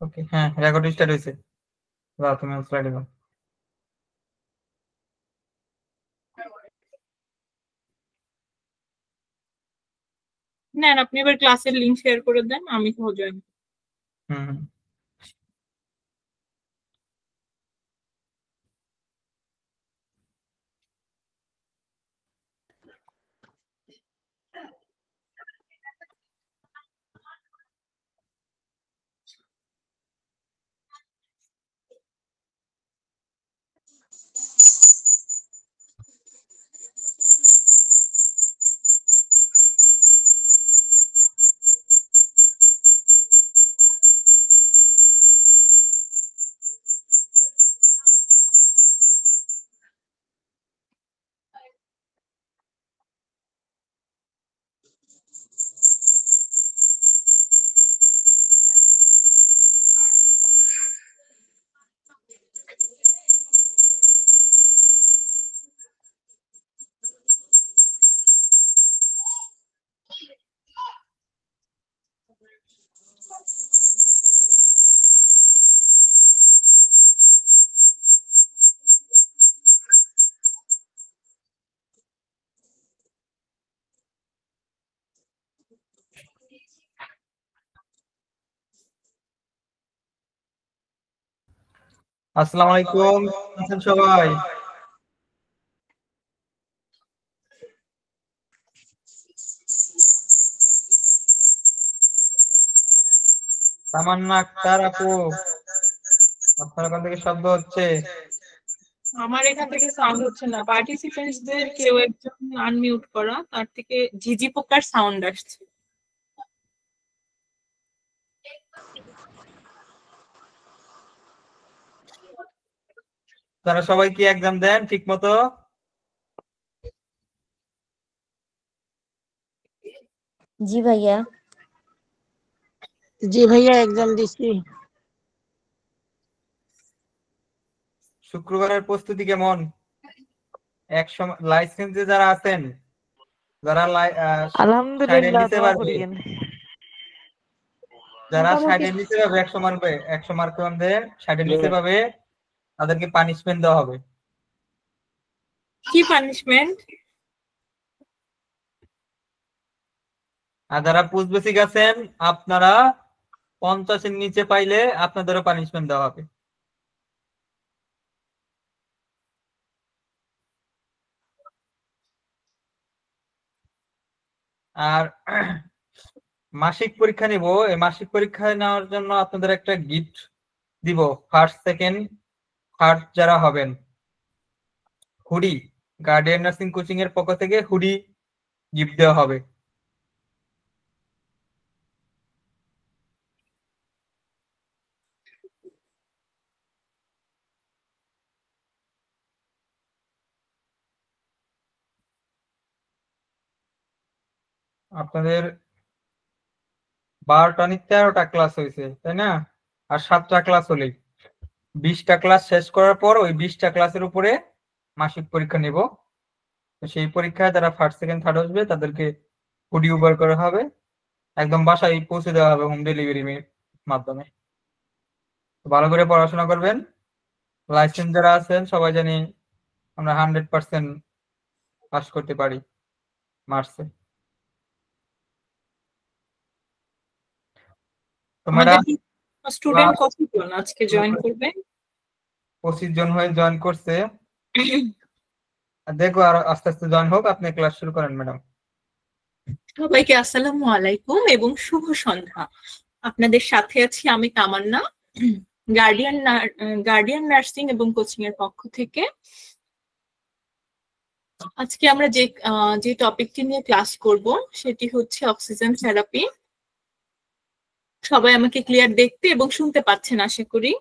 ওকে, হ্যাঁ record start হয়েছে। দাও তুমি স্লাইডে দাও। না, আপনি এবার ক্লাসের লিংক শেয়ার করে দেন, আমি তো জয়েন। হুম। আসসালামু আলাইকুম, কেমন আছেন সবাই? তামান্না আক্তার আপু, আপনার ওখান থেকে শব্দ হচ্ছে। আমার এখান থেকে সাউন্ড হচ্ছে না। পার্টিসিপেন্টসদের কেউ একজন আনমিউট করা, তার থেকে ঝিঝি পোকার সাউন্ড আসছে। তারা সবাই কি এক্সাম দেন ঠিক মতো? জি ভাইয়া। জি ভাইয়া, এক্সাম দিছি। শুক্রবারের প্রস্তুতি কেমন? এক সময় লাইসেন্সে যারা আছেন, যারা আলহামদুলিল্লাহ, নিচে দোয়া পারবে, করিয়েন। যারা মোটামুটি 60-এর নিচে পাবে 100 মারবে, 100 মার্ক আমাদের 60-এর নিচে পাবে, তাদেরকে পানিশমেন্ট দেওয়া হবে। কি পানিশমেন্ট? আর যারা পোস্ট বেসিক আছেন, আপনারা 50-এর নিচে পাইলে আপনাদেরও পানিশমেন্ট দেওয়া হবে। আর মাসিক পরীক্ষা নিব, এই মাসিক পরীক্ষা নেওয়ার জন্য আপনাদের একটা গিফট দিব। ফার্স্ট সেকেন্ড থার্ড যারা হবেন, হুডি, গার্ডিয়ান নার্সিং কোচিং এর পক্ষ থেকে হুডি গিফট দেওয়া হবে। আপনাদের 12টা 13টা ক্লাস হয়েছে তাই না? আর 7টা ক্লাস হলেই 20টা ক্লাস শেষ করার পর ওই 20টা ক্লাসের উপরে মাসিক পরীক্ষা নিব। তো সেই পরীক্ষায় যারা ফার্স্ট সেকেন্ড থার্ড আসবে তাদেরকে হুডি উপহার করা হবে, একদম বাসায় পৌঁছে দেওয়া হবে হোম ডেলিভারির মাধ্যমে। ভালো করে পড়াশোনা করবেন। লাইসেন্স যারা আছেন সবাই জানি আমরা 100% পাস করতে পারি মার্কসে। তো আমাদের ম্যাডাম স্টুডেন্ট কতজন আজকে জয়েন করবে? 25 জন হয়ে জয়েন করছে। দেখো আর আস্তে আস্তে জয়েন হোক, আপনি ক্লাস শুরু করেন ম্যাডাম। সবাইকে আসসালামু আলাইকুম এবং শুভ সন্ধ্যা। আপনাদের সাথে আছি আমি তামান্না, গার্ডিয়ান নার্সিং এবং কোচিং এর পক্ষ থেকে। আজকে আমরা যে টপিকটি নিয়ে ক্লাস করব সেটি হচ্ছে অক্সিজেন থেরাপি। সবাই আমাকে ক্লিয়ার দেখতে এবং শুনতে পাচ্ছেন আশা করি।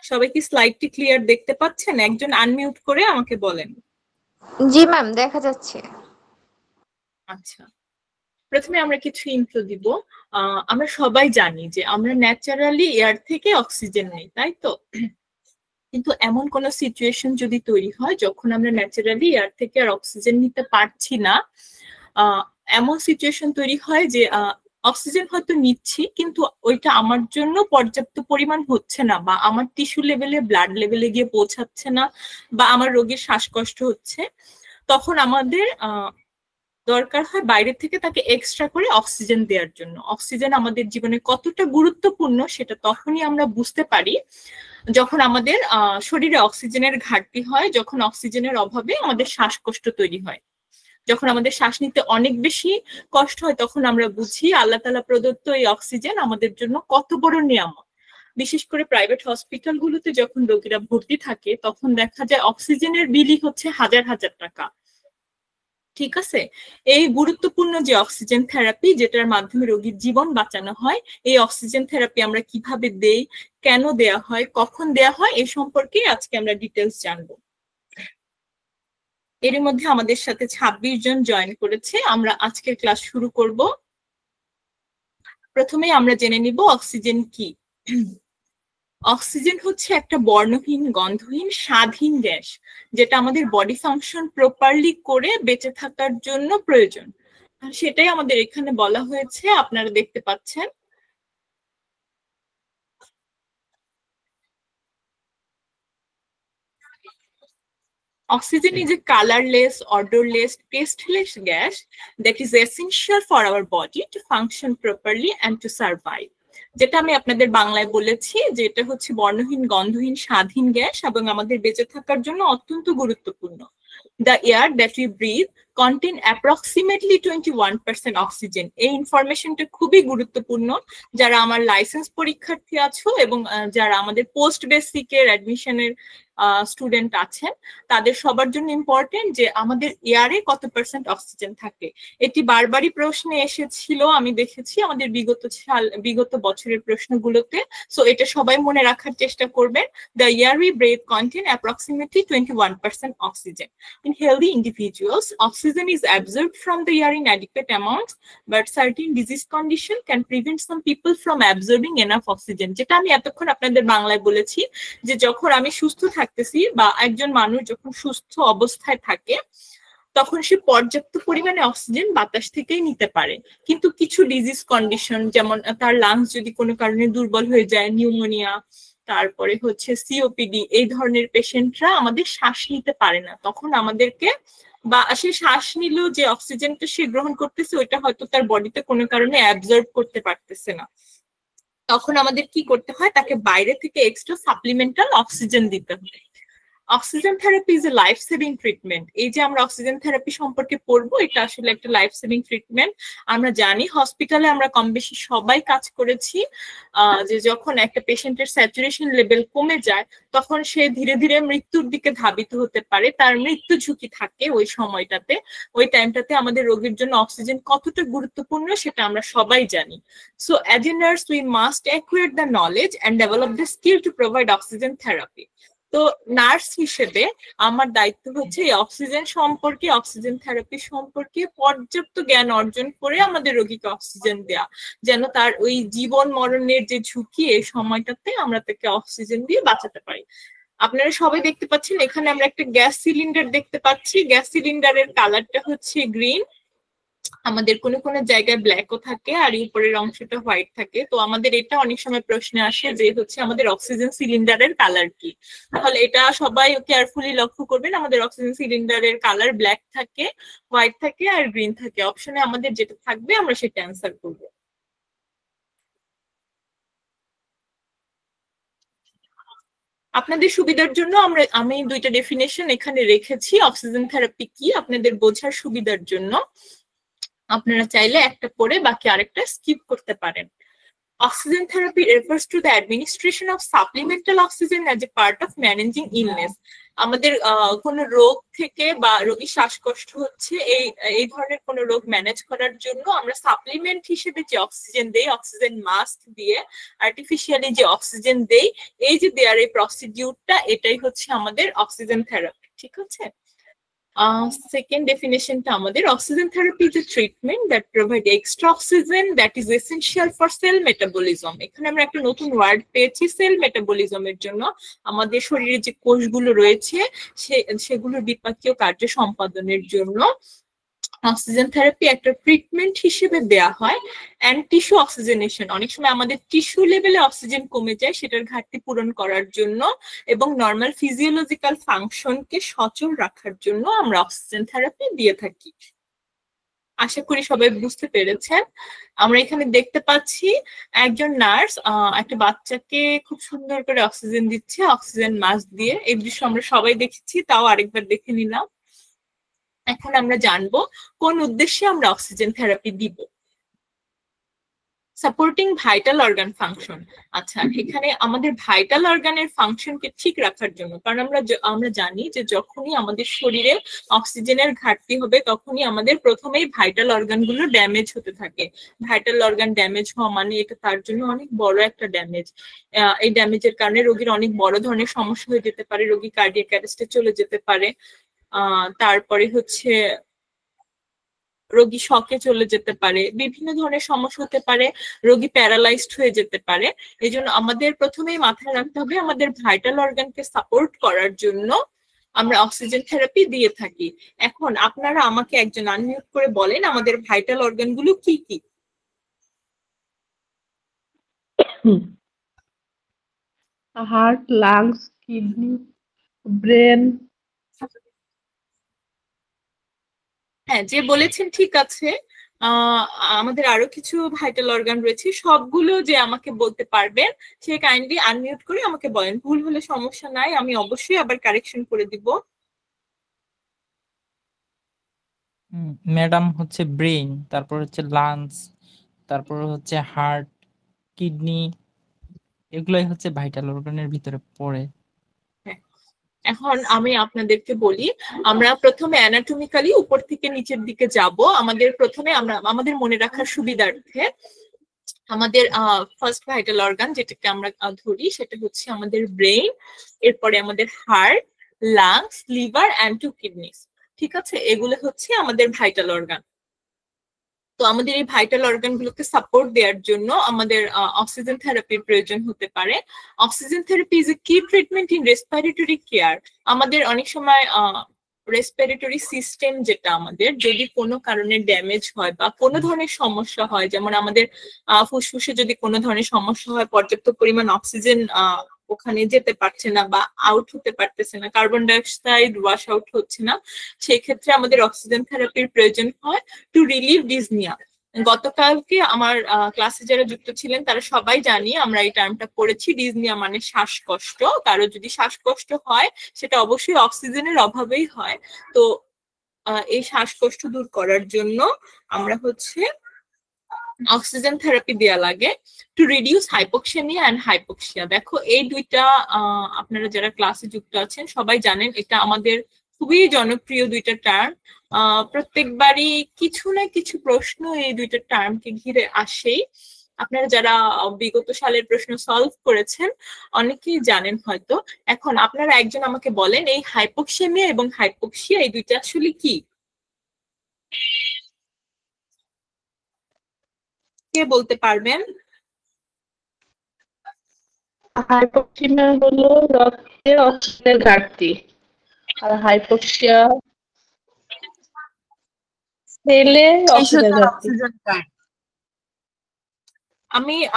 সবাই কি স্লাইডটি ক্লিয়ার দেখতে পাচ্ছেন? একজন আনমিউট করে আমাকে বলেন। জি ম্যাম, দেখা যাচ্ছে। আচ্ছা, প্রথমে আমরা কিছু ইন্ট্রো দিব। আমরা সবাই জানি যে আমরা ন্যাচারালি এয়ার থেকে অক্সিজেন নেই, তাই তো? কিন্তু এমন কোন সিচুয়েশন যদি তৈরি হয় যখন আমরা ন্যাচারালি এয়ার থেকে আর অক্সিজেন নিতে পারছি না, এমন সিচুয়েশন তৈরি হয় যে অক্সিজেন হয়তো নিচ্ছি কিন্তু ওইটা আমার জন্য পর্যাপ্ত পরিমাণ হচ্ছে না, বা আমার টিস্যু লেভেলে ব্লাড লেভেলে গিয়ে পৌঁছাচ্ছে না, বা আমার রোগীর শ্বাসকষ্ট হচ্ছে, তখন আমাদের দরকার হয় বাইরে থেকে তাকে এক্সট্রা করে অক্সিজেন দেওয়ার জন্য। অক্সিজেন আমাদের জীবনে কতটা গুরুত্বপূর্ণ সেটা তখনই আমরা বুঝতে পারি যখন আমাদের শরীরে অক্সিজেনের ঘাটতি হয়, যখন অক্সিজেনের অভাবে আমাদের শ্বাসকষ্ট তৈরি হয়। যখন আমাদের শ্বাস নিতে অনেক বেশি কষ্ট হয় তখন আমরা বুঝি আল্লাহ তাআলা প্রদত্ত এই অক্সিজেন আমাদের জন্য কত বড় নিয়ামত। বিশেষ করে প্রাইভেট হসপিটালগুলোতে যখন রোগীরা ভর্তি থাকে তখন দেখা যায় অক্সিজেনের বিলই হচ্ছে হাজার হাজার টাকা। ঠিক আছে, এই গুরুত্বপূর্ণ যে অক্সিজেন থেরাপি, যেটার মাধ্যমে রোগীর জীবন বাঁচানো হয়, এই অক্সিজেন থেরাপি আমরা কিভাবে দেই, কেন দেয়া হয়, কখন দেয়া হয়, এই সম্পর্কে আজকে আমরা ডিটেলস জানবো। এর মধ্যে আমাদের সাথে 26 জন জয়েন করেছে। আমরা আজকের ক্লাস শুরু করব। প্রথমে আমরা জেনে নিব অক্সিজেন কি। অক্সিজেন হচ্ছে একটা বর্ণহীন, গন্ধহীন, স্বাদহীন গ্যাস, যেটা আমাদের বডি ফাংশন প্রপারলি করে বেঁচে থাকার জন্য প্রয়োজন। সেটাই আমাদের এখানে বলা হয়েছে, আপনারা দেখতে পাচ্ছেন। Oxygen is a colorless, odorless, tasteless gas that is essential for our body to function properly and to survive. যেটা আমি আপনাদের বাংলায় বলেছি যে এটা হচ্ছে বর্ণহীন, গন্ধহীন, স্বাদহীন গ্যাস এবং আমাদের বেঁচে থাকার জন্য অত্যন্ত গুরুত্বপূর্ণ। The air that we breathe contain approximately 21% oxygen. এই ইনফরমেশনটা খুবই গুরুত্বপূর্ণ। যারা আমার লাইসেন্স পরীক্ষার্থী আছো এবং যারা আমাদের পোস্ট বেসিকের অ্যাডমিশনের স্টুডেন্ট আছেন তাদের সবার জন্য ইম্পর্টেন্ট যে আমাদের এয়ারে কত পার্সেন্ট অক্সিজেন থাকে। এটি বারবারই প্রশ্নে এসেছিল, আমি দেখেছি আমাদের বিগত বছরের প্রশ্নগুলোতে। সো এটা সবাই মনে রাখার চেষ্টা করবেন। The air we breathe contain approximately 21% oxygen. In healthy individuals, oxygen is absorbed from the air in adequate amounts, but certain disease condition can prevent some people from absorbing enough oxygen. যেটা আমি এতক্ষণ আপনাদের বাংলায় বলেছি যে যখন আমি সুস্থ থাকতেছি বা একজন মানুষ যখন সুস্থ অবস্থায় থাকে তখন সে পর্যাপ্ত পরিমাণে অক্সিজেন বাতাস থেকেই নিতে পারে, কিন্তু কিছু ডিজিজ কন্ডিশন, যেমন তার লাংস যদি কোনো কারণে দুর্বল হয়ে যায়, নিউমোনিয়া, তারপরে হচ্ছে সিওপিডি, এই ধরনের পেশেন্টরা আমাদের শ্বাস নিতে পারে না। তখন আমাদেরকে, বা সে শ্বাস নিলেও যে অক্সিজেনটা সে গ্রহণ করতেছে ওইটা হয়তো তার বডিতে কোনো কারণে অ্যাবজর্ব করতে পারতেছে না, তখন আমাদের কি করতে হয়, তাকে বাইরে থেকে এক্সট্রা সাপ্লিমেন্টাল অক্সিজেন দিতে হয়। Oxygen therapy is a life saving treatment. এই যে আমরা অক্সিজেন থেরাপি সম্পর্কে পড়বো, এটা আসলে একটা লাইফ সেভিং ট্রিটমেন্ট। আমরা জানি হসপিটালে আমরা কম বেশি সবাই কাজ করেছি যে যখন একটা পেশেন্টের স্যাচুরেশন লেভেল কমে যায় তখন সে ধীরে ধীরে মৃত্যুর দিকে ধাবিত হতে পারে, তার মৃত্যু ঝুঁকি থাকে ওই সময়টাতে। ওই টাইমটাতে আমাদের রোগীর জন্য অক্সিজেন কতটা গুরুত্বপূর্ণ সেটা আমরা সবাই জানি। So as a nurse we must acquire the knowledge and develop the skill to provide oxygen therapy. তো নার্স হিসেবে আমার দায়িত্ব হচ্ছে এই অক্সিজেন সম্পর্কে, অক্সিজেন থেরাপি সম্পর্কে পর্যাপ্ত জ্ঞান অর্জন করে আমাদের রোগীকে অক্সিজেন দেয়া, যেন তার ওই জীবন মরণের যে ঝুঁকি এই সময়টাতে আমরা তাকে অক্সিজেন দিয়ে বাঁচাতে পারি। আপনারা সবাই দেখতে পাচ্ছেন এখানে আমরা একটা গ্যাস সিলিন্ডার দেখতে পাচ্ছি। গ্যাস সিলিন্ডারের কালারটা হচ্ছে গ্রিন, আমাদের কোনো কোনো জায়গায় ব্ল্যাকও থাকে আর উপরের অংশটা হোয়াইট থাকে। তো আমাদের এটা অনেক সময় প্রশ্নে আসে যে হচ্ছে আমাদের অক্সিজেন সিলিন্ডারের কালার কি। তাহলে এটা সবাই কেয়ারফুলি লক্ষ্য করবেন, আমাদের অক্সিজেন সিলিন্ডারের কালার ব্ল্যাক থাকে, হোয়াইট থাকে আর গ্রিন থাকে। অপশনে আমাদের যেটা থাকবে আমরা সেটা অ্যান্সার করবো। আপনাদের সুবিধার জন্য আমি দুইটা ডেফিনেশন এখানে রেখেছি অক্সিজেন থেরাপি কি, আপনাদের বোঝার সুবিধার জন্য। আপনারা চাইলে একটা পড়ে বাকি আরেকটা স্কিপ করতে পারেন। Oxygen therapy refers to the administration of supplemental oxygen as a part of managing illness. আমাদের কোন রোগ থেকে বা রোগীর শ্বাসকষ্ট হচ্ছে এই ধরনের কোন রোগ ম্যানেজ করার জন্য আমরা সাপ্লিমেন্ট হিসেবে যে অক্সিজেন দেই, অক্সিজেন মাস্ক দিয়ে আর্টিফিশিয়ালি যে অক্সিজেন দেই, এই যে দেয়ার এই প্রসিডিউরটা, এটাই হচ্ছে আমাদের অক্সিজেন থেরাপি। ঠিক আছে, second definition টা আমাদের oxygen therapy is a treatment that provide extra oxygen that is essential for cell metabolism. এখানে আমরা একটা নতুন ওয়ার্ড পেয়েছি সেল মেটাবলিজমের জন্য। আমাদের শরীরে যে কোষগুলো রয়েছে সেগুলোর বিপাকীয় কার্য সম্পাদনের জন্য অক্সিজেন থেরাপি একটা ট্রিটমেন্ট হিসেবে দেয়া হয়। অ্যান্ড টিস্যু অক্সিজেনেশন, অনেক সময় আমাদের টিস্যু লেভেলে অক্সিজেন কমে যায়, সেটার ঘাটতি পূরণ করার জন্য এবং নর্মাল ফিজিওলজিক্যাল ফাংশনকে সচল রাখার জন্য আমরা অক্সিজেন থেরাপি দিয়ে থাকি। আশা করি সবাই বুঝতে পেরেছেন। আমরা এখানে দেখতে পাচ্ছি একজন নার্স একটা বাচ্চাকে খুব সুন্দর করে অক্সিজেন দিচ্ছে অক্সিজেন মাস্ক দিয়ে। এই দৃশ্য আমরা সবাই দেখেছি, তাও আরেকবার দেখে নিলাম। এখন আমরা জানবো কোন উদ্দেশ্যে আমরা অক্সিজেন থেরাপি দিব। Supporting vital organ function. আচ্ছা, এখানে আমাদের ভাইটাল অর্গানের ফাংশনকে ঠিক রাখার জন্য, কারণ আমরা জানি যে যখনই আমাদের শরীরে অক্সিজেনের ঘাটতি হবে তখনই আমাদের প্রথমেই ভাইটাল অর্গানগুলো ড্যামেজ হতে থাকে। ভাইটাল অর্গান ড্যামেজ হওয়া মানে এটা তার জন্য অনেক বড় একটা ড্যামেজ। এই ড্যামেজের কারণে রোগীর অনেক বড় ধরনের সমস্যা হয়ে যেতে পারে, রোগী কার্ডিয়াক অ্যারেস্টে চলে যেতে পারে। তারপরে হচ্ছে রোগী শকে চলে যেতে পারে, বিভিন্ন ধরনের সমস্যা হতে পারে, রোগী প্যারালাইজড হয়ে যেতে পারে। এই জন্য আমাদের প্রথমেই মাথায় রাখতে হবে আমাদের ভাইটাল অর্গানকে সাপোর্ট করার জন্য আমরা অক্সিজেন থেরাপি দিয়ে থাকি। এখন আপনারা আমাকে একজন আনমিউট করে বলেন আমাদের ভাইটাল অর্গানগুলো কি কি? Heart, lungs, kidney, brain. হ্যাঁ, যে বলেছেন ঠিক আছে। আমাদের আরো কিছু ভাইটাল অর্গান রয়েছে, সবগুলো যে আমাকে বলতে পারবেন সে কাইন্ডলি আনমিউট করে আমাকে বলেন। ভুল হলে সমস্যা নাই, আমি অবশ্যই আবার কারেকশন করে দিব। ম্যাডাম হচ্ছে ব্রেইন, তারপর হচ্ছে লাংস, তারপর হচ্ছে হার্ট, কিডনি, এগুলাই হচ্ছে ভাইটাল অর্গানের ভিতরে পড়ে। এখন আমি আপনাদেরকে বলি, আমরা প্রথমে অ্যানাটমিক্যালি উপর থেকে নিচের দিকে যাব। প্রথমে আমাদের মনে রাখার সুবিধার্থে আমাদের ফার্স্ট ভাইটাল অর্গান যেটাকে আমরা ধরি সেটা হচ্ছে আমাদের ব্রেইন, এরপরে আমাদের heart, lungs, liver and 2 kidneys. ঠিক আছে, এগুলো হচ্ছে আমাদের ভাইটাল অর্গান। তো আমাদের এই ভাইটাল অর্গান গুলোকে সাপোর্ট দেওয়ার জন্য আমাদের অক্সিজেন থেরাপির প্রয়োজন হতে পারে। অক্সিজেন থেরাপি ইজ এ কি ট্রিটমেন্ট ইন রেসপিরেটরি কেয়ার। আমাদের অনেক সময় রেসপিরেটরি সিস্টেম যেটা আমাদের যদি কোনো কারণে ড্যামেজ হয় বা কোনো ধরনের সমস্যা হয়, যেমন আমাদের ফুসফুসে যদি কোনো ধরনের সমস্যা হয়, পর্যাপ্ত পরিমাণ অক্সিজেন ওখানে যেতে পারছে না বা আউট হতে পারতেছে না, কার্বন ডাইঅক্সাইড ওয়াশ আউট হচ্ছে না, সেই ক্ষেত্রে আমাদের অক্সিজেন থেরাপির প্রয়োজন হয় টু রিলিভ ডিসনিয়া। গতকালকে আমার ক্লাসে যারা যুক্ত ছিলেন তারা সবাই জানি আমরা এই টার্মটা পড়েছি। ডিসনিয়া মানে শ্বাসকষ্ট। কারো যদি শ্বাসকষ্ট হয় সেটা অবশ্যই অক্সিজেনের অভাবেই হয়। তো এই শ্বাসকষ্ট দূর করার জন্য আমরা হচ্ছে অক্সিজেন থেরাপি দেয়া লাগে to reduce hypoxemia and hypoxia. দেখো এই দুইটা আপনারা যারা ক্লাসে যুক্ত আছেন সবাই জানেন এটা আমাদের খুবই জনপ্রিয় দুইটা টার্ম। প্রত্যেকবারই কিছু না কিছু প্রশ্ন এই দুইটা টার্মকে ঘিরে আসেই। আপনারা যারা বিগত সালের প্রশ্ন সলভ করেছেন অনেকেই জানেন হয়তো। এখন আপনারা একজন আমাকে বলেন এই হাইপোক্সেমিয়া এবং হাইপোক্সিয়া এই দুইটা আসলে কি? কে বলতে পারবেন? হাইপোক্সিমিয়া হলো রক্তে অক্সিজেনের ঘাটতি, আর হাইপোক্সিয়া সেলে অক্সিজেনের ঘাটতি।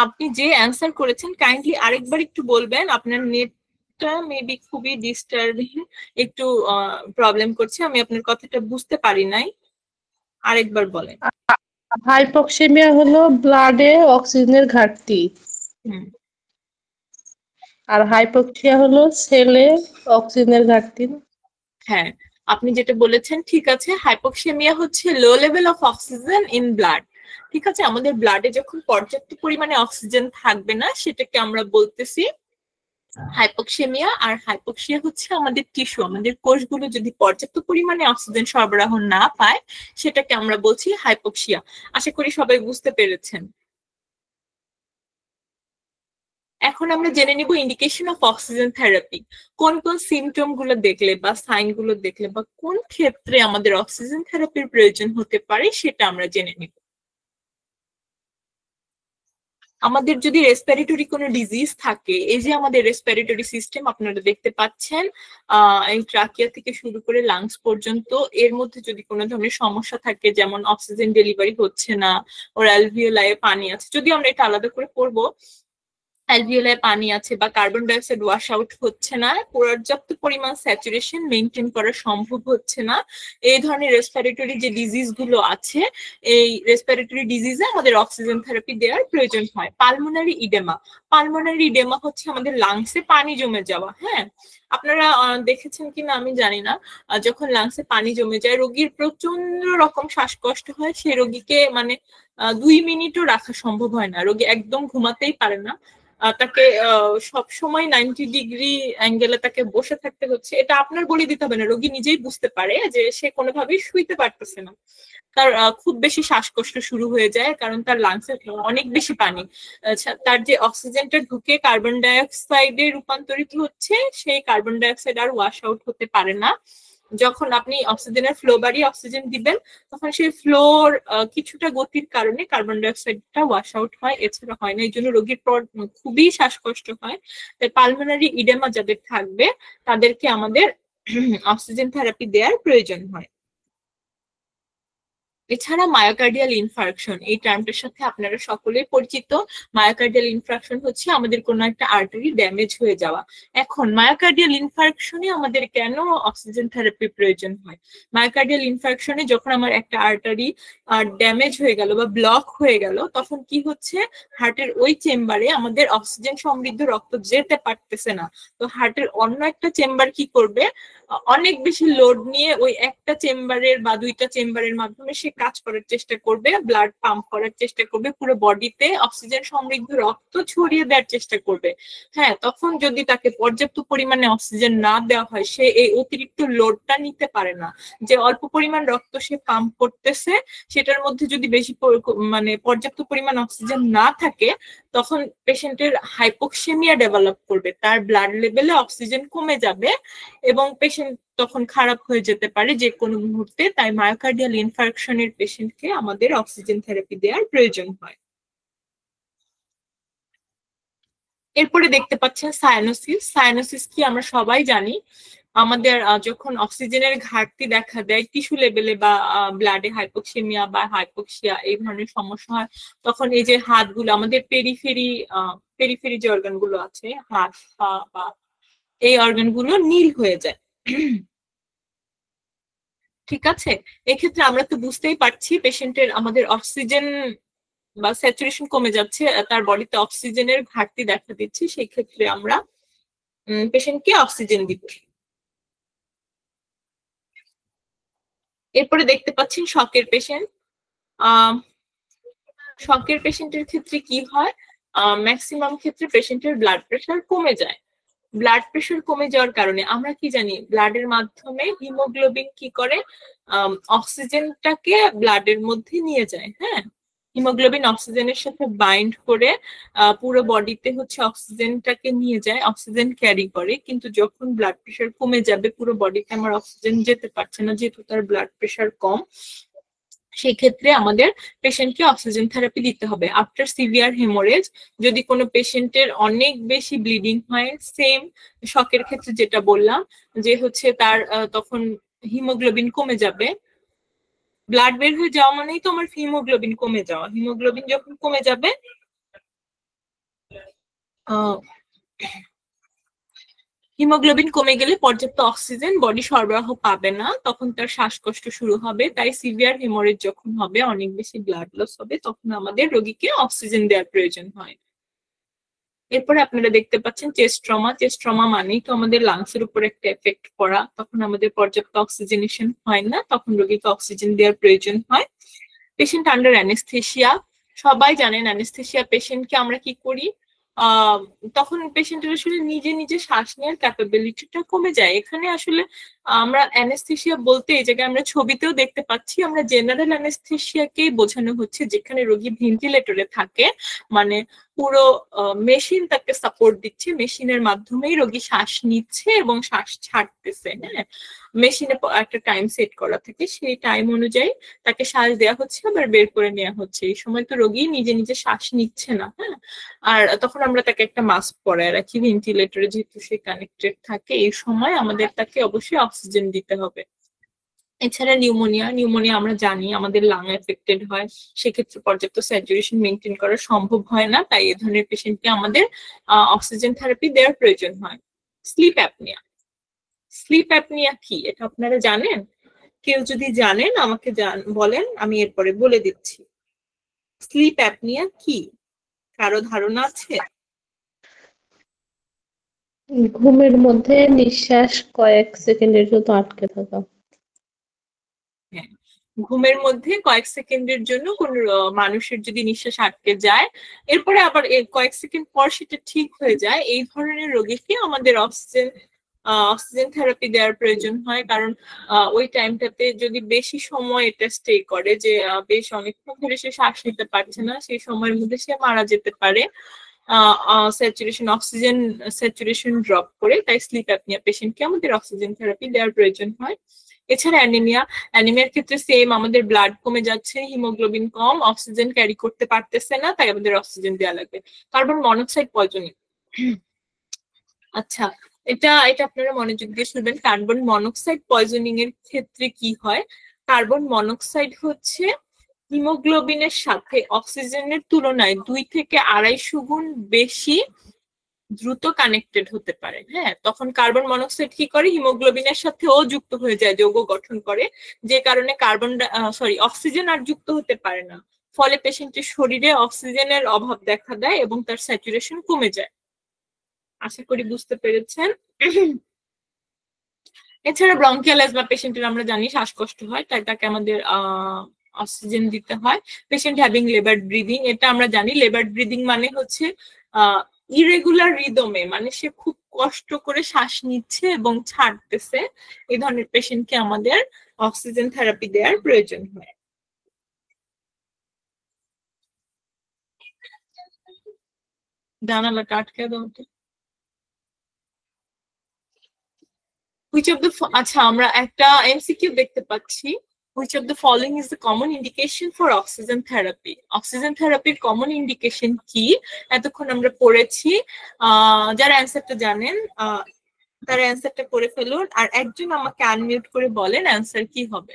আপনি যে অ্যান্সার করেছেন কাইন্ডলি আরেকবার একটু বলবেন। আপনার নেটটা মেবি খুবই ডিস্টার্বিং, একটু প্রবলেম করছে, আমি আপনার কথাটা বুঝতে পারি নাই, আরেকবার বলেন। হাইপোক্সিমিয়া হলো ব্লাডে অক্সিজেনের ঘাটতি, আর হাইপোক্সিয়া হলো সেলে অক্সিজেনের ঘাটতি। হ্যাঁ, আপনি যেটা বলেছেন ঠিক আছে। হাইপোক্সেমিয়া হচ্ছে low level of oxygen in blood. ঠিক আছে, আমাদের ব্লাডে যখন পর্যাপ্ত পরিমাণে অক্সিজেন থাকবে না সেটাকে আমরা বলতেছি হাইপোক্সেমিয়া। আর হাইপোক্সিয়া হচ্ছে আমাদের টিস্যু, আমাদের কোষগুলো যদি পর্যাপ্ত পরিমাণে অক্সিজেন সরবরাহ না পায় সেটাকে আমরা বলছি হাইপোক্সিয়া। আশা করি সবাই বুঝতে পেরেছেন। এখন আমরা জেনে নিব ইন্ডিকেশন অফ অক্সিজেন থেরাপি। কোন কোন সিমটম গুলো দেখলে বা সাইন গুলো দেখলে বা কোন ক্ষেত্রে আমাদের অক্সিজেন থেরাপির প্রয়োজন হতে পারে সেটা আমরা জেনে নিব। আমাদের যদি রেসপিরেটরি কোনো ডিজিজ থাকে, এই যে আমাদের রেসপিরেটরি সিস্টেম আপনারা দেখতে পাচ্ছেন, এই ট্রাকিয়া থেকে শুরু করে লাংস পর্যন্ত, এর মধ্যে যদি কোনো ধরনের সমস্যা থাকে, যেমন অক্সিজেন ডেলিভারি হচ্ছে না, ওর অ্যালভিওলাই পানি আছে, যদি আমরা এটা আলাদা করে পড়বো, অ্যালভিওলাই পানি আছে বা কার্বন ডাইঅক্সাইড ওয়াশ আউট হচ্ছে না, পর্যাপ্ত পরিমাণ স্যাচুরেশন মেনটেন করা সম্ভব হচ্ছে না, এই ধরনের রেসপিরেটরি যে ডিজিজ গুলো আছে, এই রেসপিরেটরি ডিজিজে আমাদের অক্সিজেন থেরাপি দেওয়ার প্রয়োজন হয়। পালমোনারি ইডেমা, পালমোনারি ইডেমা হচ্ছে আমাদের লাংসে পানি জমে যাওয়া। হ্যাঁ, আপনারা দেখেছেন কিনা আমি জানি না, যখন লাংসে পানি জমে যায় রোগীর প্রচন্ড রকম শ্বাসকষ্ট হয়, সেই রোগীকে মানে 2 মিনিটও রাখা সম্ভব হয় না, রোগী একদম ঘুমাতেই পারে না, তাকে সব সময় 90 ডিগ্রি অ্যাঙ্গেলে তাকে বসে থাকতে হচ্ছে। এটা আপনার বলে দিতে হবে না, রোগী নিজেই বুঝতে পারে যে সে কোনোভাবেই শুইতে পারতেছে না, তার খুব বেশি শ্বাসকষ্ট শুরু হয়ে যায়, কারণ তার লাংসে অনেক বেশি পানি, তার যে অক্সিজেনটা ঢুকে কার্বন ডাইঅক্সাইডে রূপান্তরিত হচ্ছে, সেই কার্বন ডাইঅক্সাইড আর ওয়াশ আউট হতে পারে না। যখন আপনি অক্সিজেনের ফ্লো বাড়িয়ে অক্সিজেন দিবেন, তখন সেই ফ্লোর কিছুটা গতির কারণে কার্বন ডাইঅক্সাইডটা ওয়াশ আউট হয়, এছাড়া হয় না। এই জন্য রোগীর খুবই শ্বাসকষ্ট হয়। তাই পালমোনারি ইডেমা যাদের থাকবে তাদেরকে আমাদের অক্সিজেন থেরাপি দেওয়ার প্রয়োজন হয়। এছাড়া মায়োকার্ডিয়াল ইনফার্কশন, এই টার্মটার সাথে আপনারা সকলেই পরিচিত। মায়োকার্ডিয়াল ইনফার্কশন হচ্ছে আমাদের কোনো একটা আর্টারি ড্যামেজ হয়ে যাওয়া। এখন মায়োকার্ডিয়াল ইনফার্কশনে আমাদের কেন অক্সিজেন থেরাপি প্রয়োজন হয়? মায়োকার্ডিয়াল ইনফার্কশনে যখন আমার একটা আর্টারি ড্যামেজ হয়ে গেল বা ব্লক হয়ে গেল, তখন কি হচ্ছে, হার্টের ওই চেম্বারে আমাদের অক্সিজেন সমৃদ্ধ রক্ত যেতে পারতেছে না। তো হার্টের অন্য একটা চেম্বার কি করবে, অনেক বেশি লোড নিয়ে ওই একটা চেম্বারের বা দুইটা চেম্বারের মাধ্যমে সে কাজ করার চেষ্টা করবে, ব্লাড পাম্প করার চেষ্টা করবে, পুরো বডিতে অক্সিজেন সমৃদ্ধ রক্ত ছড়িয়ে দেওয়ার চেষ্টা করবে। হ্যাঁ, তখন যদি তাকে পর্যাপ্ত পরিমাণে অক্সিজেন না দেওয়া হয়, সে এই অতিরিক্ত লোডটা নিতে পারে না। যে অল্প পরিমাণ রক্ত সে পাম্প করতেছে, সেটার মধ্যে যদি বেশি মানে পর্যাপ্ত পরিমাণ অক্সিজেন না থাকে, তখন পেশেন্টের হাইপোক্সেমিয়া ডেভেলপ করবে, তার ব্লাড লেভেলে অক্সিজেন কমে যাবে এবং পেশেন্ট তখন খারাপ হয়ে যেতে পারে যে কোনো মুহূর্তে। তাই মায়োকার্ডিয়াল ইনফার্কশনের পেশেন্টকে আমাদের অক্সিজেন থেরাপি দেওয়ার প্রয়োজন হয়। এরপরে দেখতে পাচ্ছেন সায়ানোসিস। সায়ানোসিস কি আমরা সবাই জানি, আমাদের যখন অক্সিজেনের ঘাটতি দেখা দেয় টিস্যু লেভেলে বা ব্লাডে হাইপোক্সেমিয়া বা হাইপোক্সিয়া এই ধরনের সমস্যা হয়, তখন এই যে হাতগুলো, আমাদের পেরিফেরি যে অর্গান গুলো আছে, হাত পা বা এই অর্গান গুলো নীল হয়ে যায়। ঠিক আছে, এক্ষেত্রে আমরা তো বুঝতেই পারছি পেশেন্টের আমাদের অক্সিজেন বা স্যাচুরেশন কমে যাচ্ছে, তার বডিতে অক্সিজেনের ঘাটতি দেখা দিচ্ছে, সেই ক্ষেত্রে আমরা পেশেন্টকে অক্সিজেন দিব। এরপরে দেখতে পাচ্ছেন শকের পেশেন্ট। শকের পেশেন্টের ক্ষেত্রে কি হয়, ম্যাক্সিমাম ক্ষেত্রে পেশেন্টের ব্লাড প্রেশার কমে যায়। ব্লাড প্রেশার কমে যাওয়ার কারণে আমরা কি জানি, ব্লাডের মাধ্যমে হিমোগ্লোবিন কি করে, অক্সিজেনটাকে ব্লাডের মধ্যে নিয়ে যায়। হ্যাঁ, হিমোগ্লোবিন অক্সিজেনের সাথে বাইন্ড করে পুরো বডিতে হচ্ছে অক্সিজেনটাকে নিয়ে যায়, অক্সিজেন ক্যারি করে। কিন্তু যখন ব্লাড প্রেশার কমে যাবে, পুরো বডিতে আমার অক্সিজেন যেতে পারছে না, যেহেতু তার ব্লাড প্রেশার কম, সেই ক্ষেত্রে আমাদের পেশেন্টকে অক্সিজেন থেরাপি দিতে হবে। আফটার সিভিয়ার হেমোরেজ, যদি কোনো পেশেন্টের অনেক বেশি ব্লিডিং হয়, সেম শকের ক্ষেত্রে যেটা বললাম, যে হচ্ছে তার তখন হিমোগ্লোবিন কমে যাবে। ব্লাড বের হয়ে যাওয়া মানেই তো আমার হিমোগ্লোবিন কমে যাওয়া। হিমোগ্লোবিন যখন কমে যাবে, হিমোগ্লোবিন কমে গেলে পর্যাপ্ত অক্সিজেন বডি সরবরাহ পাবে না, তখন তার শ্বাসকষ্ট শুরু হবে। তাই সিভিয়ার হেমোরেজ যখন হবে, অনেক বেশি ব্লাড লস হবে, তখন আমাদের রোগীকে অক্সিজেন দেওয়ার প্রয়োজন হয়। এরপরে আপনারা দেখতে পাচ্ছেন চেস্ট ট্রমা। চেস্ট ট্রমা মানেই তো আমাদের লাংসের উপর একটা এফেক্ট পড়া, তখন আমাদের পর্যাপ্ত অক্সিজেনেশন হয় না, তখন রোগীকে অক্সিজেন দেওয়ার প্রয়োজন হয়। পেশেন্ট আন্ডার অ্যানেস্থেসিয়া, সবাই জানেন অ্যানেস্থেসিয়া পেশেন্টকে আমরা কি করি, তখন পেশেন্টের আসলে নিজে নিজে শ্বাস নেওয়ার ক্যাপাবিলিটিটা কমে যায়। এখানে আসলে আমরা অ্যানেস্থেসিয়া বলতে এই জায়গায় আমরা ছবিতেও দেখতে পাচ্ছি, আমরা জেনারেল অ্যানেস্থেসিয়াকেই বোঝানো হচ্ছে, যেখানে রোগী ভেন্টিলেটরে থাকে, মানে পুরো মেশিন তাকে সাপোর্ট দিচ্ছে, মেশিনের মাধ্যমেই রোগী শ্বাস নিচ্ছে এবং শ্বাস ছাড়তেছে। হ্যাঁ, মেশিনে একটা টাইম সেট করা থাকে, সেই টাইম অনুযায়ী তাকে শ্বাস দেওয়া হচ্ছে আবার বের করে নেওয়া হচ্ছে। এই সময় তো রোগী নিজে নিজে শ্বাস নিচ্ছে না। হ্যাঁ, আর তখন আমরা তাকে একটা মাস্ক পরায় রাখি ভেন্টিলেটরে, যেহেতু সে কানেক্টেড থাকে। এই সময় আমাদের তাকে অবশ্যই অক্সিজেন দিতে হবে। এছাড়া নিউমোনিয়া আমরা জানি আমাদের লাং এফেক্টেড হয়, সেক্ষেত্রে পর্যাপ্ত স্যাচুরেশন মেনটেন করা সম্ভব হয় না, তাই এই ধরনের পেশেন্টকে আমাদের অক্সিজেন থেরাপি দেওয়ার প্রয়োজন হয়। স্লিপ অ্যাপনিয়া কি এটা আপনারা জানেন? কেউ যদি জানেন আমাকে বলেন, আমি এরপরে বলে দিচ্ছি। স্লিপ অ্যাপনিয়া কি, কারো ধারণা আছে? ঘুমের মধ্যে নিঃশ্বাস কয়েক সেকেন্ডের জন্য আটকে থাকা। হ্যাঁ, ঘুমের মধ্যে কয়েক সেকেন্ডের জন্য কোন মানুষের যদি নিঃশ্বাস আটকে যায়, এরপরে আবার কয়েক সেকেন্ড পর সেটা ঠিক হয়ে যায়, এই ধরনের রোগীকে আমাদের অক্সিজেন থেরাপি দেওয়ার প্রয়োজন হয়। কারণ ওই টাইমটাতে যদি বেশি সময় এটা স্টে করে, যে বেশ অনেকক্ষণ ধরে সে শ্বাস নিতে পারছে না, সেই সময়ের মধ্যে সে মারা যেতে পারে অক্সিজেন স্যাচুরেশন ড্রপ করে। তাই স্লিপ অ্যাপনিয়া পেশেন্টকে আমাদের অক্সিজেন থেরাপি দেওয়ার প্রয়োজন হয়। এছাড়া অ্যানিমিয়ার ক্ষেত্রে সেম, আমাদের ব্লাড কমে যাচ্ছে, হিমোগ্লোবিন কম, অক্সিজেন ক্যারি করতে পারতেছে না, তাই আমাদের অক্সিজেন দেওয়া লাগবে। কার্বন মনোক্সাইড পয়জনিং, আচ্ছা এটা আপনারা মনোযোগ দিয়ে শুনবেন। কার্বন মনোক্সাইড পয়জনিং এর ক্ষেত্রে কি হয়, কার্বন মনোক্সাইড হচ্ছে হিমোগ্লোবিনের সাথে অক্সিজেনের তুলনায় 2 থেকে 250 গুণ বেশি দ্রুত কানেক্টেড হতে পারে। হ্যাঁ, তখন কার্বন মনোক্সাইড কি করে, হিমোগ্লোবিনের সাথে ও যুক্ত হয়ে যায়, যৌগ গঠন করে, যে কারণে অক্সিজেন আর যুক্ত হতে পারে না। ফলে পেশেন্টের শরীরে অক্সিজেনের অভাব দেখা দেয় এবং তার স্যাচুরেশন কমে যায়। আশা করি বুঝতে পেরেছেন। এছাড়া ব্রঙ্কিয়াল অ্যাজমা পেশেন্টের আমরা জানি শ্বাসকষ্ট হয়, তাই তাকে আমাদের অক্সিজেন দিতে হয়। পেশেন্ট হ্যাভিং লেবার্ড ব্রিদিং, এটা আমরা জানি। লেবার্ড ব্রিদিং মানে হচ্ছে ইরেগুলার রিদমে, মানে সে খুব কষ্ট করে শ্বাস নিচ্ছে এবং ছাড়তেছে, এই ধরনের পেশেন্টকে আমাদের অক্সিজেন থেরাপি দেওয়ার প্রয়োজন হয়। জানালাটা আটকে দাও। আচ্ছা, আমরা একটা এমসিকিউ দেখতে পাচ্ছি। Which of the following is the common indication for oxygen therapy? Oxygen থেরাপির কমন ইন্ডিকেশন কি এতক্ষণ আমরা পড়েছি। যারা অ্যান্সারটা জানেন তারা অ্যান্সারটা করে ফেলুন, আর একজন আমাকে আনমিউট করে বলেন অ্যান্সার কি হবে।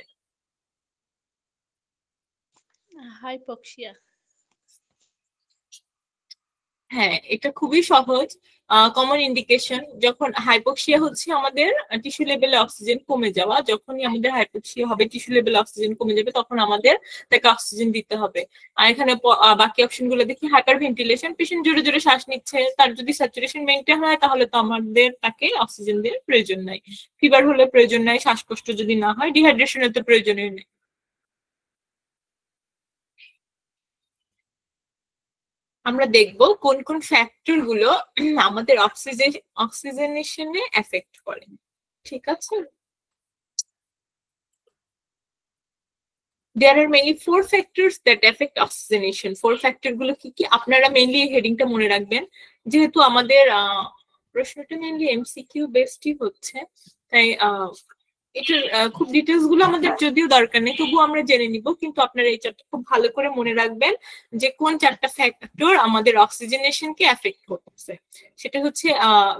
হাইপক্সিয়া। হ্যাঁ, এটা খুবই সহজ। কমন ইন্ডিকেশন, যখন হাইপক্সিয়া হচ্ছে আমাদের টিস্যু লেভেলে অক্সিজেন কমে যাওয়া, যখনই আমাদের হাইপক্সিয়া হবে, টিস্যু লেভেলে অক্সিজেন কমে যাবে, তখন আমাদের তাকে অক্সিজেন দিতে হবে। আর এখানে বাকি অপশন গুলো দেখি, হাইপার ভেন্টিলেশন, পেশেন্ট জোরে জোরে শ্বাস নিচ্ছে, তার যদি স্যাচুরেশন মেনটেন হয় তাহলে তো আমাদের তাকে অক্সিজেন দেওয়ার প্রয়োজন নাই। ফিভার হলে প্রয়োজন নাই, শ্বাসকষ্ট যদি না হয়, ডিহাইড্রেশনের তো প্রয়োজনই নেই। আমরা দেখব কোন কোন ফ্যাক্টর গুলো আমাদের অক্সিজেনেশনে এফেক্ট করে। ঠিক আছে, there are mainly 4 factors that affect oxygenation. 4 factor গুলো কি কি আপনারা মেইনলি হেডিংটা মনে রাখবেন, যেহেতু আমাদের প্রশ্নটা মেইনলি এমসিকিউ বেসডই হচ্ছে, তাই এটার খুব ডিটেলস গুলো আমাদের যদিও দরকার নেই, তবুও আমরা জেনে নিব। কিন্তু আপনারা এই চারটা খুব ভালো করে মনে রাখবেন যে কোন 4টা ফ্যাক্টর আমাদের অক্সিজেনেশনকে এফেক্ট করতেছে। সেটা হচ্ছে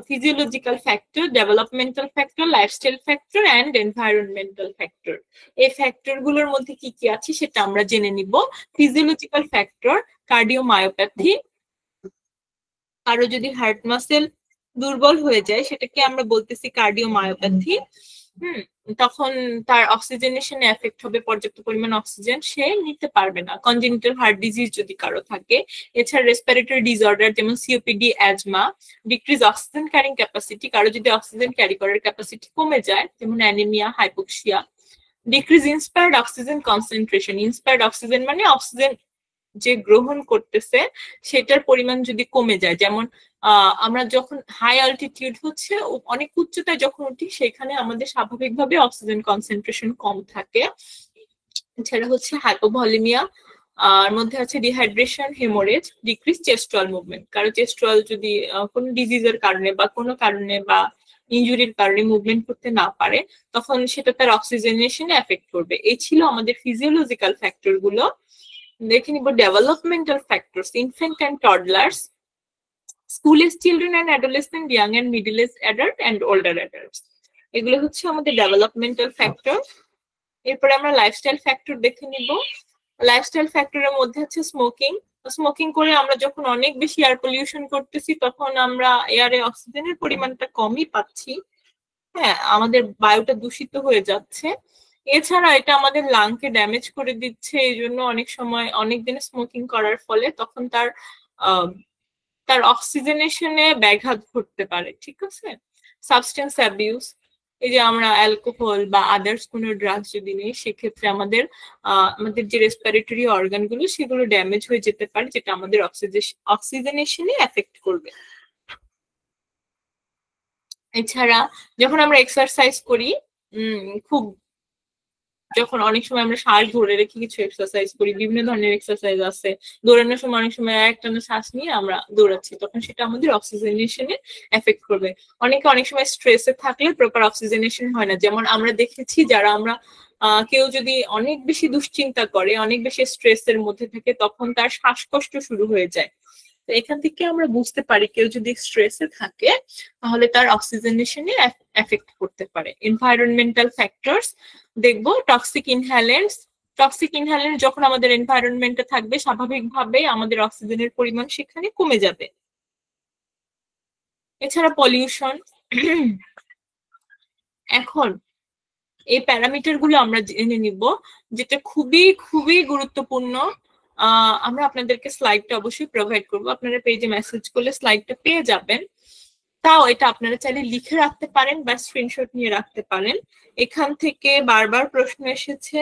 physiological factor, developmental factor, lifestyle factor and environmental factor. এই ফ্যাক্টর গুলোর মধ্যে কি কি আছে সেটা আমরা জেনে নিব। ফিজিওলজিক্যাল ফ্যাক্টর, কার্ডিওমায়োপ্যাথি, কারো যদি হার্ট মাসেল দুর্বল হয়ে যায় সেটাকে আমরা বলতেছি কার্ডিওমায়োপ্যাথি। তখন তার অক্সিজেনেশনে এফেক্ট হবে, পর্যাপ্ত পরিমাণ অক্সিজেন সে নিতে পারবে না। কনজেনিটাল হার্ট ডিজিজ যদি কারো থাকে, এছাড়া রেসপিরেটরি ডিসঅর্ডার যেমন COPD, asthma, decrease oxygen carrying capacity, কারো যদি অক্সিজেন ক্যারি করার ক্যাপাসিটি কমে যায় যেমন anaemia, hypoxia, decrease inspired oxygen concentration. Inspired oxygen মানে অক্সিজেন যে গ্রহণ করতেছে সেটার পরিমাণ যদি কমে যায়, যেমন আমরা যখন হাই অল্টিটিউড হচ্ছে অনেক উচ্চতায় যখন উঠি সেখানে আমাদের স্বাভাবিকভাবে অক্সিজেন কনসেন্ট্রেশন কম থাকে। এছাড়া হচ্ছে হাইপোভলিমিয়া, আর মধ্যে আছে ডিহাইড্রেশন, হেমোরেজ, ডিক্রিজ চেস্ট ওয়াল মুভমেন্ট। কারো চেস্ট ওয়াল যদি কোনো ডিজিজের কারণে বা কোনো কারণে বা ইনজুরির কারণে মুভমেন্ট করতে না পারে তখন সেটা তার অক্সিজেনেশনে এফেক্ট করবে। এই ছিল আমাদের ফিজিওলজিক্যাল ফ্যাক্টর গুলো। দেখে নিব developmental factors, infant and toddlers, school age children and adolescent, young and middle age adult and older adults. এগুলো হচ্ছে আমাদের ডেভেলপমেন্টাল ফ্যাক্টর। এরপরে আমরা লাইফস্টাইল ফ্যাক্টর দেখে নিব। লাইফস্টাইল ফ্যাক্টরের মধ্যে হচ্ছে স্মোকিং। স্মোকিং করে আমরা যখন অনেক বেশি এয়ার পলিউশন করতেছি তখন আমরা এয়ারে অক্সিজেনের পরিমাণটা কমই পাচ্ছি, হ্যাঁ, আমাদের বায়ুটা দূষিত হয়ে যাচ্ছে। এছাড়া এটা আমাদের লাংকে ড্যামেজ করে দিচ্ছে, এই জন্য অনেক সময় অনেক দিন স্মোকিং করার ফলে তখন তার অক্সিজেনেশনে ব্যাঘাত ঘটতে পারে, ঠিক আছে। সাবস্টেন্স অ্যাবিউজ, এই যে আমরা অ্যালকোহল বা আদার্স কোনো ড্রাগস যদি নিই সেক্ষেত্রে আমাদের যে রেসপিরেটরি অর্গান গুলো সেগুলো ড্যামেজ হয়ে যেতে পারে, যেটা আমাদের অক্সিজেনেশনে এফেক্ট করবে। এছাড়া যখন আমরা এক্সারসাইজ করি, খুব যখন অনেক সময় আমরা শ্বাস ধরে রেখে কিছু এক্সারসাইজ করি, বিভিন্ন ধরনের এক্সারসাইজ আছে, দৌড়ানোর সময় অনেক সময় একটানা শ্বাস নিয়ে আমরা দৌড়াচ্ছি, তখন সেটা আমাদের অক্সিজেনেশনে এফেক্ট করবে। অনেক সময় স্ট্রেসে থাকলে প্রপার অক্সিজেনেশন হয় না, যেমন আমরা দেখেছি যারা আমরা কেউ যদি অনেক বেশি দুশ্চিন্তা করে, অনেক বেশি স্ট্রেসের মধ্যে থাকে তখন তার শ্বাসকষ্ট শুরু হয়ে যায়। তো এখান থেকে আমরা বুঝতে পারি কেউ যদি স্ট্রেসে থাকে তাহলে তার অক্সিজেনেশনে এফেক্ট করতে পারে। এনভায়রনমেন্টাল ফ্যাক্টরস দেখবো, টক্সিক ইনহ্যালেন্টস। টক্সিক ইনহ্যালেন্ট যখন আমাদের এনভায়রনমেন্টে থাকবে স্বাভাবিকভাবে আমাদের অক্সিজেনের পরিমাণ সেখানে কমে যাবে। এছাড়া পলিউশন। এখন এই প্যারামিটার গুলো আমরা জেনে নিব, যেটা খুবই খুবই গুরুত্বপূর্ণ। আমরা আপনাদেরকে স্লাইডটা অবশ্যই প্রোভাইড করবো, আপনারা পেজে মেসেজ করলে স্লাইডটা পেয়ে যাবেন। তাও এটা আপনারা চাইলে লিখে রাখতে পারেন বা স্ক্রিনশট নিয়ে রাখতে পারেন। এখান থেকে বারবার প্রশ্ন এসেছে,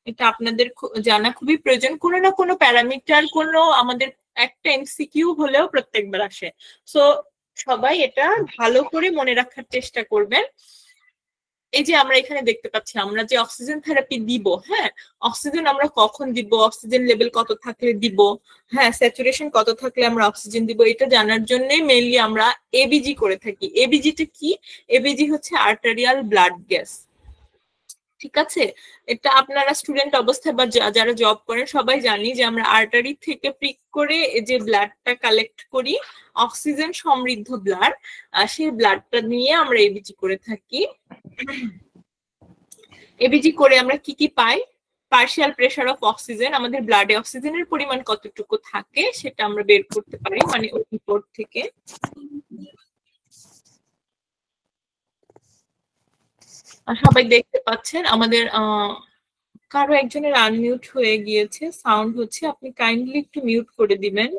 এটা আপনাদের জানা খুবই প্রয়োজন। কোনো না কোনো প্যারামিটার, কোনো আমাদের একটা এমসিকিউ হলেও প্রত্যেকবার আসে, সো সবাই এটা ভালো করে মনে রাখার চেষ্টা করবেন। এই যে আমরা এখানে দেখতে পাচ্ছি আমরা যে অক্সিজেন থেরাপি দিব, হ্যাঁ, অক্সিজেন আমরা কখন দিব, অক্সিজেন লেভেল কত থাকলে দিব, হ্যাঁ, স্যাচুরেশন কত থাকলে আমরা অক্সিজেন দিব, এটা জানার জন্য মেইনলি আমরা এবিজি করে থাকি। এবিজিটা কি? এবিজি হচ্ছে আর্টারিয়াল ব্লাড গ্যাস, ঠিক আছে। এটা আপনারা স্টুডেন্ট অবস্থায় বা যারা জব করেন সবাই জানি যে আমরা আর্টারি থেকে প্রিক করে যে ব্লাডটা কালেক্ট করি, অক্সিজেন সমৃদ্ধ ব্লাড, সেই ব্লাডটা নিয়ে আমরা এবিজি করে থাকি। এবিজি করে আমরা কি কি পাই? পার্শিয়াল প্রেসার অফ অক্সিজেন, আমাদের ব্লাডে অক্সিজেনের পরিমাণ কতটুকু থাকে সেটা আমরা বের করতে পারি, মানে ওই রিপোর্ট থেকে। সবাই দেখতে পাচ্ছেন আমাদের কারো একজনের আনমিউট হয়ে গিয়েছে, সাউন্ড হচ্ছে, আপনি কাইন্ডলি একটু মিউট করে দিবেন।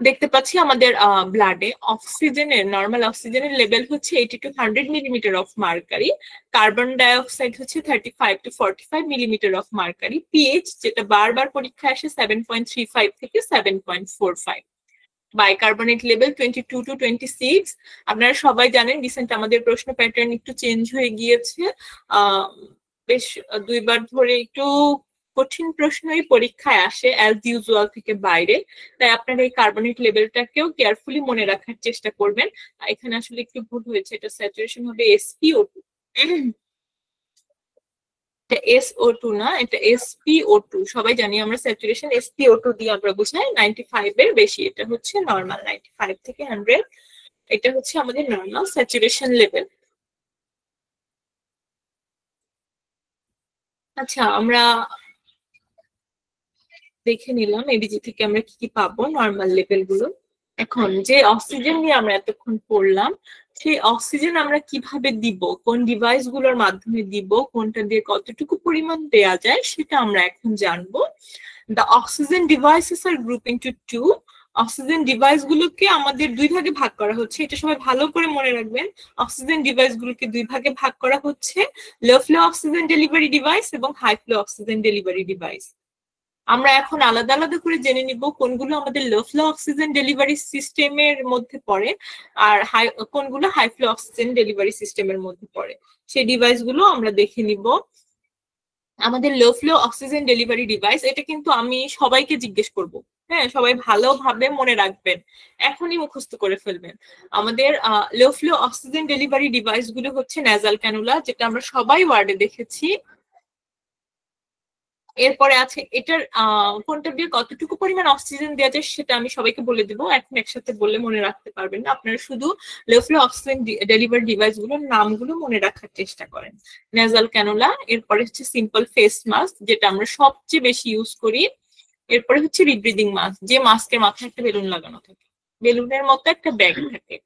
দেখতে পাচ্ছি আমাদের ব্লাডে অক্সিজেনের নর্মাল অক্সিজেনের লেভেল হচ্ছে 80 to 100 millimetre of mercury, carbon dioxide হচ্ছে 35 to 45 millimetre of mercury, pH যেটা বারবার পরীক্ষায় আসে 7.35 থেকে 7.45, বাইকার্বনেট লেভেল 22 to 26। আপনারা সবাই জানেন রিসেন্ট আমাদের প্রশ্ন প্যাটার্ন একটু চেঞ্জ হয়ে গিয়েছে, বেশ দুইবার ধরে একটু কঠিন প্রশ্নই পরীক্ষায় আসে অ্যাজ ইউজুয়াল থেকে বাইরে, তাই আপনারা এই কার্বনেট লেভেলটাকেও কেয়ারফুলি মনে রাখার চেষ্টা করবেন। এখানে আসলে একটু ভুল হয়েছে, এটা স্যাচুরেশন হবে SpO2, এটা SO2 না, এটা SpO2। সবাই জানি আমরা স্যাচুরেশন SpO2 দিয়ে আমরা বুঝাই 95 এর বেশি, এটা হচ্ছে নরমাল 95 থেকে 100, এটা হচ্ছে আমাদের নরমাল স্যাচুরেশন লেভেল। আচ্ছা, আমরা দেখে নিলাম এবিজি থেকে আমরা কি কি পাবো, নরমাল লেভেল গুলো। এখন যে অক্সিজেন নিয়ে আমরা এতক্ষণ পড়লাম, সেই অক্সিজেন আমরা কিভাবে দিব, কোন ডিভাইস গুলোর মাধ্যমে দিব, কোনটা দিয়ে কতটুকু পরিমাণ দেয়া যায় সেটা আমরা এখন জানবো। The oxygen devices are grouped into two. Oxygen device গুলোকে আমাদের দুই ভাগে ভাগ করা হচ্ছে, এটা সবাই ভালো করে মনে রাখবেন। অক্সিজেন ডিভাইস গুলোকে দুই ভাগে ভাগ করা হচ্ছে, low flow oxygen delivery device এবং high flow oxygen delivery device. আমরা এখন আলাদা আলাদা করে জেনে নিব কোনগুলো আমাদের লো ফ্লো অক্সিজেন ডেলিভারি সিস্টেমের মধ্যে পড়ে আর কোনগুলো হাই ফ্লো অক্সিজেন ডেলিভারি সিস্টেমের মধ্যে পড়ে। সেই ডিভাইস গুলো আমরা দেখে নিব। আমাদের low flow oxygen delivery device, এটা কিন্তু আমি সবাইকে জিজ্ঞেস করব, হ্যাঁ সবাই ভালোভাবে মনে রাখবেন, এখনই মুখস্থ করে ফেলবেন। আমাদের low flow oxygen delivery device গুলো হচ্ছে নেজাল ক্যানুলা, যেটা আমরা সবাই ওয়ার্ডে দেখেছি। এরপরে আছে এটার কোনটা দিয়ে কতটুকু পরিমাণ অক্সিজেন দেওয়া যায় সেটা আমি সবাইকে বলে দিব, এখন একসাথে বললে মনে রাখতে পারবেন না। আপনারা শুধু লো ফ্লো অক্সিজেন ডেলিভারি ডিভাইস গুলোর নামগুলো মনে রাখার চেষ্টা করেন। নেজাল ক্যানুলা, এরপরে হচ্ছে সিম্পল ফেস মাস্ক, যেটা আমরা সবচেয়ে বেশি ইউজ করি। এরপরে হচ্ছে রিব্রিদিং মাস্ক, যে মাস্কের মাথায় একটা বেলুন লাগানো থাকে, বেলুনের মতো একটা ব্যাগ থাকে,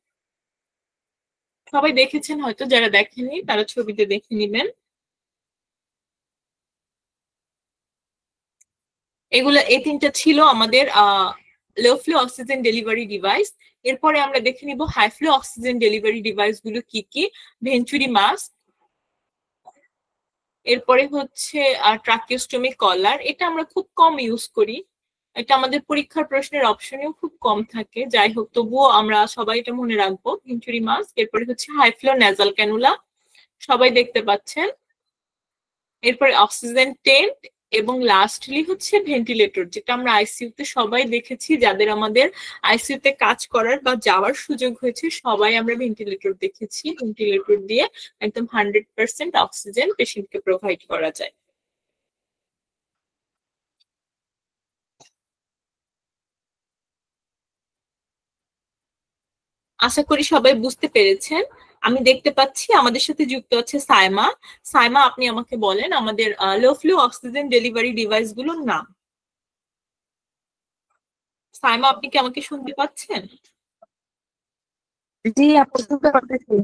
সবাই দেখেছেন হয়তো, যারা দেখেননি তারা ছবিতে দেখে নিবেন। এগুলো এই তিনটা ছিল আমাদের low flow oxygen delivery device. এরপরে আমরা দেখে নিব high flow oxygen delivery device গুলো কি কি। ভেঞ্চুরি মাস্ক, এরপরে হচ্ছে ট্রাকিওস্টমি কলার, এটা আমরা খুব কম ইউজ করি, এটা আমাদের পরীক্ষার প্রশ্নের অপশনেও খুব কম থাকে, যাই হোক তবুও আমরা সবাই এটা মনে রাখবো, ভেঞ্চুরি মাস্ক। এরপরে হচ্ছে হাই ফ্লো নেজাল ক্যানুলা, সবাই দেখতে পাচ্ছেন। এরপরে অক্সিজেন টেন্ট এবং লাস্টলি হচ্ছে ভেন্টিলেটর, যেটা আমরা আইসিইউ তে সবাই দেখেছি, যাদের আমাদের আইসিইউ তে কাজ করার বা যাওয়ার সুযোগ হয়েছে সবাই আমরা ভেন্টিলেটর দেখেছি। ভেন্টিলেটর দিয়ে একদম 100% অক্সিজেন পেশেন্টকে প্রোভাইড করা যায়। আশা করি সবাই বুঝতে পেরেছেন। আমি দেখতে পাচ্ছি আমাদের সাথে যুক্ত আছে সাইমা। সাইমা, আপনি আমাকে বলেন আমাদের low flow oxygen delivery device গুলোর নাম। সাইমা, আপনি কি আমাকে শুনতে পাচ্ছেন? জি আপু শুনতে পারতেছি।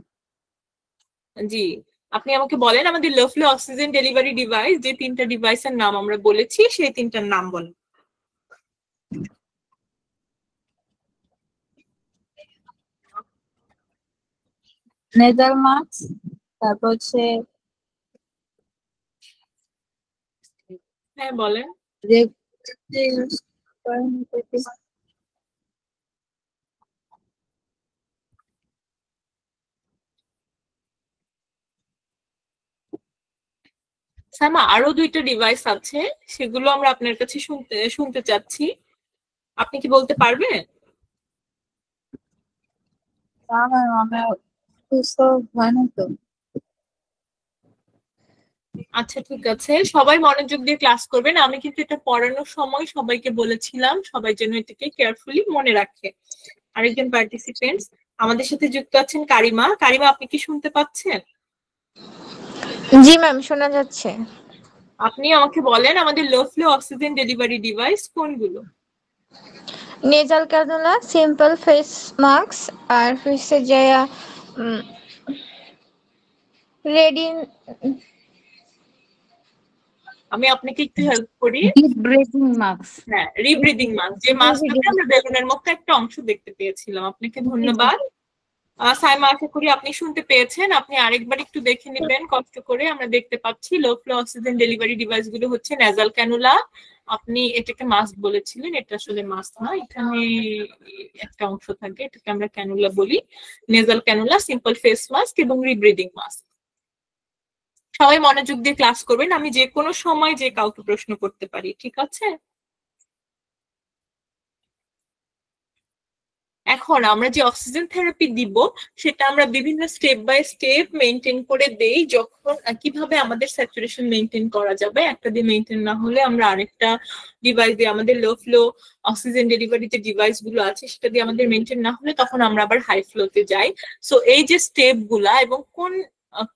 জি, আপনি আমাকে বলেন আমাদের low flow oxygen delivery device যে তিনটা ডিভাইসের নাম আমরা বলেছি সেই তিনটার নাম বলেন। নেজাল মাস্ক, তারপর হচ্ছে হ্যাঁ বলেন। সাইমা, আরো দুইটা ডিভাইস আছে, সেগুলো আমরা আপনার কাছে শুনতে চাচ্ছি, আপনি কি বলতে পারবেন? আচ্ছা ঠিক আছে, সবাই মনোযোগ দিয়ে ক্লাস করবেন। আমি কিন্তু এটা পড়ানোর সময় সবাইকে বলেছিলাম সবাই যেন এটাকে কেয়ারফুলি মনে রাখে। আরেকজন পার্টিসিপেন্টস আমাদের সাথে যুক্ত আছেন কারিমা। কারিমা, আপনি কি শুনতে পাচ্ছেন? জি ম্যাম, শোনা যাচ্ছে। আপনি আমাকে বলেন আমাদের low flow oxygen delivery device কোনগুলো? Nasal cannula, simple face mask, আর হচ্ছে যে রেডিন। আমি আপনাকে একটু হেল্প করি। Breathing mask. হ্যাঁ, রিব্রিদিং মাস্ক, যে মাস্কটাতে আমরা বেলুনের মতো একটা অংশ দেখতে পেয়েছিলাম। আপনাকে ধন্যবাদ। সাইমা, আশা করি আপনি শুনতে পেয়েছেন। আপনি আরেকবার একটু দেখে নেবেন কষ্ট করে। আমরা দেখতে পাচ্ছি লো ফ্লো অক্সিজেন ডেলিভারি ডিভাইস গুলো হচ্ছে নেজাল ক্যানুলা, আপনি এটাকে মাস্ক বলেছিলেন, এটা আসলে মাস্ক না, এখানে একটা অংশ থাকে, এটাকে আমরা ক্যানুলা বলি। Nasal cannula, simple face mask এবং রিব্রিদিং মাস্ক। সবাই মনোযোগ দিয়ে ক্লাস করবেন, আমি যে কোনো সময় যে কাউকে প্রশ্ন করতে পারি, ঠিক আছে? এখন আমরা যে অক্সিজেন থেরাপি দিব সেটা আমরা বিভিন্ন স্টেপ বাই স্টেপ মেনটেন করে দেই। যখন কিভাবে আমাদের স্যাচুরেশন মেনটেন করা যাবে, একটা দিয়ে মেনটেন না হলে আমরা আরেকটা ডিভাইস দিয়ে, আমাদের লো ফ্লো অক্সিজেন ডেলিভারি যে ডিভাইস গুলো আছে সেটা দিয়ে আমাদের মেনটেন না হলে তখন আমরা আবার হাই ফ্লোতে যাই। সো এই যে স্টেপ গুলা এবং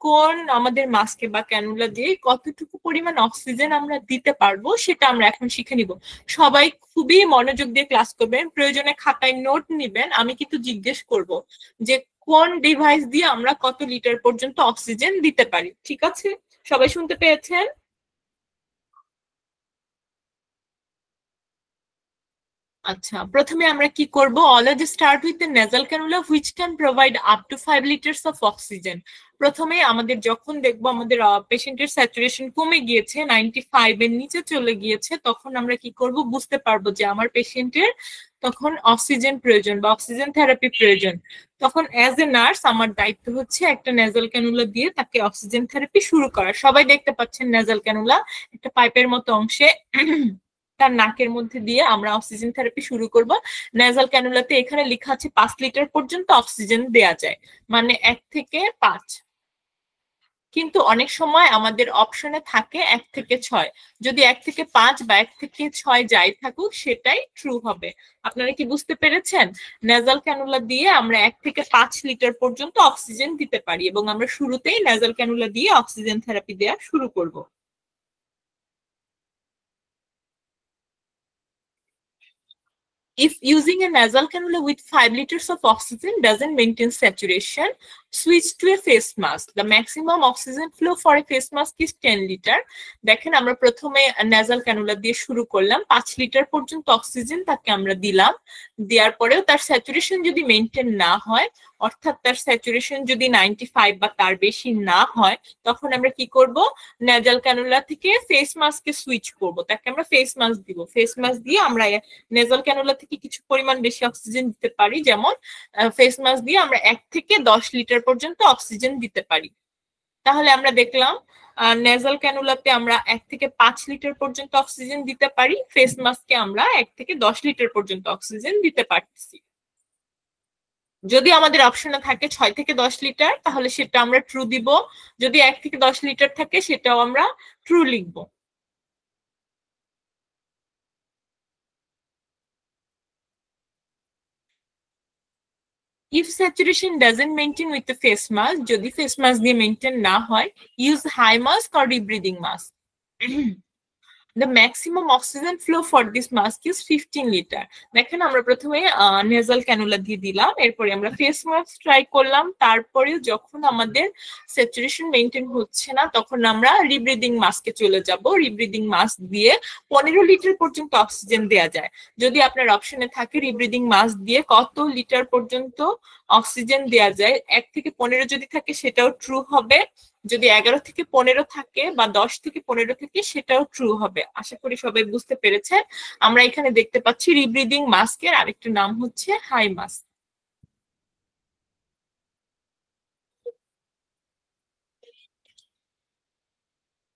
কোন আমাদের মাস্কে বা ক্যানুলা দিয়ে কতটুকু পরিমাণ অক্সিজেন আমরা দিতে পারবো সেটা আমরা এখন শিখে নিব। সবাই খুবই মনোযোগ দিয়ে ক্লাস করবেন, প্রয়োজনে খাতায় নোট নিবেন। আমি কিন্তু জিজ্ঞেস করব যে কোন ডিভাইস দিয়ে আমরা কত লিটার পর্যন্ত অক্সিজেন দিতে পারি, ঠিক আছে? সবাই শুনতে পেয়েছেন? আচ্ছা, প্রথমে আমরা কি করব? Always start with the nasal cannula which can provide up to 5 litres of oxygen. প্রথমে আমাদের যখন দেখবো আমাদের পেশেন্টের স্যাচুরেশন কমে গিয়েছে, 95 এর নিচে চলে গিয়েছে, তখন আমরা কি করব? বুঝতে পারবো যে আমার পেশেন্টের তখন অক্সিজেন প্রয়োজন বা অক্সিজেন থেরাপি প্রয়োজন। তখন অ্যাজ এ নার্স আমার দায়িত্ব হচ্ছে একটা নেজাল ক্যানুলা দিয়ে তাকে অক্সিজেন থেরাপি শুরু করা। সবাই দেখতে পাচ্ছেন নেজাল ক্যানুলা একটা পাইপের মতো অংশে তার নাকের মধ্যে দিয়ে আমরা অক্সিজেন থেরাপি শুরু করব। নেজাল ক্যানুলাতে এখানে লেখা আছে 5 লিটার পর্যন্ত অক্সিজেন দেয়া যায়, মানে 1 থেকে 5। কিন্তু অনেক সময় আমাদের অপশনে থাকে 1 থেকে 6। যদি 1 থেকে 5 বা 1 থেকে 6 যাই থাকুক সেটাই ট্রু হবে। আপনারা কি বুঝতে পেরেছেন? নেজাল ক্যানুলা দিয়ে আমরা 1 থেকে 5 লিটার পর্যন্ত অক্সিজেন দিতে পারি এবং আমরা শুরুতেই নেজাল ক্যানুলা দিয়ে অক্সিজেন থেরাপি দেওয়া শুরু করব। If using a nasal cannula with 5 liters of oxygen doesn't maintain saturation, switch to a face mask. The maximum oxygen flow for a face mask is 10 liter. দেখেন আমরা প্রথমে nasal cannula দিয়ে শুরু করলাম, 5 litre পর্যন্ত অক্সিজেন তাকে আমরা দিলাম। দেওয়ার পরেও তার স্যাচুরেশন যদি মেইনটেইন না হয়, অর্থাৎ তার স্যাচুরেশন যদি 95 বা তার বেশি না হয়, তখন আমরা কি করব? nasal cannula থেকে ফেস মাস্কে সুইচ করব। তাকে আমরা ফেস মাস্ক দিব। ফেস মাস্ক দিয়ে আমরা নেজাল ক্যানুলা থেকে কিছু পরিমাণ বেশি অক্সিজেন দিতে পারি, যেমন ফেস মাস্ক দিয়ে আমরা 1 থেকে 10 লিটার পর্যন্ত অক্সিজেন দিতে পারি। তাহলে আমরা দেখলাম নেজাল ক্যানুলাতে আমরা 1 থেকে 5 লিটার পর্যন্ত অক্সিজেন দিতে পারি, ফেস মাস্কে আমরা 1 থেকে 10 লিটার পর্যন্ত অক্সিজেন দিতে পারতেছি। যদি আমাদের অপশনে থাকে 6 থেকে 10 লিটার তাহলে সেটা আমরা ট্রু দিব, যদি 1 থেকে 10 লিটার থাকে সেটাও আমরা ট্রু লিখবো। If saturation doesn't maintain with the face mask, যদি face mask দিয়ে maintain না হয়, use high mask or rebreathing mask. The maximum oxygen flow for this mask is 15 liter. দেখেন আমরা প্রথমে নেজাল ক্যানুলা দিয়ে দিলাম, এরপরে আমরা ফেস মাস্ক ট্রাই করলাম, তারপরে যখন আমাদের স্যাচুরেশন মেইনটেইন হচ্ছে না তখন আমরা রিব্রিদিং মাস্কে চলে যাব। রিব্রিদিং মাস্ক দিয়ে 15 লিটার পর্যন্ত অক্সিজেন দেয়া যায়। যদি আপনার অপশনে থাকে রিব্রিদিং মাস্ক দিয়ে কত লিটার পর্যন্ত অক্সিজেন দেয়া যায়, 1 থেকে 15 যদি থাকে সেটাও ট্রু হবে, যদি 11 থেকে 15 থাকে বা 10 থেকে 15 থাকে সেটাও ট্রু হবে। আশা করি সবাই বুঝতে পেরেছেন। আমরা এখানে দেখতে পাচ্ছি রিব্রিদিং মাস্কের আরেকটা নাম হচ্ছে high mask.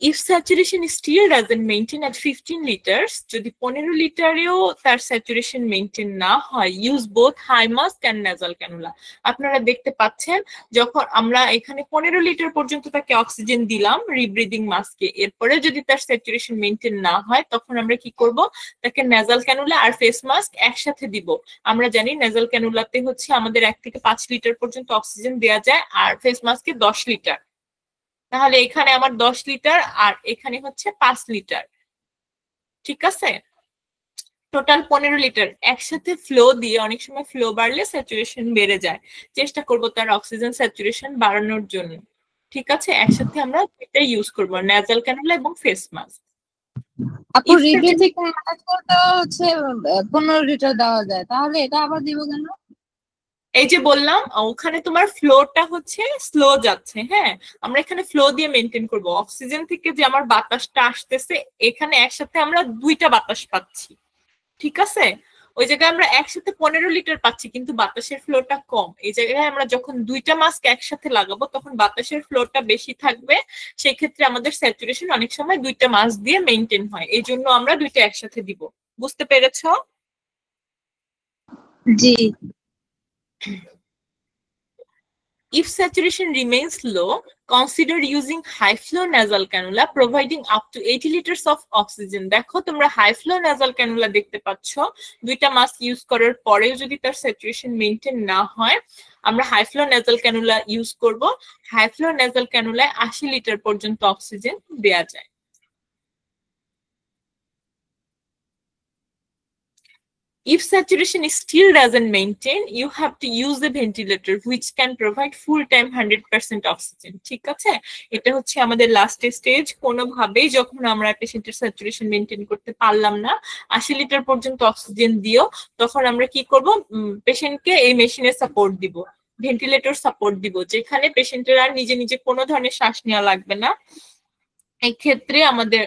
If saturation still doesn't maintain at 15 liters, যদি 15 লিটারেও তার স্যাচুরেশন মেইনটেইন না হয়, use both high mask and nasal cannula. আপনারা দেখতে পাচ্ছেন যখন আমরা এখানে 15 লিটার পর্যন্ত তাকে অক্সিজেন দিলাম রিব্রিদিং মাস্কে, এরপরে যদি তার স্যাচুরেশন মেইনটেইন না হয় তখন আমরা কি করব? তাকে নেজাল ক্যানুলা আর ফেস মাস্ক একসাথে দিব। আমরা জানি নেজাল ক্যানুলাতে হচ্ছে আমাদের 1 থেকে 5 লিটার পর্যন্ত অক্সিজেন দেওয়া যায় আর ফেস মাস্কে 10 লিটার। তাহলে এখানে আমার 10 লিটার আর এখানে হচ্ছে 5 লিটার, ঠিক আছে? টোটাল 15 লিটার একসাথে ফ্লো দিয়ে, অনেক সময় ফ্লো বাড়লে স্যাচুরেশন বেড়ে যায়, চেষ্টা করব তার অক্সিজেন স্যাচুরেশন বাড়ানোর জন্য, ঠিক আছে? একসাথে আমরা এটা ইউজ করব, নেজাল ক্যানুলা এবং ফেস মাস্ক। আপু রিব্রিদিং মাস্কটা হচ্ছে 15 লিটার দেওয়া যায়, তাহলে এটা আবার দিব কেন? এই যে বললাম ওখানে তোমার ফ্লোটা হচ্ছে স্লো যাচ্ছে, হ্যাঁ আমরা এখানে ফ্লো দিয়ে মেনটেন করব। অক্সিজেন থেকে যে আমার বাতাসটা আসতেছে এখানে একসাথে আমরা 2টা বাতাস পাচ্ছি, ঠিক আছে? ওই জায়গায় আমরা একসাথে 15 লিটার পাচ্ছি কিন্তু বাতাসের ফ্লোটা কম। এই জায়গায় আমরা যখন 2টা মাস্ক একসাথে লাগাবো তখন বাতাসের ফ্লোটা বেশি থাকবে, সেই ক্ষেত্রে আমাদের স্যাচুরেশন অনেক সময় 2টা মাস্ক দিয়ে মেনটেন হয়, এই জন্য আমরা 2টা একসাথে দিব। বুঝতে পেরেছো? জি। If saturation remains low, consider using high flow nasal cannula providing up to 80 liters of oxygen. দেখো তোমরা হাই ফ্লো nasal cannula দেখতে পাচ্ছ, 2টা মাস্ক ইউজ করার পরেও যদি তার স্যাচুরেশন মেইনটেইন না হয় আমরা high flow nasal cannula use করব। High flow nasal cannula 80 litre পর্যন্ত অক্সিজেন দেয়া যায়। If saturation still doesn't maintain, you have to use a ventilator which can provide full-time 100% oxygen. ঠিক আছে, এটা হচ্ছে আমাদের লাস্ট স্টেজ। কোনোভাবেই যখন আমরা পেশেন্টের স্যাচুরেশন মেনটেন করতে পারলাম না, 80 লিটার পর্যন্ত অক্সিজেন দিও, তখন আমরা কি করব, পেশেন্টকে এই মেশিনের সাপোর্ট দিব, ভেন্টিলেটর সাপোর্ট দিব, যেখানে পেশেন্টের আর নিজে নিজে কোনো ধরনের শ্বাস নেওয়া লাগবে না। এই ক্ষেত্রে আমাদের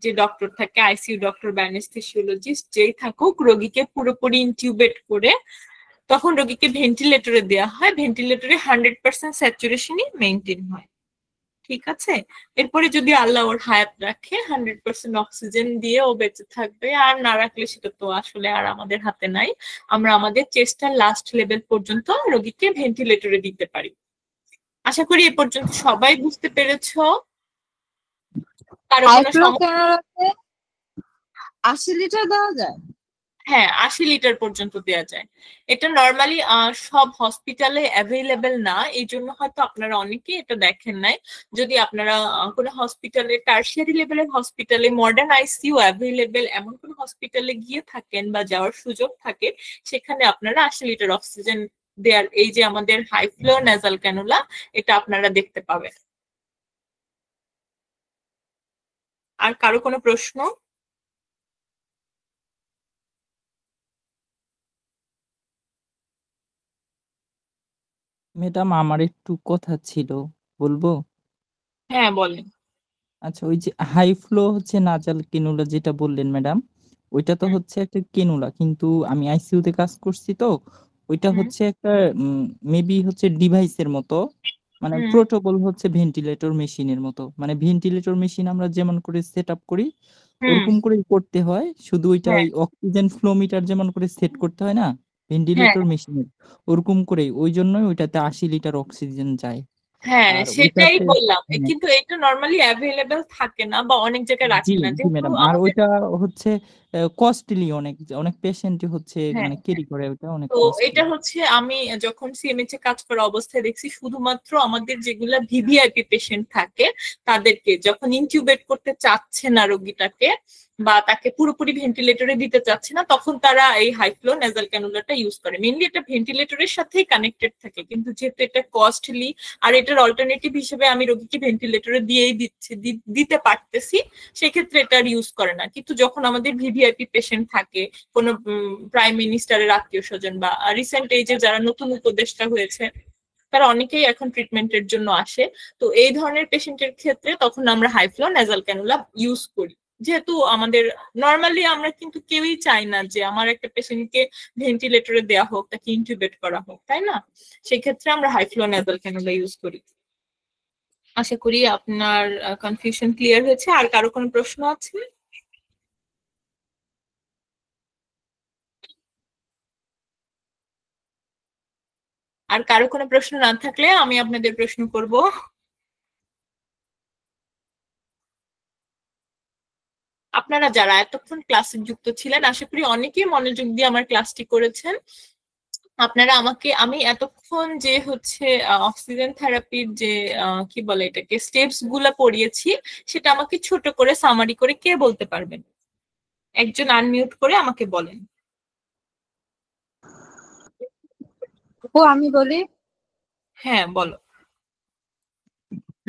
যে ডক্টর থাকে, আইসিইউ ডক্টর বা অ্যানেস্থেসিওলজিস্ট যেই থাকুক, রোগীকে পুরোপুরি ইনটিউবেট করে তখন রোগীকে ভেন্টিলেটরে দেওয়া হয়। ভেন্টিলেটরে 100% স্যাচুরেশনই মেনটেন হয়। ঠিক আছে, এরপরে যদি আল্লাহ ওর হায়াত রাখে 100% অক্সিজেন দিয়ে ও বেঁচে থাকবে, আর না রাখলে সেটা তো আসলে আর আমাদের হাতে নাই। আমরা আমাদের চেস্টার লাস্ট লেভেল পর্যন্ত রোগীকে ভেন্টিলেটরে দিতে পারি। আশা করি এ পর্যন্ত সবাই বুঝতে পেরেছো। কারো কোনো সমস্যা? 80 লিটার দেওয়া যায়? হ্যাঁ, 80 লিটার পর্যন্ত দেওয়া যায়। এটা নর্মালি সব হসপিটালে অ্যাভেলেবেল না, এই জন্য হয়তো আপনারা অনেকে এটা দেখেন নাই। যদি আপনারা কোনো হসপিটালে, টার্সিয়ারি লেভেলের হসপিটালে, মডার্ন আইসিইউ অ্যাভেলেবেল এমন কোনো হসপিটালে গিয়ে থাকেন বা যাওয়ার সুযোগ থাকে, সেখানে আপনারা 80 লিটার অক্সিজেন দেওয়ার এই যে আমাদের হাই ফ্লো নেজাল ক্যানুলা, এটা আপনারা দেখতে পাবেন। আর কারো কোনো প্রশ্ন? ম্যাডাম আমার একটু কথা ছিল, বলবো? হ্যাঁ বলেন। আচ্ছা, ওই যে হাই ফ্লো হচ্ছে নাজাল কেনুলা যেটা বললেন ম্যাডাম, ওইটা তো হচ্ছে একটা কেনুলা, কিন্তু আমি আইসিইউ তে কাজ করছি তো ওইটা হচ্ছে একটা মেবি হচ্ছে ডিভাইসের মতো, মানে প্রোটোকল হচ্ছে ভেন্টিলেটর মেশিনের মতো, মানে ভেন্টিলেটর মেশিন আমরা যেমন করে সেট আপ করি ওরকম করেই করতে হয়, শুধু ওইটা ওই অক্সিজেন ফ্লো মিটার যেমন করে সেট করতে হয় না ভেন্টিলেটর মেশিনের, ওরকম করেই, ওই জন্যই ওইটাতে 80 লিটার অক্সিজেন যায়। হ্যাঁ আর সেটাই ওইটাতে বললাম, কিন্তু এটা নরমালি অ্যাভেলেবেল থাকে না বা অনেক জায়গায় জি রাখে না, জি যেহেতু ম্যাডাম, আর আমাদের। ওইটা হচ্ছে কস্টলি, অনেক অনেক পেশেন্টই হচ্ছে হ্যাঁ, মানে ক্যারি করে, ওইটা অনেক তো কস্টলি। এটা হচ্ছে আমি যখন সিএমএইচ এ কাজ করা অবস্থায় দেখছি, শুধুমাত্র আমাদের যেগুলা ভিভিআইপি পেশেন্ট থাকে তাদেরকে যখন ইনকিউবেট করতে চাচ্ছে না রোগীটাকে বা তাকে পুরোপুরি ভেন্টিলেটরে দিতে চাচ্ছে না, তখন তারা এই হাই ফ্লো নেজাল ক্যানুলাটা ইউজ করে। মেইনলি এটা ভেন্টিলেটরের সাথেই কানেক্টেড থাকে, কিন্তু যেহেতু এটা কস্টলি আর এটার অল্টারনেটিভ হিসেবে আমি রোগীকে ভেন্টিলেটরে দিয়েই দিতে পারতেছি, সেক্ষেত্রে এটা আর ইউজ করে না। কিন্তু যখন আমাদের ভিভিআইপি পেশেন্ট থাকে, কোনো প্রাইম মিনিস্টারের আত্মীয় স্বজন বা রিসেন্ট এজে যারা নতুন উপদেষ্টা হয়েছে, তারা অনেকেই এখন ট্রিটমেন্টের জন্য আসে, তো এই ধরনের পেশেন্টের ক্ষেত্রে তখন আমরা high flow nasal cannula use করি। যেহেতু আমাদের নর্মালি আমরা কিন্তু কেউই চাই না যে আমার একটা পেশেন্টকে ভেন্টিলেটরে দেওয়া হোক, তাকে ইনটিউবেট করা হোক, তাই না? সেক্ষেত্রে আমরা high flow nasal cannula use করি। আশা করি আপনার কনফিউশন ক্লিয়ার হয়েছে। আর কারো কোনো প্রশ্ন আছে? আর কারো কোনো প্রশ্ন না থাকলে আমি আপনাদের প্রশ্ন করব। আপনারা যারা এতক্ষণ ক্লাসে যুক্ত ছিলেন, আশা করি অনেকেই মনোযোগ দিয়ে আমার ক্লাসটি করেছেন। আপনারা আমাকে, আমি এতক্ষণ যে হচ্ছে অক্সিজেন থেরাপির যে কি বলে এটাকে স্টেপস গুলা পড়িয়েছি, সেটা আমাকে ছোট করে সামারি করে কে বলতে পারবেন? একজন আনমিউট করে আমাকে বলেন। আমি বলি। হ্যাঁ বলো।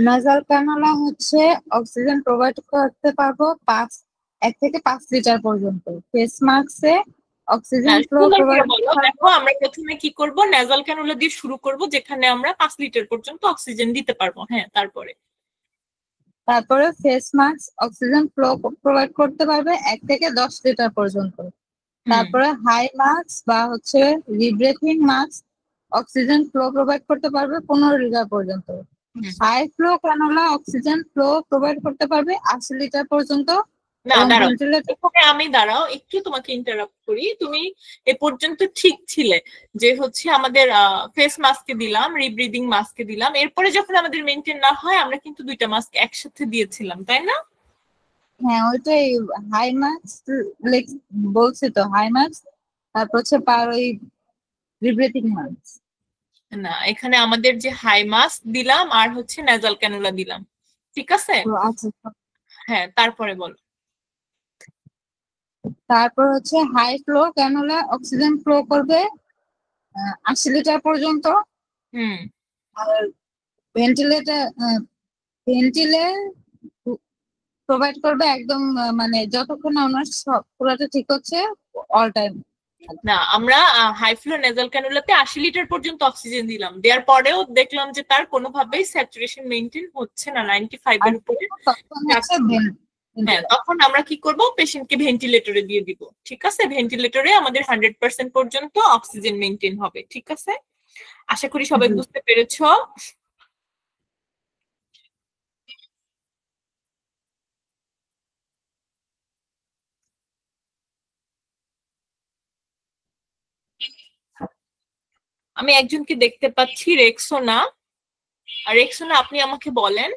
নাসাল ক্যানুলা হচ্ছে অক্সিজেন প্রোভাইড করতে পারবো 1 থেকে 5 লিটার পর্যন্ত। ফেস মাস্কে অক্সিজেন ফ্লো প্রোভাইড বলো। দেখো আমরা প্রথমে কি করব, নেজাল ক্যানুলা দিয়ে শুরু করব, যেখানে আমরা 5 লিটার পর্যন্ত অক্সিজেন দিতে পারবো। হ্যাঁ, তারপরে face mask oxygen flow provide করতে পারবে 1 থেকে 10 লিটার পর্যন্ত। তারপরে হাই মাস্ক বা হচ্ছে rebreathing mask oxygen flow provide করতে পারবে 15 লিটার পর্যন্ত। High flow cannula oxygen flow provide করতে পারবে 80 লিটার পর্যন্ত। না দাঁড়াও, এখানে আমি দাঁড়াও একটু তোমাকে ইন্টারাপ্ট করি। তুমি এ পর্যন্ত ঠিক ছিলে যে হচ্ছে আমাদের ফেস মাস্কে দিলাম, রিব্রিদিং মাস্কে দিলাম, এরপরে যখন আমাদের মেনটেন না হয় আমরা কিন্তু দুইটা মাস্ক একসাথে দিয়েছিলাম, তাই না? হ্যাঁ, ওইটাই হাই মাস্ক বলছি তো, হাই মাস্ক তারপর হচ্ছে ওই রিব্রিদিং মাস্ক। না, এখানে আমাদের যে হাই মাস্ক দিলাম আর হচ্ছে নেজাল ক্যানুলা দিলাম, ঠিক আছে? আচ্ছা, হ্যাঁ, তারপরে বলো। তারপর হচ্ছে high flow cannula oxygen flow করবে 80 লিটার পর্যন্ত। হুম আর ভেন্টিলে প্রোভাইড করবে একদম মানে যতক্ষণ না ওনার পুরোটা ঠিক হচ্ছে অল টাইম। না, আমরা হাই ফ্লো নেজাল ক্যানুলাতে 80 লিটার পর্যন্ত অক্সিজেন দিলাম, দেওয়ার পরেও দেখলাম যে তার কোনোভাবেই স্যাচুরেশন মেইনটেইন হচ্ছে না 95 এর উপরে। তখন হচ্ছে হ্যাঁ, তখন আমরা কি করব, পেশেন্টকে ভেন্টিলেটরে দিয়ে দিব। ঠিক আছে, ভেন্টিলেটরে আমাদের 100% পর্যন্ত অক্সিজেন মেইনটেইন হবে। ঠিক আছে, আশা করি সবাই বুঝতে পেরেছো। আমি একজনকে দেখতে পাচ্ছি, রেক্সোনা। আর রেক্সোনা, আপনি আমাকে বলেন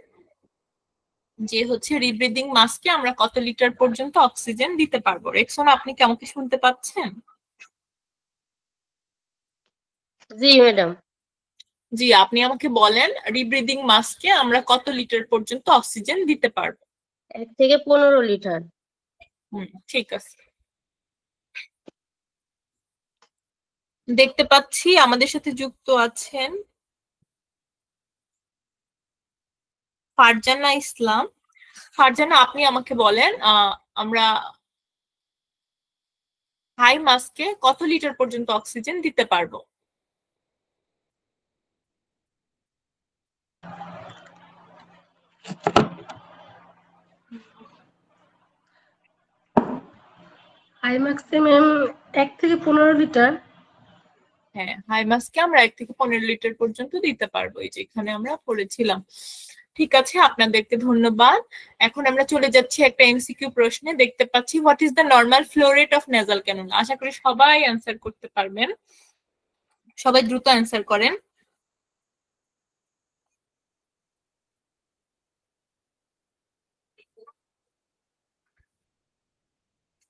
যে হচ্ছে রিব্রিদিং মাস্কে আমরা কত লিটার পর্যন্ত অক্সিজেন দিতে পারবো। রেক্সোনা, আপনি কি আমাকে শুনতে পাচ্ছেন? জি ম্যাডাম। জি, আপনি আমাকে বলেন রিব্রিদিং মাস্কে আমরা কত লিটার পর্যন্ত অক্সিজেন দিতে পারবো। 1 থেকে 15 লিটার। ঠিক আছে। দেখতে পাচ্ছি আমাদের সাথে যুক্ত আছেন ফারজানা ইসলাম। ফারজানা, আপনি আমাকে বলেন আমরা হাই মাস্কে কত লিটার পর্যন্ত অক্সিজেন দিতে পারবো। হাই ম্যাক্সিমাম 1 থেকে 15 লিটার। হ্যাঁ, হাই মাস্কে আমরা 1 থেকে 15 লিটার পর্যন্ত দিতে পারবো, এই যে এখানে আমরা পড়েছিলাম। ঠিক আছে, আপনাদেরকে ধন্যবাদ। এখন আমরা চলে যাচ্ছি একটা এমসিকিউ প্রশ্নে। দেখতে পাচ্ছি what is the normal flow rate of nasal cannula. আশা করি সবাই অ্যান্সার করতে পারবেন, সবাই দ্রুত অ্যান্সার করেন।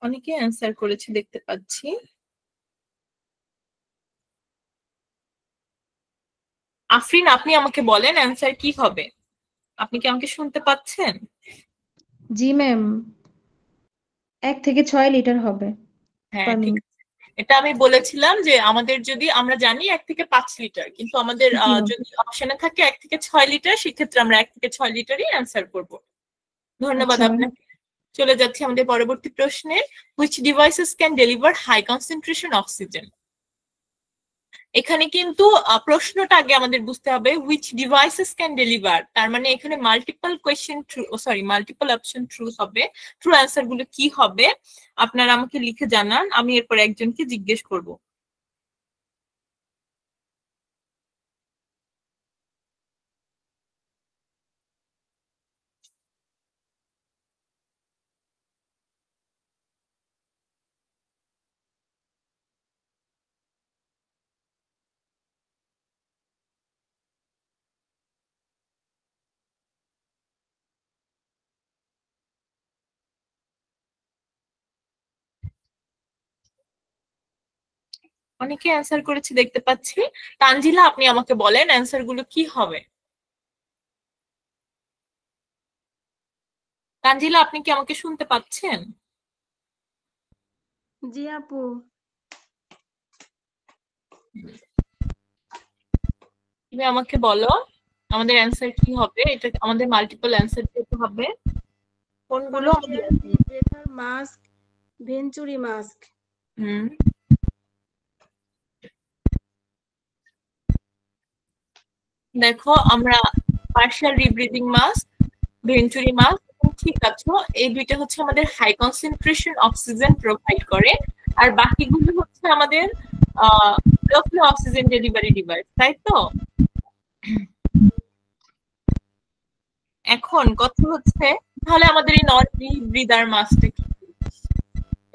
অনেকে অ্যান্সার করেছে দেখতে পাচ্ছি। আফরিন, আপনি আমাকে বলেন অ্যান্সার কি হবে। আপনি কি আমাকে শুনতে পাচ্ছেন? জি ম্যাম, 1 থেকে 6 লিটার হবে। হ্যাঁ, ঠিক আছে। এটা আমি বলেছিলাম যে আমাদের যদি আমরা জানি 1 থেকে 5 লিটার, কিন্তু আমাদের যদি অপশনে থাকে 1 থেকে 6 লিটার, সেক্ষেত্রে আমরা 1 থেকে 6 লিটারই অ্যান্সার করব। ধন্যবাদ আপনাকে। চলে যাচ্ছি আমাদের পরবর্তী প্রশ্নে। which devices can deliver high concentration oxygen? এখানে কিন্তু প্রশ্নটা আগে আমাদের বুঝতে হবে which devices can deliver, তার মানে এখানে মাল্টিপল অপশন ট্রু হবে। ট্রু অ্যান্সার গুলো কি হবে আপনারা আমাকে লিখে জানান, আমি এরপর একজনকে জিজ্ঞেস করব। অনেকে অ্যান্সার করেছে দেখতে পাচ্ছি। তানজিলা, আপনি আমাকে বলেন অ্যান্সার গুলো কি হবে। তানজিলা, আপনি কি আমাকে শুনতে পাচ্ছেন? জি আপু। তুমি আমাকে বলো আমাদের অ্যান্সার কি হবে। এটা আমাদের মাল্টিপল অ্যান্সার দিতে হবে। কোনগুলো? ব্রেথার মাস্ক, ভেঞ্চুরি মাস্ক। দেখো, আমরা পার্শিয়াল রিব্রিদিং মাস্ক, ভেঞ্চুরি মাস্ক, ঠিক আছে, এই দুইটা হচ্ছে আমাদের হাই কনসেন্ট্রেশন অক্সিজেন প্রোভাইড করে, আর বাকিগুলো হচ্ছে আমাদের low flow oxygen delivery device, তাই তো? এখন কথা হচ্ছে তাহলে আমাদের এই নন রিব্রিদার মাস্কটা কি?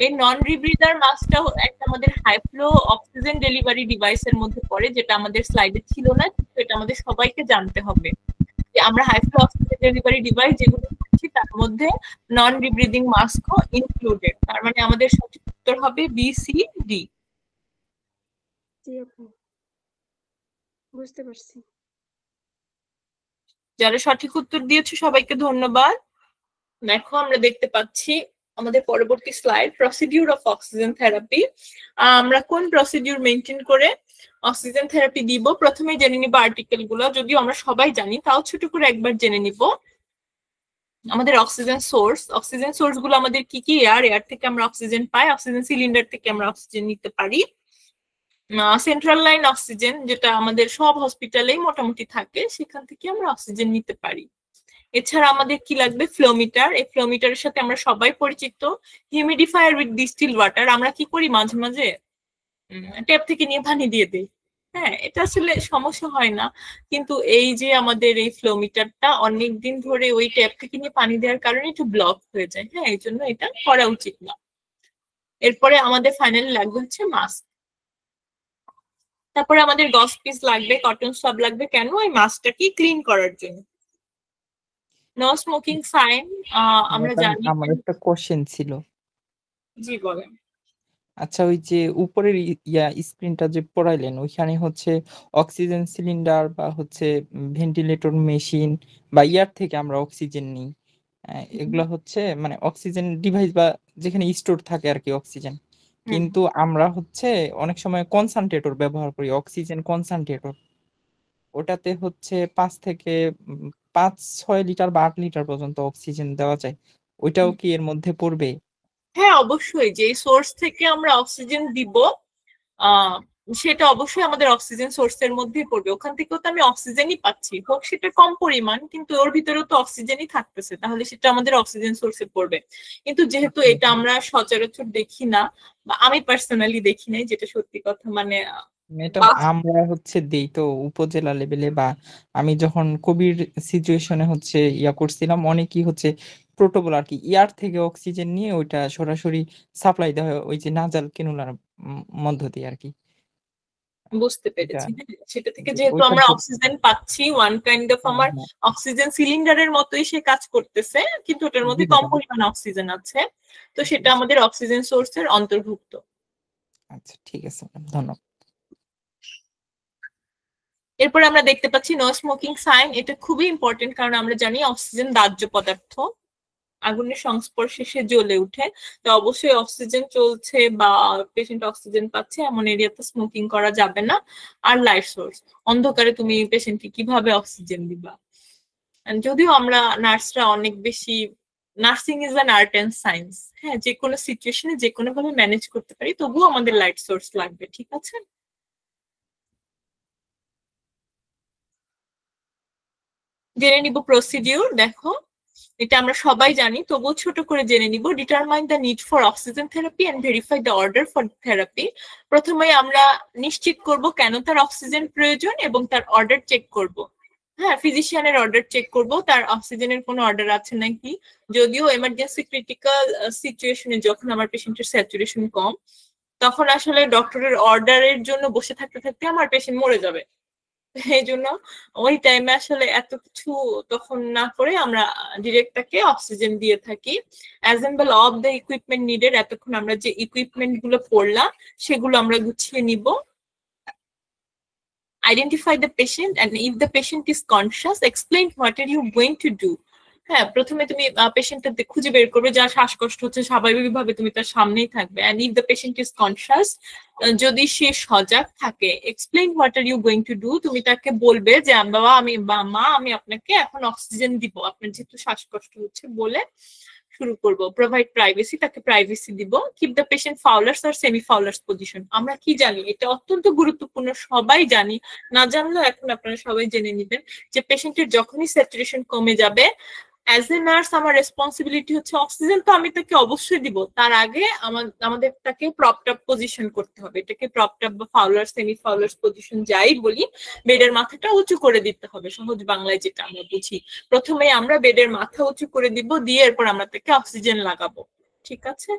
এই নন রিব্রিদার মাস্কটাও একটা আমাদের হাই ফ্লো অক্সিজেন ডেলিভারি ডিভাইসের মধ্যে পড়ে, যেটা আমাদের স্লাইডে ছিল না, কিন্তু এটা আমাদের সবাইকে জানতে হবে যে আমরা high flow oxygen delivery device যেগুলো করছি তার মধ্যে নন রিব্রিদিং মাস্কও ইনক্লুডেড। তার মানে আমাদের সঠিক উত্তর হবে বি, সি, ডি। জি আপু, বুঝতে পারছি। যারা সঠিক উত্তর দিয়েছে সবাইকে ধন্যবাদ। দেখো, আমরা দেখতে পাচ্ছি আমাদের পরবর্তী slide, procedure of oxygen therapy. আমরা কোন প্রসিডিউর মেনটেন করে অক্সিজেন থেরাপি দিব, প্রথমে জেনে নিব আর্টিকেল গুলো, যদিও আমরা সবাই জানি, তাও ছোট করে একবার জেনে নিব। আমাদের অক্সিজেন সোর্স গুলো আমাদের কি কি? এয়ার থেকে আমরা অক্সিজেন পাই, অক্সিজেন সিলিন্ডার থেকে আমরা অক্সিজেন নিতে পারি, সেন্ট্রাল লাইন অক্সিজেন যেটা আমাদের সব হসপিটালেই মোটামুটি থাকে, সেখান থেকে আমরা অক্সিজেন নিতে পারি। এছাড়া আমাদের কি লাগবে? ফ্লোমিটার। এই ফ্লোমিটারের সাথে আমরা সবাই পরিচিত। Humidifier with distil water. আমরা কি করি মাঝে মাঝে ট্যাপ থেকে নিয়ে পানি দিয়ে দিই, হ্যাঁ, এটা আসলে সমস্যা হয় না, কিন্তু এই যে আমাদের এই ফ্লোমিটারটা অনেকদিন ধরে ওই ট্যাপ থেকে নিয়ে পানি দেওয়ার কারণে একটু ব্লক হয়ে যায়, হ্যাঁ, এই জন্য এটা করা উচিত না। এরপরে আমাদের ফাইনালি লাগবে হচ্ছে মাস্ক। তারপরে আমাদের গজ পিস লাগবে, কটন সোয়াব লাগবে। কেন? এই মাস্কটাকে ক্লিন করার জন্য। নো স্মোকিং সাইন আমরা জানি। আমার একটা কোশ্চেন ছিল। জি বলেন। আচ্ছা, ওই যে উপরের স্ক্রিনটা যে পড়াইলেন, ওইখানে হচ্ছে অক্সিজেন সিলিন্ডার বা হচ্ছে ভেন্টিলেটর মেশিন বা ইয়ার থেকে আমরা অক্সিজেন নিই, এগুলা হচ্ছে মানে অক্সিজেন ডিভাইস বা যেখানে স্টোর থাকে আর কি অক্সিজেন। কিন্তু আমরা হচ্ছে অনেক সময় কনসানট্রেটর ব্যবহার করি, অক্সিজেন কনসানট্রেটর। ওটাতে হচ্ছে 5-6 লিটার বা 8 লিটার পর্যন্ত অক্সিজেন দেওয়া যায়। ওইটাও কি এর মধ্যে পড়বে? হ্যাঁ, অবশ্যই। যে সোর্স থেকে আমরা অক্সিজেন দিব সেটা অবশ্যই আমাদের অক্সিজেন সোর্সের মধ্যেই পড়বে। ওখান থেকেও তো আমি অক্সিজেনই পাচ্ছি, হোক সেটা কম পরিমাণ, কিন্তু ওর ভিতরেও তো অক্সিজেনই থাকতেছে, তাহলে সেটা আমাদের অক্সিজেন সোর্সে পড়বে। কিন্তু যেহেতু এটা আমরা সচরাচর দেখি না, বা আমি পার্সোনালি দেখি নাই, যেটা সত্যি কথা, মানে এটা আমরা হচ্ছে দেই তো উপজেলা লেভেলে, বা আমি যখন কোভিড সিচুয়েশনে হচ্ছে করছিলাম, অনেকেই হচ্ছে প্রোটোকল আর কি ইয়ার থেকে অক্সিজেন নিয়ে ওইটা সরাসরি সাপ্লাই দেওয়া হয় ওই যে নাজাল ক্যানুলার মধ্য দিয়ে আর কি। বুঝতে এটা পেরেছি। সেটা থেকে যেহেতু ওইটার আমরা যে অক্সিজেন পাচ্ছি, ওয়ান কাইন্ড অফ আমার অক্সিজেন সিলিন্ডারের মতোই সে কাজ করতেছে, কিন্তু ওটার মধ্যে কম পরিমাণ অক্সিজেন আছে, তো সেটা আমাদের অক্সিজেন সোর্সের অন্তর্ভুক্ত। আচ্ছা, ঠিক আছে, ধন্যবাদ। এরপর আমরা দেখতে পাচ্ছি নো স্মোকিং সাইন। এটা খুবই ইম্পর্টেন্ট, কারণ আমরা জানি অক্সিজেন দাহ্য পদার্থ, আগুনের সংস্পর্শে সে জ্বলে উঠে, তো অবশ্যই অক্সিজেন চলছে বা পেশেন্ট অক্সিজেন পাচ্ছে এমন এরিয়াতে স্মোকিং করা যাবে না। আর লাইট সোর্স, অন্ধকারে তুমি পেশেন্টকে কিভাবে অক্সিজেন দিবা? যদিও আমরা নার্সরা অনেক বেশি, nursing is an art and science, হ্যাঁ, যে কোনো সিচুয়েশনে যে কোনো ভাবে ম্যানেজ করতে পারি, তবুও আমাদের লাইট সোর্স লাগবে, ঠিক আছে? জেনে নিব প্রসিডিউর। দেখো, এটা আমরা সবাই জানি, তবুও ছোট করে জেনে নিব। Determine the need for oxygen therapy and verify the order for therapy. প্রথমে আমরা নিশ্চিত করব কেন তার অক্সিজেন প্রয়োজন এবং তার অর্ডার চেক করব। হ্যাঁ, ফিজিশিয়ানের অর্ডার চেক করব, তার অক্সিজেনের কোনো অর্ডার আছে নাকি। যদিও এমার্জেন্সি ক্রিটিক্যাল সিচুয়েশনে যখন আমার পেশেন্টের স্যাচুরেশন কম, তখন আসলে ডক্টরের অর্ডারের জন্য বসে থাকতে থাকতে আমার পেশেন্ট মরে যাবে, এই জন্য ওই টাইমে আসলে এত কিছু তখন না করে আমরা ডিরেক্ট তাকে অক্সিজেন দিয়ে থাকি। Assemble of the equipment needed, এতক্ষণ আমরা যে ইকুইপমেন্ট গুলো পড়লাম সেগুলো আমরা গুছিয়ে নিব। Identify the patient and if the patient is conscious explain what are you going to do. হ্যাঁ, প্রথমে তুমি পেশেন্টটা খুঁজে বের করবে, যার শ্বাসকষ্ট হচ্ছে, স্বাভাবিকভাবে তুমি তার সামনেই থাকবে। And if the patient is conscious, যদি সে সজাগ থাকে, explain what are you going to do, তুমি তাকে বলবে যে বাবা আমি বা মা আমি আপনাকে এখন অক্সিজেন দিব, আপনার যেহেতু শ্বাসকষ্ট হচ্ছে বলে শুরু করব। প্রোভাইড প্রাইভেসি, তাকে প্রাইভেসি দিব। কিপ দ্য পেশেন্ট ফাউলার্স আর সেমি ফাউলার্স পজিশন। আমরা কি জানি, এটা অত্যন্ত গুরুত্বপূর্ণ, সবাই জানি, না জানলেও এখন আপনারা সবাই জেনে নেবেন যে পেশেন্টের যখনই স্যাচুরেশন কমে যাবে, অ্যাজ এ নার্স আমার রেসপন্সিবিলিটি হচ্ছে অক্সিজেন তো আমি তাকে অবশ্যই দিব, তার আগে আমাদের তাকে প্রপড আপ পজিশন করতে হবে। এটাকে প্রপড আপ বা ফাউলার সেমি ফাউলার্স পজিশন যাই বলি, বেডের মাথাটা উঁচু করে দিতে হবে, সহজ বাংলায় যেটা আমরা বুঝি। প্রথমে আমরা বেডের মাথা উঁচু করে দিব, দিয়ে এরপর আমরা তাকে অক্সিজেন লাগাবো, ঠিক আছে?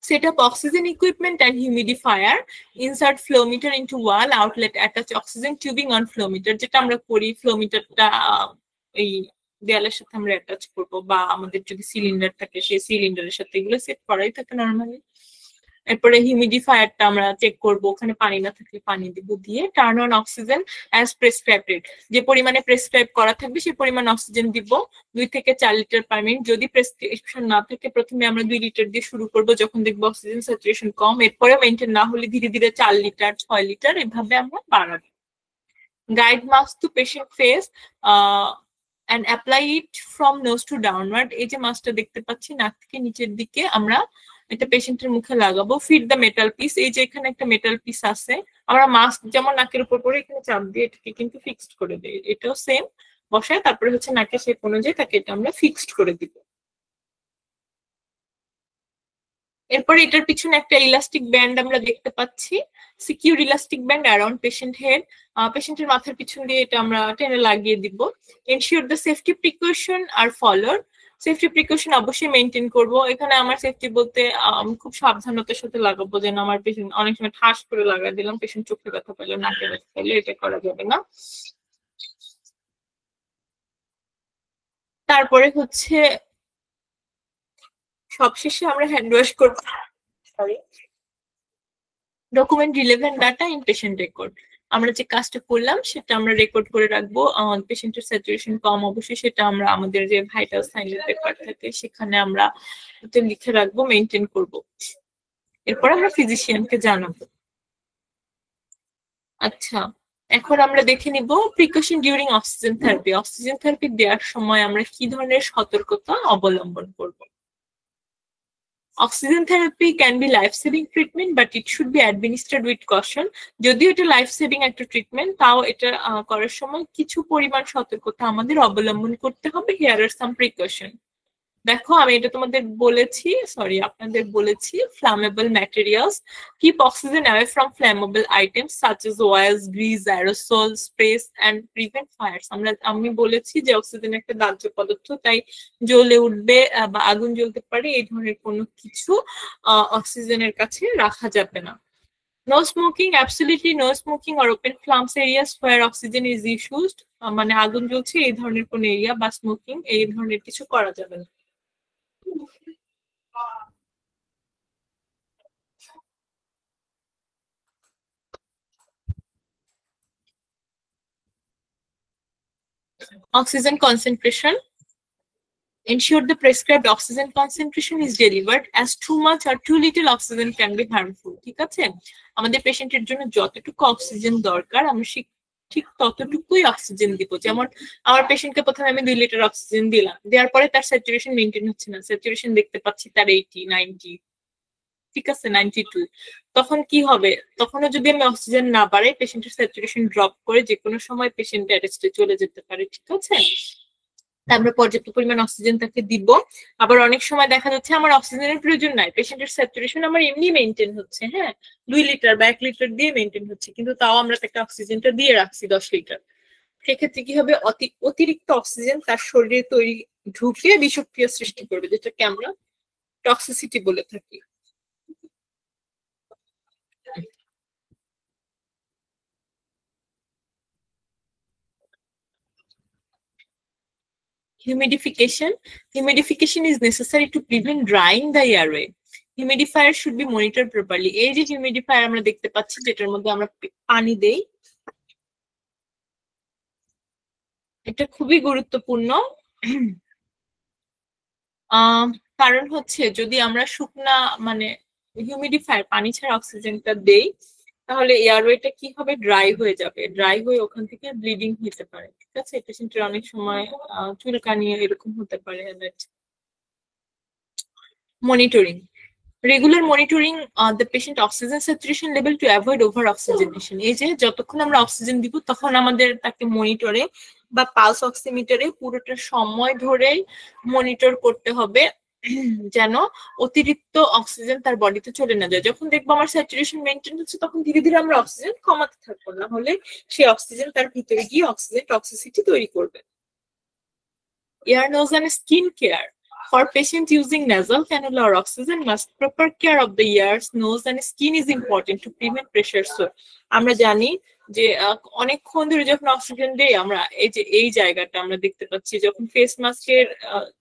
Set up oxygen equipment and humidifier. Insert flow meter into wall outlet. Attach oxygen tubing on flow meter. যেটা আমরা করি, ফ্লো মিটারটা এই দেয়ালের সাথে আমরা অ্যাটাচ করব, বা আমাদের যদি সিলিন্ডার থাকে সেই সিলিন্ডারের সাথে এগুলো সেট করাই থাকে নরমালি। এরপরে হিউমিডিফায়ারটা আমরা চেক করব, ওখানে পানি না থাকলে পানি দিব, দিয়ে turn on oxygen as prescribed, যে পরিমাণে প্রেসক্রাইব করা থাকবে সেই পরিমাণ অক্সিজেন দিব 2 থেকে 4 লিটার পার মিনিট। যদি প্রেসক্রিপশন না থাকে প্রথমে আমরা 2 লিটার দিয়ে শুরু করব, যখন দেখবো অক্সিজেন স্যাচুরেশন কম, এরপরে মেইনটেইন না হলে ধীরে ধীরে 4 লিটার 6 লিটার এভাবে আমরা বাড়াবো। Guide mask to patient face and apply it from nose to downward, এই যে মাস্কটা দেখতে পাচ্ছি নাক থেকে নিচের দিকে আমরা এটা পেশেন্টের মুখে লাগাবো। ফিট দ্য মেটাল পিস, এই যে এখানে একটা মেটাল পিস আছে, আমরা মাস্ক যেমন নাকের উপর পরে এখানে চাপ দিয়ে এটাকে কিন্তু ফিক্সড করে দেই, এটাও সেম বসায়, তারপরে হচ্ছে নাকের শেপ অনুযায়ী তাকে এটা আমরা ফিক্সড করে দিব। এরপরে এটার পিছনে একটা ইলাস্টিক ব্যান্ড আমরা দেখতে পাচ্ছি, secure elastic band around patient head, পেশেন্টের মাথার পিছন দিয়ে এটা আমরা টেনে লাগিয়ে দিব। Ensure the safety precaution are followed, safety precaution অবশ্যই মেনটেন করব। এখানে আমার সেফটি বলতে আমি খুব সাবধানতার সাথে লাগাবো, যেন আমার পেশেন্ট অনেক সময় ঠাস করে লাগা দিলাম, পেশেন্ট চোখে ব্যথা পেলো, নাকে ব্যথা পেলো, এটা করা যাবে না। তারপরে হচ্ছে সবশেষে আমরা হ্যান্ড ওয়াশ করব, document relevant data in patient record, আমরা যে কাজটা করলাম সেটা আমরা রেকর্ড করে রাখবো। পেশেন্টের স্যাচুরেশন কম, অবশ্যই সেটা আমরা আমাদের যে ভাইটাল সাইনের পেপার থাকে সেখানে আমরা লিখে রাখবো, মেনটেন করব। এরপর আমরা ফিজিশিয়ানকে জানাবো। আচ্ছা, এখন আমরা দেখে নিব precaution during oxygen therapy, oxygen therapy দেওয়ার সময় আমরা কি ধরনের সতর্কতা অবলম্বন করব। Oxygen therapy can be life-saving treatment, but it should be administered with caution. যদিও এটা লাইফ-সেভিং একটা ট্রিটমেন্ট, তাও এটা করার সময় কিছু পরিমাণ সতর্কতা আমাদের অবলম্বন করতে হবে। Here are some precaution. দেখো আমি এটা তোমাদের বলেছি, আপনাদের বলেছি, flammable materials, keep oxygen away from flammable items such as oils, grease, aerosol, sprays and prevent fires. আমি বলেছি যে অক্সিজেন একটা দাহ্য পদার্থ, তাই জ্বলে উঠবে বা আগুন জ্বলতে পারে, এই ধরনের কোনো কিছু অক্সিজেনের কাছে রাখা যাবে না। No smoking, absolutely no smoking or open flames areas where oxygen is used, মানে আগুন জ্বলছে এই ধরনের কোন এরিয়া বা স্মোকিং এই ধরনের কিছু করা যাবে না। Oxygen concentration. Ensure the prescribed oxygen concentration is delivered, as too much or too little oxygen can be harmful. ঠিক আছে, আমাদের পেশেন্টের জন্য যতটুকু অক্সিজেন দরকার আমরা ঠিক ততটুকুই অক্সিজেন দিব। যেমন আমার পেশেন্টকে প্রথমে আমি 2 লিটার অক্সিজেন দিলাম, দেওয়ার পরে তার স্যাচুরেশন মেইনটেইন হচ্ছে না, স্যাচুরেশন দেখতে পাচ্ছি তার 80, 90, ঠিক আছে 92, তখন কি হবে? তখনও যদি আমি অক্সিজেন না বাড়াই পেশেন্টের স্যাচুরেশন ড্রপ করে যে কোনো সময় পেশেন্ট অ্যারেস্টে চলে যেতে পারে। ঠিক আছে, আমরা পর্যাপ্ত পরিমাণ অক্সিজেন তাকে দিব। আবার অনেক সময় দেখা যাচ্ছে আমার অক্সিজেনের প্রয়োজন নাই, পেশেন্টের স্যাচুরেশন আমার এমনি মেইনটেইন হচ্ছে, হ্যাঁ 2 লিটার বা 1 লিটার দিয়ে মেইনটেইন হচ্ছে, কিন্তু তাও আমরা তাকে অক্সিজেনটা দিয়ে রাখছি 10 লিটার। সেক্ষেত্রে কি হবে? অতিরিক্ত অক্সিজেন তার শরীরে ঢুকে বিষক্রিয়া সৃষ্টি করবে, যেটাকে আমরা টক্সিসিটি বলে থাকি। Humidification. Humidification is necessary to prevent drying the airway. Humidifier should be monitored properly. এই যে humidifier আমরা দেখতে পাচ্ছি যেটার মধ্যে আমরা পানি দেই, এটা খুবই গুরুত্বপূর্ণ। কারণ হচ্ছে যদি আমরা শুকনা মানে হিউমিডিফায়ার পানি ছাড়া অক্সিজেনটা দেই তাহলে এয়ারওয়েটা কি হবে? ড্রাই হয়ে যাবে, ড্রাই হয়ে ওখান থেকে ব্লিডিং হতে পারে। ঠিক আছে, পেশেন্টের অনেক সময় চুলকানি এরকম হতে পারে। Monitoring, regular monitoring the patient oxygen saturation level to avoid over oxygenation. এই যে যতক্ষণ আমরা অক্সিজেন দিব তখন আমাদের তাকে মনিটরে বা পালস অক্সিমিটারে পুরোটা সময় ধরে মনিটর করতে হবে যেন অতিরিক্ত অক্সিজেন তার বডিতে চলে না যায়। যখন দেখবো আমার স্যাচুরেশন মেইনটেইন হচ্ছে তখন ধীরে ধীরে আমরা অক্সিজেন কমাতে থাকবো, না হলে সেই অক্সিজেন তার ভিতরে গিয়ে অক্সিজেন টক্সিসিটি তৈরি করবে। Ear, nose and skin care. For patients using nasal cannula or oxygen mask, proper care of the ears, nose and skin is important to prevent pressure sore. আমরা জানি যে অনেকক্ষণ ধরে যখন অক্সিজেন দেই আমরা, এই যে এই জায়গাটা আমরা দেখতে পাচ্ছি যখন ফেস মাস্কের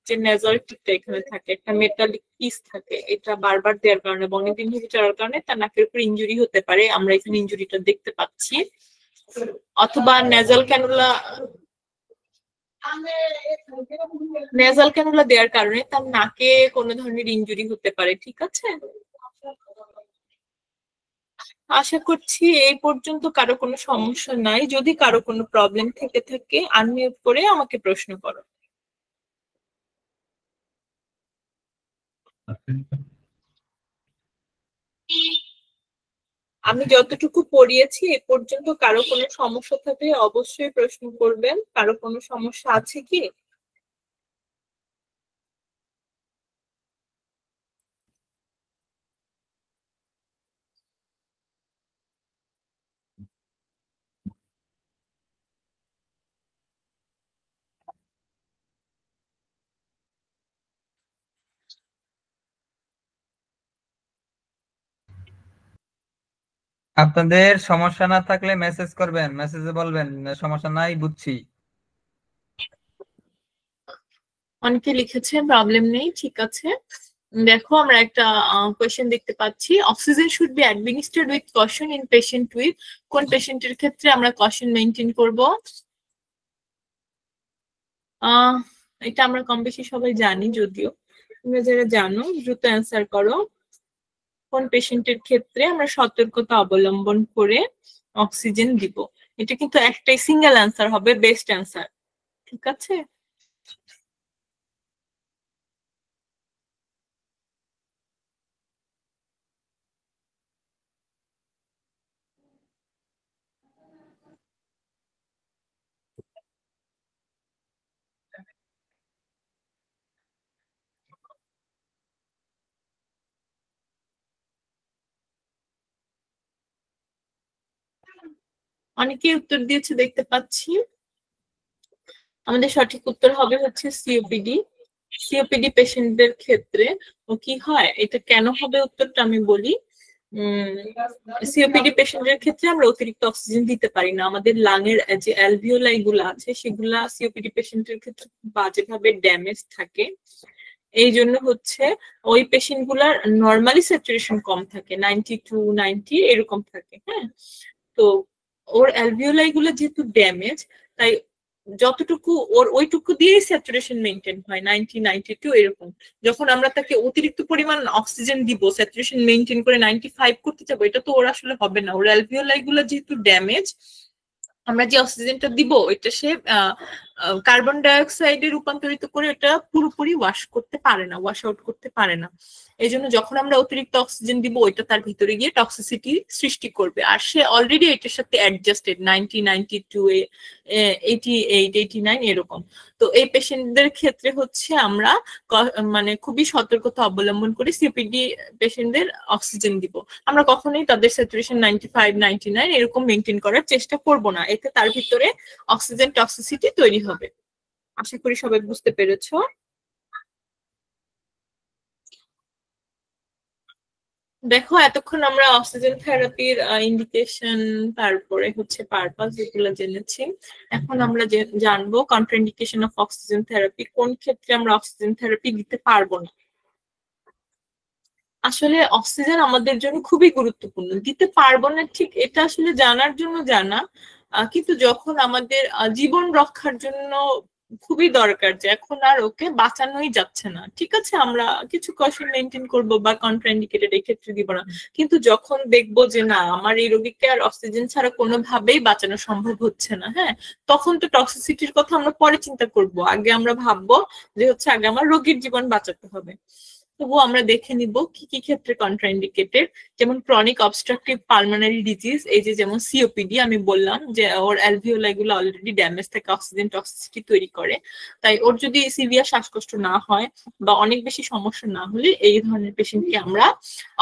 যে নেজাল টিপটা এখানে থাকে, একটা মেটালিক পিস থাকে, এটা বারবার দেওয়ার কারণে বা অনেকদিন ধরে চলার কারণে তার নাকের উপর ইনজুরি হতে পারে, আমরা এখানে ইনজুরিটা দেখতে পাচ্ছি। অথবা নেজাল ক্যানুলা দেওয়ার কারণে তার নাকে কোনো ধরনের ইনজুরি হতে পারে, ঠিক আছে? আশা করছি এই পর্যন্ত কারো কোনো সমস্যা নাই। যদি কারো কোনো প্রবলেম থেকে থাকে আনমিউট করে আমাকে প্রশ্ন করো। আমি যতটুকু পড়িয়েছি এ পর্যন্ত কারো কোনো সমস্যা থাকলে অবশ্যই প্রশ্ন করবেন। কারো কোনো সমস্যা আছে কি? আপনাদের সমস্যা না থাকলে মেসেজ করবেন, মেসেজে বলবেন সমস্যা নাই, বুঝছি। অনেকে লিখেছে প্রবলেম নেই, ঠিক আছে। দেখো আমরা একটা কোয়েশ্চেন দেখতে পাচ্ছি, oxygen should be administered with caution in patient with, কোন পেশেন্টের ক্ষেত্রে আমরা কশন মেইনটেইন করব? এটা আমরা কম বেশি সবাই জানি, যদিও তোমরা যারা জানো দ্রুত অ্যান্সার করো। কোন পেশেন্টের ক্ষেত্রে আমরা সতর্কতা অবলম্বন করে অক্সিজেন দিব? এটা কিন্তু একটাই সিঙ্গেল অ্যান্সার হবে, বেস্ট অ্যান্সার, ঠিক আছে? অনেকেই উত্তর দিয়েছে দেখতে পাচ্ছি। আমাদের সঠিক উত্তর হবে হচ্ছে সিওপিডি। সিওপিডি পেশেন্টদের ক্ষেত্রে ও কি হয়, এটা কেন হবে উত্তরটা আমি বলি। সিওপিডি পেশেন্টের ক্ষেত্রে আমরা অতিরিক্ত অক্সিজেন দিতে পারি না। আমাদের লাংয়ের যে অ্যালভিওলাই গুলো আছে সেগুলা সিওপিডি পেশেন্টের ক্ষেত্রে বাজেভাবে ড্যামেজ থাকে। এই জন্য হচ্ছে ওই পেশেন্ট গুলার নর্মালি স্যাচুরেশন কম থাকে, 90 এরকম থাকে। হ্যাঁ, তো ওর অ্যালভিওলাই গুলো যেহেতু ড্যামেজ, তাই যতটুকু ওর ওইটুকু দিয়েই স্যাচুরেশন মেনটেন হয়, 92 এরকম। যখন আমরা তাকে অতিরিক্ত পরিমাণ অক্সিজেন দিব, স্যাচুরেশন মেনটেন করে 95 করতে যাবো, এটা তো ওর আসলে হবে না। ওর অ্যালভিওলাই গুলো যেহেতু ড্যামেজ, আমরা যে অক্সিজেনটা দিব ওইটা সে কার্বন ডাইঅক্সাইডে রূপান্তরিত করে এটা পুরোপুরি ওয়াশ করতে পারে না, ওয়াশ আউট করতে পারে না। এই জন্য যখন আমরা অতিরিক্ত অক্সিজেন দিব ওইটা তার ভিতরে গিয়ে টক্সিসিটি সৃষ্টি করবে, আর সে অলরেডি এটার সাথে অ্যাডজাস্টেড 90, 92, 88, 89 এরকম। তো এই পেশেন্টদের ক্ষেত্রে হচ্ছে আমরা মানে খুবই সতর্কতা অবলম্বন করে সিপিডি পেশেন্টদের অক্সিজেন দিব। আমরা কখনোই তাদের স্যাচুরেশন 95, 99 এরকম মেনটেন করার চেষ্টা করব না, এতে তার ভিতরে অক্সিজেন টক্সিসিটি তৈরি হবে। আশা করি সবাই বুঝতে পেরেছো। দেখো এতক্ষণ আমরা অক্সিজেন থেরাপির ইন্ডিকেশন, তারপরে হচ্ছে পারপাস, এগুলো জেনেছি। এখন আমরা জানবো কন্ট্রাইন্ডিকেশন অফ অক্সিজেন থেরাপি, কোন ক্ষেত্রে আমরা অক্সিজেন থেরাপি দিতে পারবো না। আসলে অক্সিজেন আমাদের জন্য খুবই গুরুত্বপূর্ণ, দিতে পারবো না ঠিক এটা আসলে জানার জন্য জানা, কিন্তু যখন আমাদের জীবন রক্ষার জন্য খুবই দরকার, যে এখন আর ওকে বাঁচানোই যাচ্ছে না, ঠিক আছে, আমরা কিছু কশন মেনটেন করবো বা কন্ট্রাইন্ডিকেটেড এই ক্ষেত্রে দিব না। কিন্তু যখন দেখবো যে না, আমার এই রোগীকে আর অক্সিজেন ছাড়া কোনোভাবেই বাঁচানো সম্ভব হচ্ছে না, হ্যাঁ, তখন তো টক্সিসিটির কথা আমরা পরে চিন্তা করব। আগে আমরা ভাববো যে হচ্ছে আগে আমার রোগীর জীবন বাঁচাতে হবে। তবুও আমরা দেখে নিব কি কি ক্ষেত্রে কন্ট্রাইন্ডিকেটেড, যেমন ক্রনিক অবস্ট্রাকটিভ পালমোনারি ডিজিজ, এই যে যেমন সিওপিডি, আমি বললাম যে ওর অ্যালভিওলাই গুলো অলরেডি ড্যামেজ থাকে, অক্সিজেন টক্সিসিটি তৈরি করে। তাই ওর যদি সিভিয়ার শ্বাসকষ্ট না হয় বা অনেক বেশি সমস্যা না হলে এই ধরনের পেশেন্টকে আমরা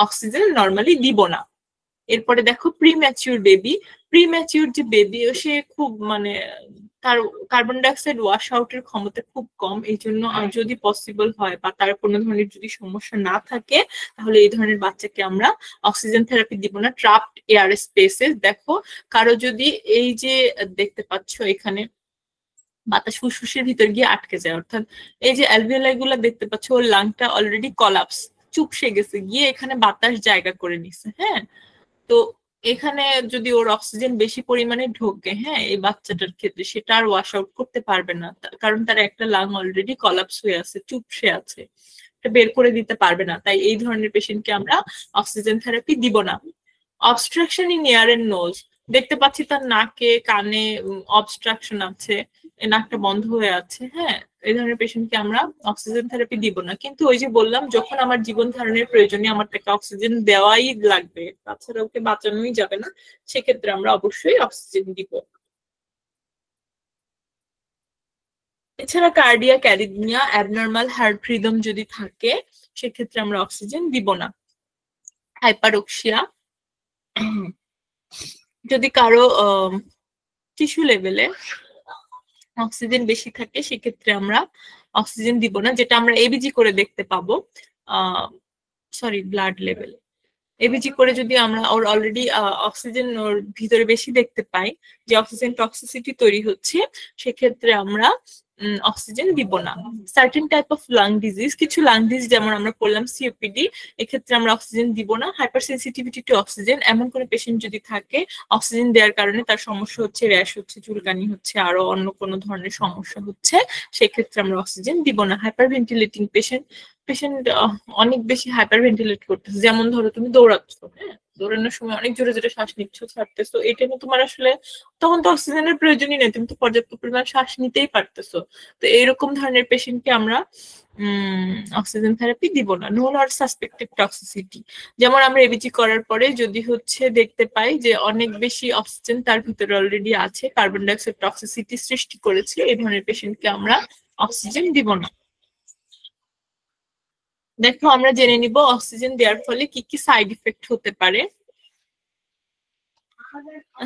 অক্সিজেন নর্মালি দিব না। এরপরে দেখো প্রিম্যাচিউর বেবি। প্রিম্যাচিউর যে বেবি, সে খুব মানে তার কার্বন ডাইঅক্সাইড ওয়াশ আউটের ক্ষমতা খুব কম, এই জন্য যদি পসিবল হয় বা তার কোনো ধরনের যদি সমস্যা না থাকে তাহলে এই ধরনের বাচ্চাকে আমরা অক্সিজেন থেরাপি দিব না। ট্রাপড এয়ার স্পেসে দেখো কারো যদি এই যে দেখতে পাচ্ছ এখানে বাতাস ফুসফুসের ভিতর গিয়ে আটকে যায়, অর্থাৎ এই যে অ্যালভিওলাই গুলা দেখতে পাচ্ছ ওর লাংটা অলরেডি কলাপস চুপসে গেছে, গিয়ে এখানে বাতাস জায়গা করে নিছে। হ্যাঁ, তো এখানে যদি ওর অক্সিজেন বেশি পরিমাণে ঢোকে, হ্যাঁ, এই বাচ্চাটার ক্ষেত্রে সেটা আর ওয়াশ আউট করতে পারবে না, কারণ তার একটা লাং অলরেডি কলাপস হয়ে আছে, চুপসে আছে, এটা বের করে দিতে পারবে না। তাই এই ধরনের পেশেন্টকে আমরা অক্সিজেন থেরাপি দিব না। Obstruction in ear and nose, দেখতে পাচ্ছি তার নাকে কানে অবস্ট্রাকশন আছে, নাকটা বন্ধ হয়ে আছে। হ্যাঁ, এই ধরনের পেশেন্টকে আমরা অক্সিজেন থেরাপি দিব না। কিন্তু ওই যে বললাম, যখন আমার জীবন ধারণের প্রয়োজনে আমার তাকে অক্সিজেন দেওয়াই লাগবে, তাছাড়া ওকে বাঁচানোই যাবে না, সেক্ষেত্রে আমরা অবশ্যই অক্সিজেন দিব। এছাড়া cardiac arrhythmia, abnormal heart rhythm যদি থাকে সেক্ষেত্রে আমরা অক্সিজেন দিব না। হাইপারক্সিয়া, যদি কারো টিস্যু লেভেলে অক্সিজেন বেশি থাকে সেক্ষেত্রে আমরা অক্সিজেন দিব না, যেটা আমরা এবিজি করে দেখতে পাবো, সরি ব্লাড লেভেল এবিজি করে যদি আমরা ওর অলরেডি অক্সিজেন ওর ভিতরে বেশি দেখতে পাই, যে অক্সিজেন টক্সিসিটি তৈরি হচ্ছে, সেক্ষেত্রে আমরা অক্সিজেন দিব না। Certain type of lung disease, কিছু লাং ডিজিজ যেমন আমরা বললাম সিওপিডি, এক্ষেত্রে আমরা অক্সিজেন দিব না। হাইপার সেন্সিটিভিটি টু অক্সিজেন, এমন কোনো পেশেন্ট যদি থাকে অক্সিজেন দেওয়ার কারণে তার সমস্যা হচ্ছে, র্যাশ হচ্ছে, চুলকানি হচ্ছে, আরো অন্য কোনো ধরনের সমস্যা হচ্ছে, সেক্ষেত্রে আমরা অক্সিজেন দিব না। হাইপার ভেন্টিলেটিং পেশেন্ট অনেক বেশি হাইপার ভেন্টিলেট করতেছে, যেমন ধরো তুমি দৌড়াচ্ছ, হ্যাঁ, দৌড়ানোর সময় অনেক জোরে জোরে শ্বাস নিচ্ছ ছাড়তেছো, এটা নিয়ে তোমার আসলে তখন তো অক্সিজেনের প্রয়োজনই নেই, তুমি তো পর্যাপ্ত পরিমাণ শ্বাস নিতেই পারতেছো। তো এইরকম ধরনের পেশেন্টকে আমরা অক্সিজেন থেরাপি দিব না। নোন অর সাসপেক্টেড টক্সিসিটি, যেমন আমরা এবিজি করার পরে যদি হচ্ছে দেখতে পাই যে অনেক বেশি অক্সিজেন তার ভিতরে অলরেডি আছে, কার্বন ডাইঅক্সাইড টক্সিসিটি সৃষ্টি করেছে, এই ধরনের পেশেন্টকে আমরা অক্সিজেন দিব না। দেখো আমরা জেনে নিব অক্সিজেন দেওয়ার ফলে কি কি সাইড ইফেক্ট হতে পারে।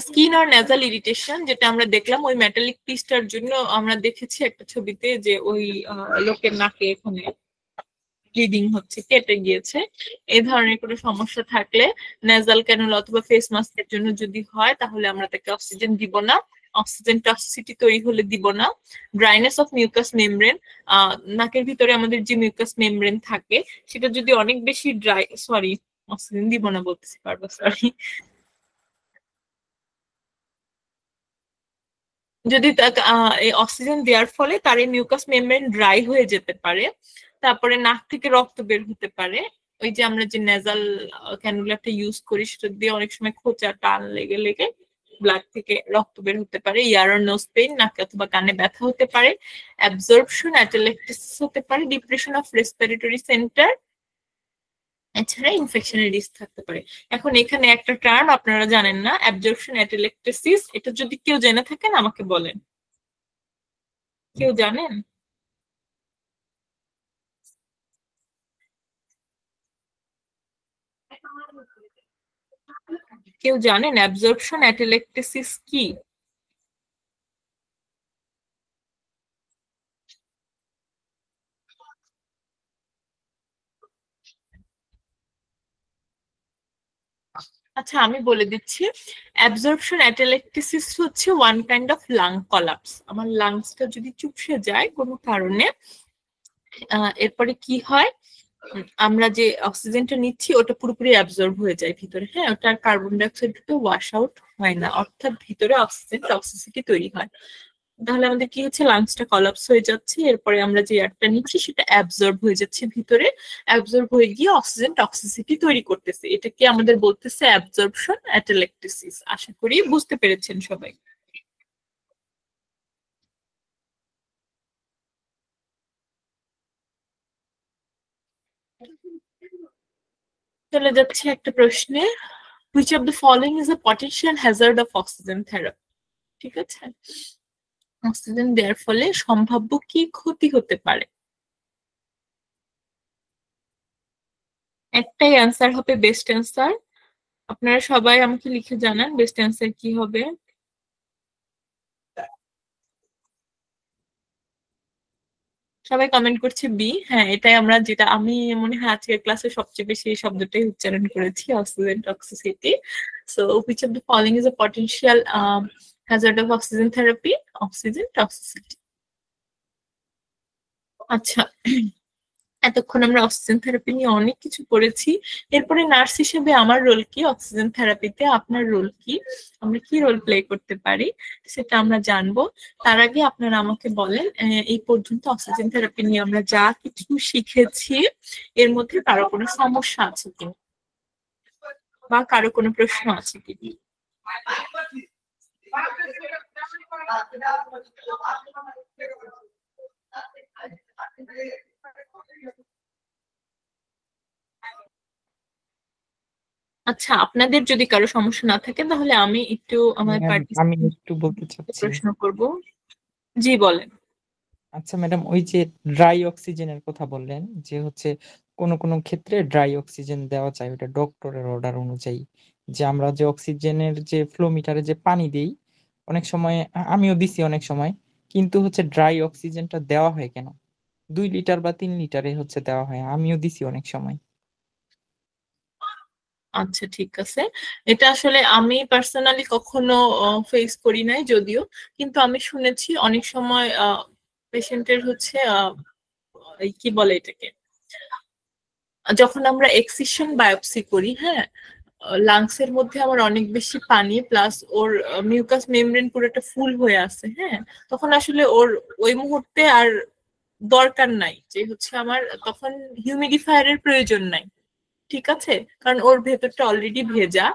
স্কিন আর নেজাল ইরিটেশন, যেটা আমরা দেখলাম ওই মেটালিক পিসটার জন্য, আমরা দেখেছি একটা ছবিতে যে ওই লোকের নাকে এখানে ব্লিডিং হচ্ছে, কেটে গিয়েছে। এই ধরনের কোনো সমস্যা থাকলে নেজাল ক্যানুলা অথবা ফেস মাস্কের জন্য যদি হয় তাহলে আমরা তাকে অক্সিজেন দিব না। অক্সিজেন টক্সিসিটি তৈরি হলে দিব না। ড্রাইনেস অফ মিউকাস মেমব্রেন, নাকের ভিতরে আমাদের যে মিউকাস মেমব্রেন থাকে সেটা যদি অনেক বেশি ড্রাই, সরি অক্সিজেন দিব না বলতেছি বারবার, সরি, যদি অক্সিজেন দেওয়ার ফলে তার এই মিউকাস মেমব্রেন ড্রাই হয়ে যেতে পারে, তারপরে নাক থেকে রক্ত বের হতে পারে, ওই যে আমরা যে নেজাল ক্যানুলাটা ইউজ করি সেটা দিয়ে অনেক সময় খোঁচা টান লেগে লেগে ব্লাড থেকে রক্ত বের হতে পারে। ইয়ার আর নোজ পেইন, নাকে অথবা কানে ব্যথা হতে পারে। অ্যাবজর্পশন অ্যাটেলেক্টেসিস হতে পারে। ডিপ্রেশন অফ রেসপিরেটরি সেন্টার, এছাড়া ইনফেকশনের রিস্ক থাকতে পারে। এখন এখানে একটা টার্ম আপনারা জানেন না, অ্যাবজর্পশন অ্যাটেলেক্টেসিস, এটা যদি কেউ জেনে থাকেন আমাকে বলেন, কেউ জানেন? কেউ জানেন অ্যাবজর্পশন অ্যাটেলেক্টেসিস কি? আচ্ছা আমি বলে দিচ্ছি, অ্যাবজর্পশন অ্যাটেলেক্টেসিস হচ্ছে one kind of lung collapse. আমার লাংসটা যদি চুপসে যায় কোনো কারণে, এরপরে কি হয়, আমরা যে অক্সিজেনটা নিচ্ছি ওটা পুরোপুরি অ্যাবজর্ব হয়ে যায় ভিতরে, হ্যাঁ, ওটা কার্বন ডাইঅক্সাইড ওয়াশ আউট হয় না, অর্থাৎ ভিতরে অক্সিজেন টক্সিসিটি তৈরি হয়। তাহলে আমাদের কি হচ্ছে, লাংসটা কলাপস হয়ে যাচ্ছে, এরপরে আমরা যে এয়ারটা নিচ্ছি সেটা অ্যাবজর্ব হয়ে যাচ্ছে ভিতরে, অ্যাবজর্ব হয়ে গিয়ে অক্সিজেন টক্সিসিটি তৈরি করতেছে, এটাকে আমাদের বলতেছে অ্যাবজর্পশন অ্যাটেলেক্টেসিস। আশা করি বুঝতে পেরেছেন সবাই। চলে যাচ্ছে একটা প্রশ্নে, which of the following is a potential hazard of oxygen therapy? ঠিক আছে, অক্সিজেন দেওয়ার ফলে সম্ভাব্য কি ক্ষতি হতে পারে? একটাই অ্যান্সার হবে বেস্ট অ্যান্সার, আপনারা সবাই আমাকে লিখে জানান বেস্ট অ্যান্সার কি হবে। সবাই কমেন্ট করছে বি। হ্যাঁ, এটাই আমরা যেটা আমি মনে হয় আজকের ক্লাসে সবচেয়ে বেশি এই শব্দটাই উচ্চারণ করেছি, oxygen toxicity. So which of the following is a potential hazard of oxygen therapy? Oxygen toxicity. আচ্ছা, এতক্ষণ আমরা অক্সিজেন থেরাপি নিয়ে অনেক কিছু পড়েছি। এরপরে নার্স হিসেবে আমার রোল কি, অক্সিজেন থেরাপিতে আপনার রোল কি, আমরা কি রোল প্লে করতে পারি সেটা আমরা জানবো। তার আগে আপনারা আমাকে বলেন, এই পর্যন্ত অক্সিজেন থেরাপি নিয়ে আমরা যা কিছু শিখেছি এর মধ্যে কারো কোনো সমস্যা আছে কি বা কারো কোনো প্রশ্ন আছে কি? আচ্ছা, আপনাদের যদি কারো সমস্যা না থাকে তাহলে আমি একটু আমার আমি একটু বলতে চাচ্ছি। প্রশ্ন করব। জি বলেন। আচ্ছা ম্যাডাম, ওই যে ড্রাই অক্সিজেনের কথা বললেন যে হচ্ছে কোন কোন ক্ষেত্রে ড্রাই অক্সিজেন দেওয়া যায়, ওটা ডক্টরের অর্ডার অনুযায়ী, যে আমরা যে অক্সিজেনের যে ফ্লো মিটারে যে পানি দিই অনেক সময়, আমিও দিছি অনেক সময়, কিন্তু হচ্ছে ড্রাই অক্সিজেনটা দেওয়া হয় কেন? 2 লিটার বা 3 লিটারে হচ্ছে দেওয়া হয়, আমিও দিছি অনেক সময়। আচ্ছা ঠিক আছে, এটা আসলে আমি পার্সোনালি কখনো ফেস করি নাই যদিও, কিন্তু আমি শুনেছি অনেক সময় পেশেন্টের হচ্ছে কি বলে এটাকে, যখন আমরা এক্সিশন বায়োপসি করি, হ্যাঁ, লাংসের মধ্যে আমার অনেক বেশি পানি প্লাস ওর মিউকাস মেমব্রেন পুরোটা ফুল হয়ে আছে, হ্যাঁ, তখন আসলে ওর ওই মুহূর্তে আর দরকার নাই যে হচ্ছে আমার তখন হিউমিডিফায়ারের প্রয়োজন নাই, ঠিক আছে, কারণ ওর ভেতরটা অলরেডি ভেজা,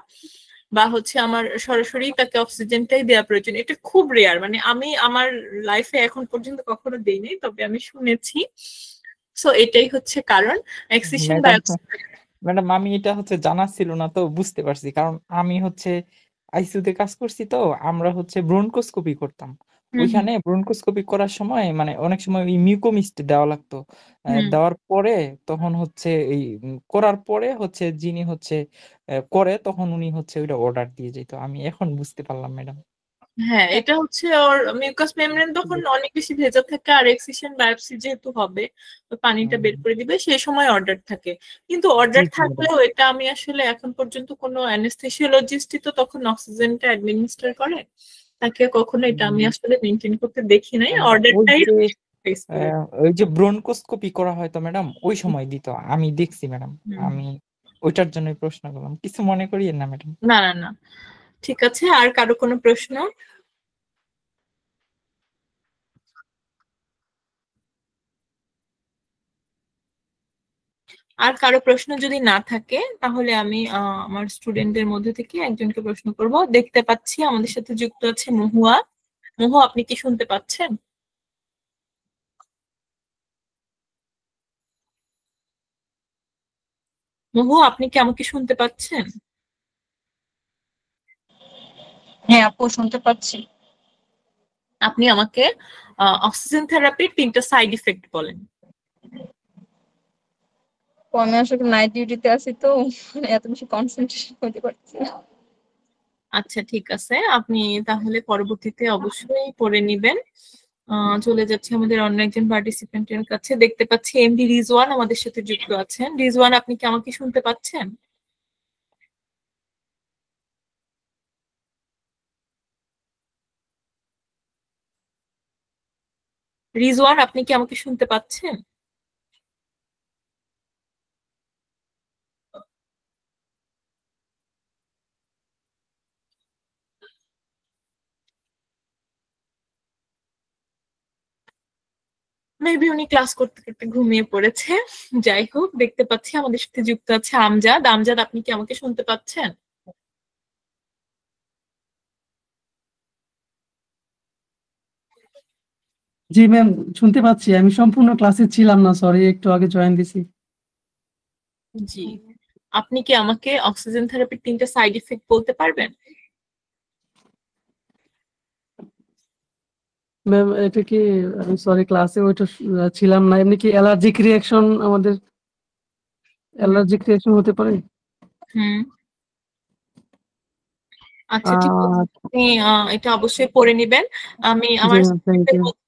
বা হচ্ছে আমার সরাসরি তাকে অক্সিজেনটাই দেওয়া প্রয়োজন। এটা খুব রেয়ার, মানে আমি আমার লাইফে এখন পর্যন্ত কখনো দেইনি, তবে আমি শুনেছি। সো এটাই হচ্ছে কারণ এক্সিশন বায়োপসি। ম্যাডাম আমি এটা হচ্ছে জানা ছিল না, তো বুঝতে পারছি, কারণ আমি হচ্ছে আইসিইউতে কাজ করছি, তো আমরা হচ্ছে ব্রনকোস্কোপি করতাম। ওইখানে ব্রনকোস্কোপি করার সময় মানে অনেক সময় ওই মিউকোমিস্ট দেওয়া লাগতো। দেওয়ার পরে তখন হচ্ছে এই করার পরে হচ্ছে যিনি হচ্ছে করে তখন উনি হচ্ছে ওইটা অর্ডার দিয়ে যেত। আমি এখন বুঝতে পারলাম ম্যাডাম। হ্যাঁ, এটা হচ্ছে ওর মিউকাস মেমব্রেন তখন অনেক বেশি ভেজা থাকে, আর এক্সিশন বায়োপসি যেহেতু হবে ওই পানিটা বের করে দিবে, সেই সময় অর্ডার থাকে। কিন্তু অর্ডার থাকলেও এটা আমি আসলে এখন পর্যন্ত কোনো অ্যানেস্থেসিওলজিস্টই তো তখন অক্সিজেনটা অ্যাডমিনিস্টার করে, তাকে কখনো এটা আমি আসলে মেনটেন করতে দেখি নাই, অর্ডারটাই ওই যে ব্রনকোস্কোপি করা হয় তো ম্যাডাম ওই সময় দিত, আমি দেখছি ম্যাডাম, আমি ওইটার জন্যই প্রশ্ন করলাম, কিছু মনে করিয়েন না ম্যাডাম। না না না, ঠিক আছে। আর কারো কোনো প্রশ্ন? আর কারো প্রশ্ন যদি না থাকে তাহলে আমি আমার স্টুডেন্টদের মধ্যে থেকে একজনকে প্রশ্ন করব। দেখতে পাচ্ছি আমাদের সাথে যুক্ত আছে মহুয়া। মহু, আপনি কি শুনতে পাচ্ছেন? মহু, আপনি কি আমাকে শুনতে পাচ্ছেন? হ্যাঁ আপু, শুনতে পাচ্ছি। আপনি আমাকে অক্সিজেন থেরাপির 3টা সাইড ইফেক্ট বলেন। আমি আসলে নাইট ডিউটিতে আছি, তো এত বেশি কনসেন্ট্রেশন করতে পারছি না। আচ্ছা ঠিক আছে, আপনি তাহলে পরবর্তীতে অবশ্যই পড়ে নিবেন। চলে যাচ্ছে আমাদের অন্য একজন পার্টিসিপেন্টের কাছে। দেখতে পাচ্ছি এমডি রিজওয়ান আমাদের সাথে যুক্ত আছেন। রিজওয়ান, আপনি কি আমাকে শুনতে পাচ্ছেন? রিজওয়ান, আপনি কি আমাকে শুনতে পাচ্ছেন? মেবি উনি ক্লাস করতে করতে ঘুমিয়ে পড়েছে। যাই হোক, দেখতে পাচ্ছি আমাদের সাথে যুক্ত আছে আমজাদ। আমজাদ, আপনি কি আমাকে শুনতে পাচ্ছেন? জি ম্যাম, শুনতে পাচ্ছি। আমি সম্পূর্ণ ক্লাসে ছিলাম না, সরি, একটু আগে জয়েন দিছি। জি, আপনি কি আমাকে অক্সিজেন থেরাপির 3টা সাইড ইফেক্ট বলতে পারবেন? ম্যাম এটা কি, আমি সরি ক্লাসে ওইটা ছিলাম না, এমনি কি অ্যালার্জিক রিঅ্যাকশন, আমাদের অ্যালার্জিক রিঅ্যাকশন হতে পারে? আচ্ছা ঠিক আছে, আপনি এটা অবশ্যই পড়ে নিবেন। আমি আমার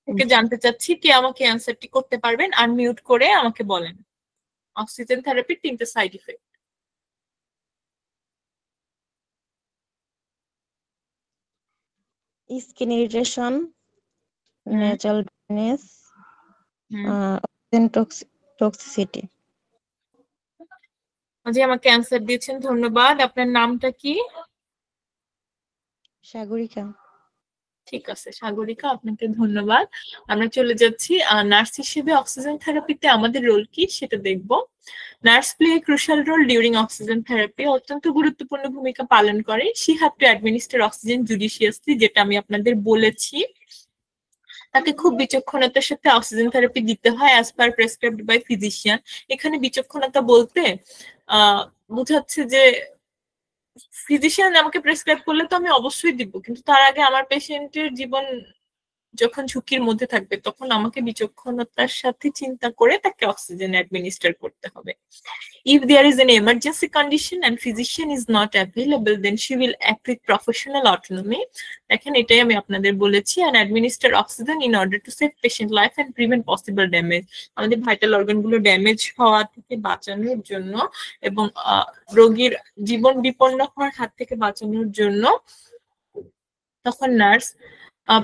ওকে জানতে চাচ্ছি কে আমাকে অ্যান্সারটি করতে পারবেন, আনমিউট করে আমাকে বলেন। অক্সিজেন থেরাপির 3টে সাইড ইফেক্ট। স্কিন ইরিটেশন, হুম নেজাল ড্রাইনেস, হুম অক্সিজেন টক্সিসিটি। জি, আমাকে অ্যান্সার দিয়েছেন, ধন্যবাদ। আপনার নামটা কি? সাগরিকা। ঠিক আছে সাগরিকা, আপনাকে ধন্যবাদ। আমরা চলে যাচ্ছি নার্স হিসেবে অক্সিজেন থেরাপিতে আমাদের রোল কি সেটা দেখব। Nurse play a crucial role during oxygen therapy, অত্যন্ত গুরুত্বপূর্ণ ভূমিকা পালন করে। She have to administer oxygen judiciously, যেটা আমি আপনাদের বলেছি। তাকে খুব বিচক্ষণতার সাথে অক্সিজেন থেরাপি দিতে হয় as per prescribed by physician. এখানে বিচক্ষণতা বলতে বোঝাচ্ছে যে ফিজিশিয়ান আমাকে প্রেসক্রাইব করলে তো আমি অবশ্যই দিব, কিন্তু তার আগে আমার পেশেন্টের জীবন যখন ঝুঁকির মধ্যে থাকবে তখন আমাকে বিচক্ষণতার সাথে চিন্তা করে তাকে অক্সিজেন অ্যাডমিনিস্টার করতে হবে। If there is an emergency condition and physician is not available, then she will act with professional autonomy. দেখেন এটাই আমি আপনাদের বলেছি, and administer oxygen in order to save patient life and prevent possible damage. আমাদের vital অর্গানগুলো damage হওয়া থেকে বাঁচানোর জন্য এবং রোগীর জীবন বিপন্ন হওয়ার হাত থেকে বাঁচানোর জন্য তখন নার্স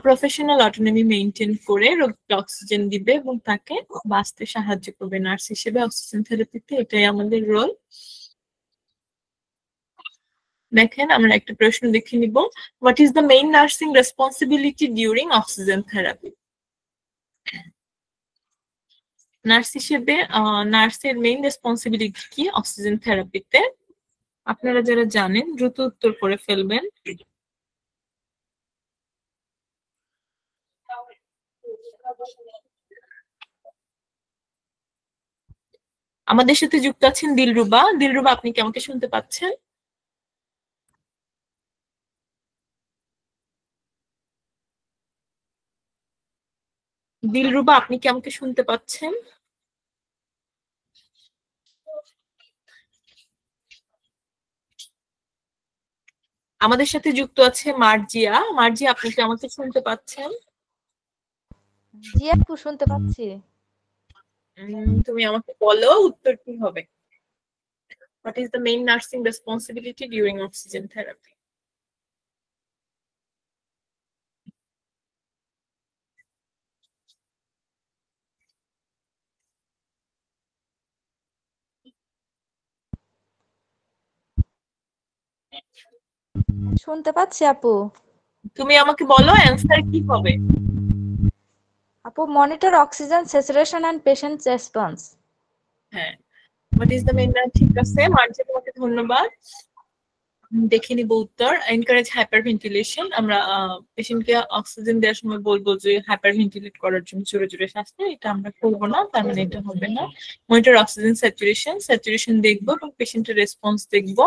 প্রফেশনাল অটোনমি মেইনটেইন করে রোগীকে অক্সিজেন দিবে এবং তাকে বাঁচতে সাহায্য করবে। নার্স হিসেবে অক্সিজেন থেরাপিতে এটাই আমাদের রোল। দেখেন আমরা একটা প্রশ্ন দেখে নিব, what is the main nursing responsibility during oxygen therapy? Nurse হিসেবে নার্সের মেইন রেসপন্সিবিলিটি কি অক্সিজেন থেরাপিতে? আপনারা যারা জানেন দ্রুত উত্তর করে ফেলবেন। আমাদের সাথে যুক্ত আছেন দিলরুবা। দিলরুবা, আপনি কি আমাকে শুনতে পাচ্ছেন? দিলরুবা, আপনি কি আমাকে শুনতে পাচ্ছেন? আমাদের সাথে যুক্ত আছে মার্জিয়া। মার্জিয়া, আপনি কি আমাকে শুনতে পাচ্ছেন? জি আপু, শুনতে পাচ্ছি। তুমি আমাকে বলো উত্তর কি হবে। What is the main nursing responsibility during oxygen therapy? শুনতে পাচ্ছি আপু। তুমি আমাকে বলো অ্যান্সার কি হবে। আপু, monitor oxygen saturation and patient response. হ্যাঁ, what is the main ঠিক আছে মার্জিয়া, তোমাকে ধন্যবাদ। দেখে নিব উত্তর। এনকারেজ হাইপারভেন্টিলেশন, আমরা পেশেন্টকে অক্সিজেন দেওয়ার সময় বলবো যে হাইপারভেন্টিলেট করার জন্য জোরে জোরে শ্বাস নেয়, এটা আমরা করবো না, তার মানে এটা হবে না। মনিটর অক্সিজেন স্যাচুরেশন দেখবো এবং পেশেন্টের রেসপন্স দেখবো।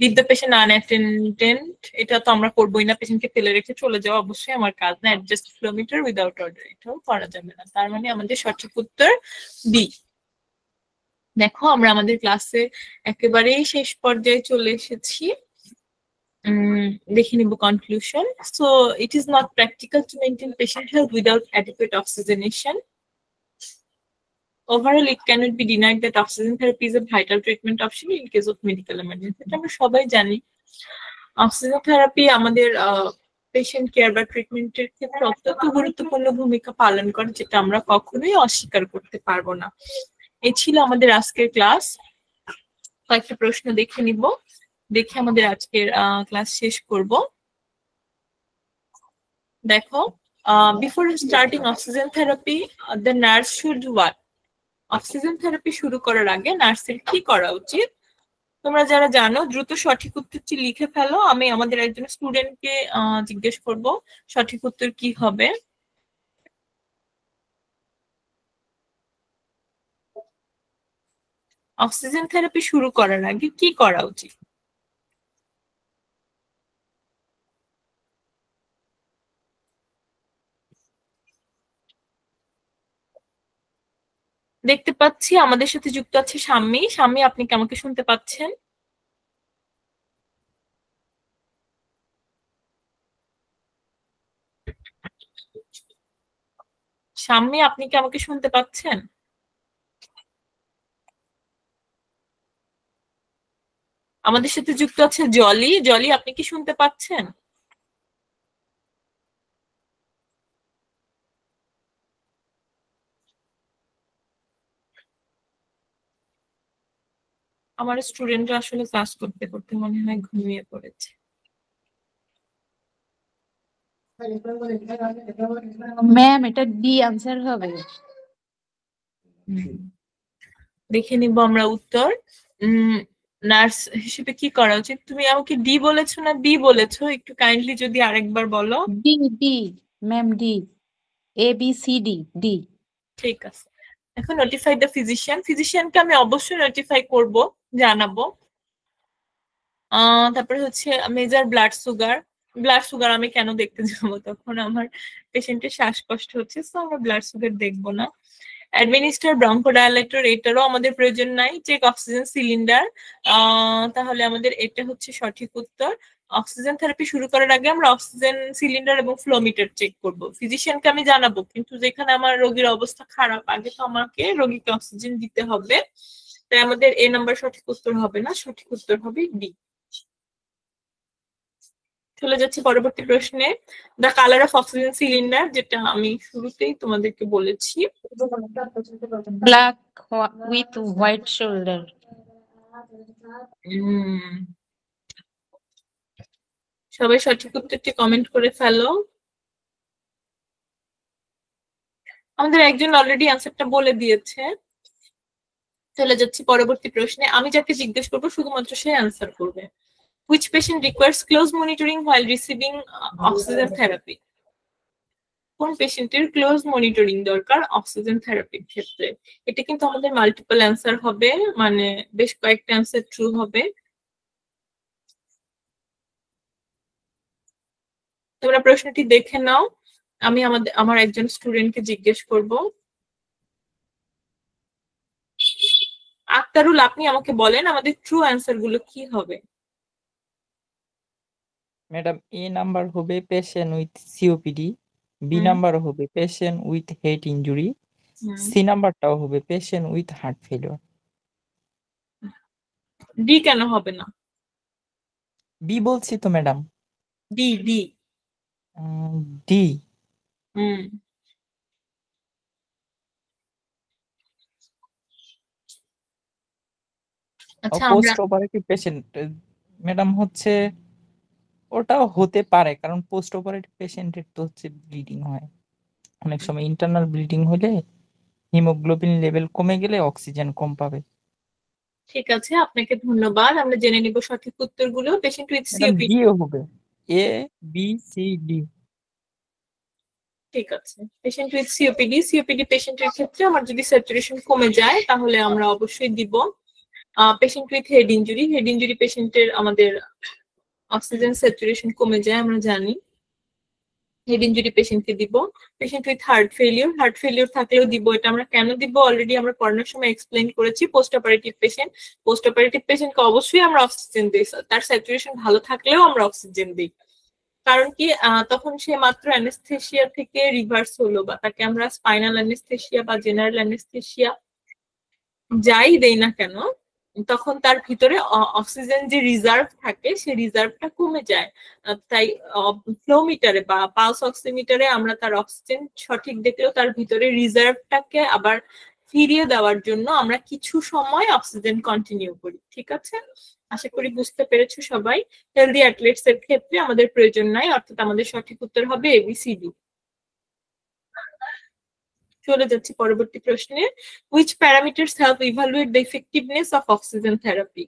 লিভ দ্য পেশেন্ট আনঅ্যাটেন্ডেড, এটা তো আমরা করবোই না, পেশেন্টকে ফেলে রেখে চলে যাওয়া অবশ্যই আমার কাজ না। অ্যাডজাস্ট ফ্লোমিটার উইদাউট অর্ডার, এটাও করা যাবে না, তার মানে আমাদের সঠিক উত্তর বি। দেখো আমরা আমাদের ক্লাসে একেবারেই শেষ পর্যায়ে চলে এসেছি। দেখে নিব conclusion. So it is not practical to maintain patient health without adequate oxygenation. Overall, it cannot be denied that oxygen therapy is a vital treatment option in case of medical emergency. এটা আমরা সবাই জানি। Oxygen therapy আমাদের patient care বা ট্রিটমেন্টের ক্ষেত্রে অত্যন্ত গুরুত্বপূর্ণ ভূমিকা পালন করে, যেটা আমরা কখনোই অস্বীকার করতে পারবো না। এই ছিল আমাদের আজকের ক্লাস। কয়েকটা প্রশ্ন দেখে নিব, দেখে আমাদের আজকের ক্লাস শেষ করব। দেখো, before starting oxygen therapy the nurse should what? Oxygen therapy শুরু করার আগে নার্সের কি করা উচিত? তোমরা যারা জানো দ্রুত সঠিক উত্তরটি লিখে ফেলো। আমি আমাদের একজন স্টুডেন্টকে জিজ্ঞেস করব সঠিক উত্তর কি হবে। অক্সিজেন থেরাপি শুরু করার আগে কি করা উচিত? দেখতে পাচ্ছি আমাদের সাথে যুক্ত আছে শাম্মী। শাম্মী, আপনি কি আমাকে শুনতে পাচ্ছেন? শাম্মী, আপনি কি আমাকে শুনতে পাচ্ছেন? আমাদের সাথে যুক্ত আছে জলি। জলি, আপনি কি শুনতে পাচ্ছেন? আমার স্টুডেন্টরা আসলে ক্লাস করতে করতে মনে হয় ঘুমিয়ে পড়েছে। ম্যাম এটা ডি আনসার হবে। দেখে নিব আমরা উত্তর। নার্স হিসেবে কি করা উচিত? তুমি আমাকে ডি বলেছো না বি বলেছো? একটু কাইন্ডলি যদি আরেকবার বলো। D D ma'am D, A B C D D. ঠিক আছে। এখন নোটিফাই দ্য ফিজিশিয়ান। ফিজিশিয়ানকে আমি অবশ্যই নোটিফাই করব, জানাবো। তারপরে হচ্ছে measure blood sugar. Blood sugar আমি কেন দেখতে যাবো? তখন আমার পেশেন্টের শ্বাসকষ্ট হচ্ছে, সো আমরা ব্লাড সুগার দেখবো না। অ্যাডমিনিস্টার ব্রঙ্কোডায়ালেটর, এটারও আমাদের প্রয়োজন নাই। চেক অক্সিজেন সিলিন্ডার, তাহলে আমাদের এটা হচ্ছে সঠিক উত্তর। অক্সিজেন থেরাপি শুরু করার আগে আমরা অক্সিজেন সিলিন্ডার এবং ফ্লোমিটার চেক করব। ফিজিশিয়ানকে আমি জানাবো, কিন্তু যেখানে আমার রোগীর অবস্থা খারাপ, আগে তো আমাকে রোগীকে অক্সিজেন দিতে হবে। তাই আমাদের এ নাম্বার সঠিক উত্তর হবে না, সঠিক উত্তর হবে ডি। চলে যাচ্ছে পরবর্তী প্রশ্নে। The colour of oxygen cylinder, যেটা আমি শুরুতেই তোমাদেরকে বলেছি। Black with white shoulder. সবাই সঠিক উত্তরটি কমেন্ট করে ফেলো। আমাদের একজন অলরেডি অ্যান্সারটা বলে দিয়েছে। চলে যাচ্ছি পরবর্তী প্রশ্নে। আমি যাকে জিজ্ঞেস করবো শুধুমাত্র সে অ্যান্সার করবে। Which patient requires close monitoring while receiving oxygen therapy? কোন পেশেন্টের ক্লোজ মনিটরিং দরকার অক্সিজেন থেরাপির ক্ষেত্রে? এটা কিন্তু আমাদের মাল্টিপল অ্যান্সার হবে, মানে বেশ কয়েকটা অ্যান্সার ট্রু হবে। তোমরা প্রশ্নটি দেখে নাও। আমি আমার একজন স্টুডেন্টকে জিজ্ঞেস করব। আক্তারুল, আপনি আমাকে বলেন আমাদের ট্রু অ্যান্সার গুলো কি হবে? ম্যাডাম এ নাম্বার হবে patient with COPD, b number হবে patient with head injury, c নাম্বারটাও হবে patient with heart failure. D কেন হবে না? বি বলছি তো ম্যাডাম। D d d. আচ্ছা, পোস্ট অপারেটিভ পেশেন্ট ম্যাডাম হচ্ছে ওটাও হতে পারে, কারণ পোস্ট অপারেটিভ পেশেন্টের তো হচ্ছে ব্লিডিং হয় অনেক সময়। ইন্টারনাল ব্লিডিং হলে হিমোগ্লোবিন লেভেল কমে গেলে অক্সিজেন কম পাবে। ঠিক আছে, আপনাকে ধন্যবাদ। আমরা জেনে নিব সঠিক উত্তরগুলো। পেশেন্ট উইথ সিওপিডি ডি হবে, এ বি সি ডি। ঠিক আছে। পেশেন্ট উইথ সিওপিডি পেশেন্টের ক্ষেত্রে আমার যদি স্যাচুরেশন কমে যায় তাহলে আমরা অবশ্যই দিব। পেশেন্ট উইথ হেড ইনজুরি পেশেন্টের আমাদের অক্সিজেন স্যাচুরেশন কমে যায়, আমরা জানি। হেড ইনজুরি পেশেন্টকে দিব। পেশেন্ট উইথ হার্ট ফেলিওর থাকলেও দিব। এটা আমরা কেন দিব অলরেডি আমরা পড়ানোর সময় এক্সপ্লেইন করেছি। পোস্ট অপারেটিভ পেশেন্টকে অবশ্যই আমরা অক্সিজেন দিই, তার স্যাচুরেশন ভালো থাকলেও আমরা অক্সিজেন দিই। কারণ কি, তখন সে মাত্র অ্যানেস্থেশিয়া থেকে রিভার্স হলো, বা তাকে আমরা স্পাইনাল অ্যানেস্থেশিয়া বা জেনারেল অ্যানেস্থেশিয়া যাই দেই না কেন, তখন তার ভিতরে অক্সিজেন যে রিজার্ভ থাকে সে রিজার্ভটা কমে যায়। তাই ফ্লোমিটারে বা পালস অক্সিমিটারে আমরা তার অক্সিজেন সঠিক দেখলেও তার ভিতরে রিজার্ভটাকে আবার ফিরিয়ে দেওয়ার জন্য আমরা কিছু সময় অক্সিজেন কন্টিনিউ করি। ঠিক আছে, আশা করি বুঝতে পেরেছো সবাই। হেলদি অ্যাথলেটস এর ক্ষেত্রে আমাদের প্রয়োজন নাই, অর্থাৎ আমাদের সঠিক উত্তর হবে এবিসিডি। চলে যাচ্ছি পরবর্তী প্রশ্নে। Which parameters help evaluate the effectiveness of oxygen therapy?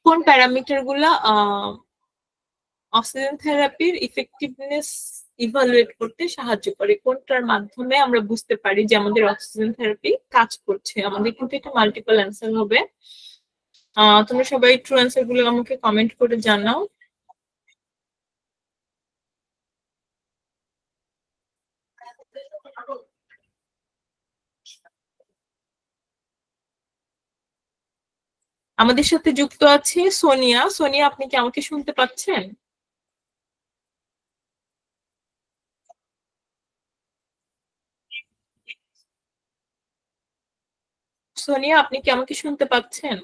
কোন প্যারামিটার গুলা অক্সিজেন থেরাপির ইফেক্টিভনেস ইভালুয়েট করতে সাহায্য করে? কোনটার মাধ্যমে আমরা বুঝতে পারি যে আমাদের অক্সিজেন থেরাপি কাজ করছে? আমাদের কিন্তু এটা মাল্টিপল অ্যান্সার হবে। তোমরা সবাই ট্রু অ্যান্সার গুলো আমাকে কমেন্ট করে জানাও। আমাদের সাথে যুক্ত আছে সোনিয়া। সোনিয়া, আপনি কি আমাকে শুনতে পাচ্ছেন? সোনিয়া, আপনি কি আমাকে শুনতে পাচ্ছেন?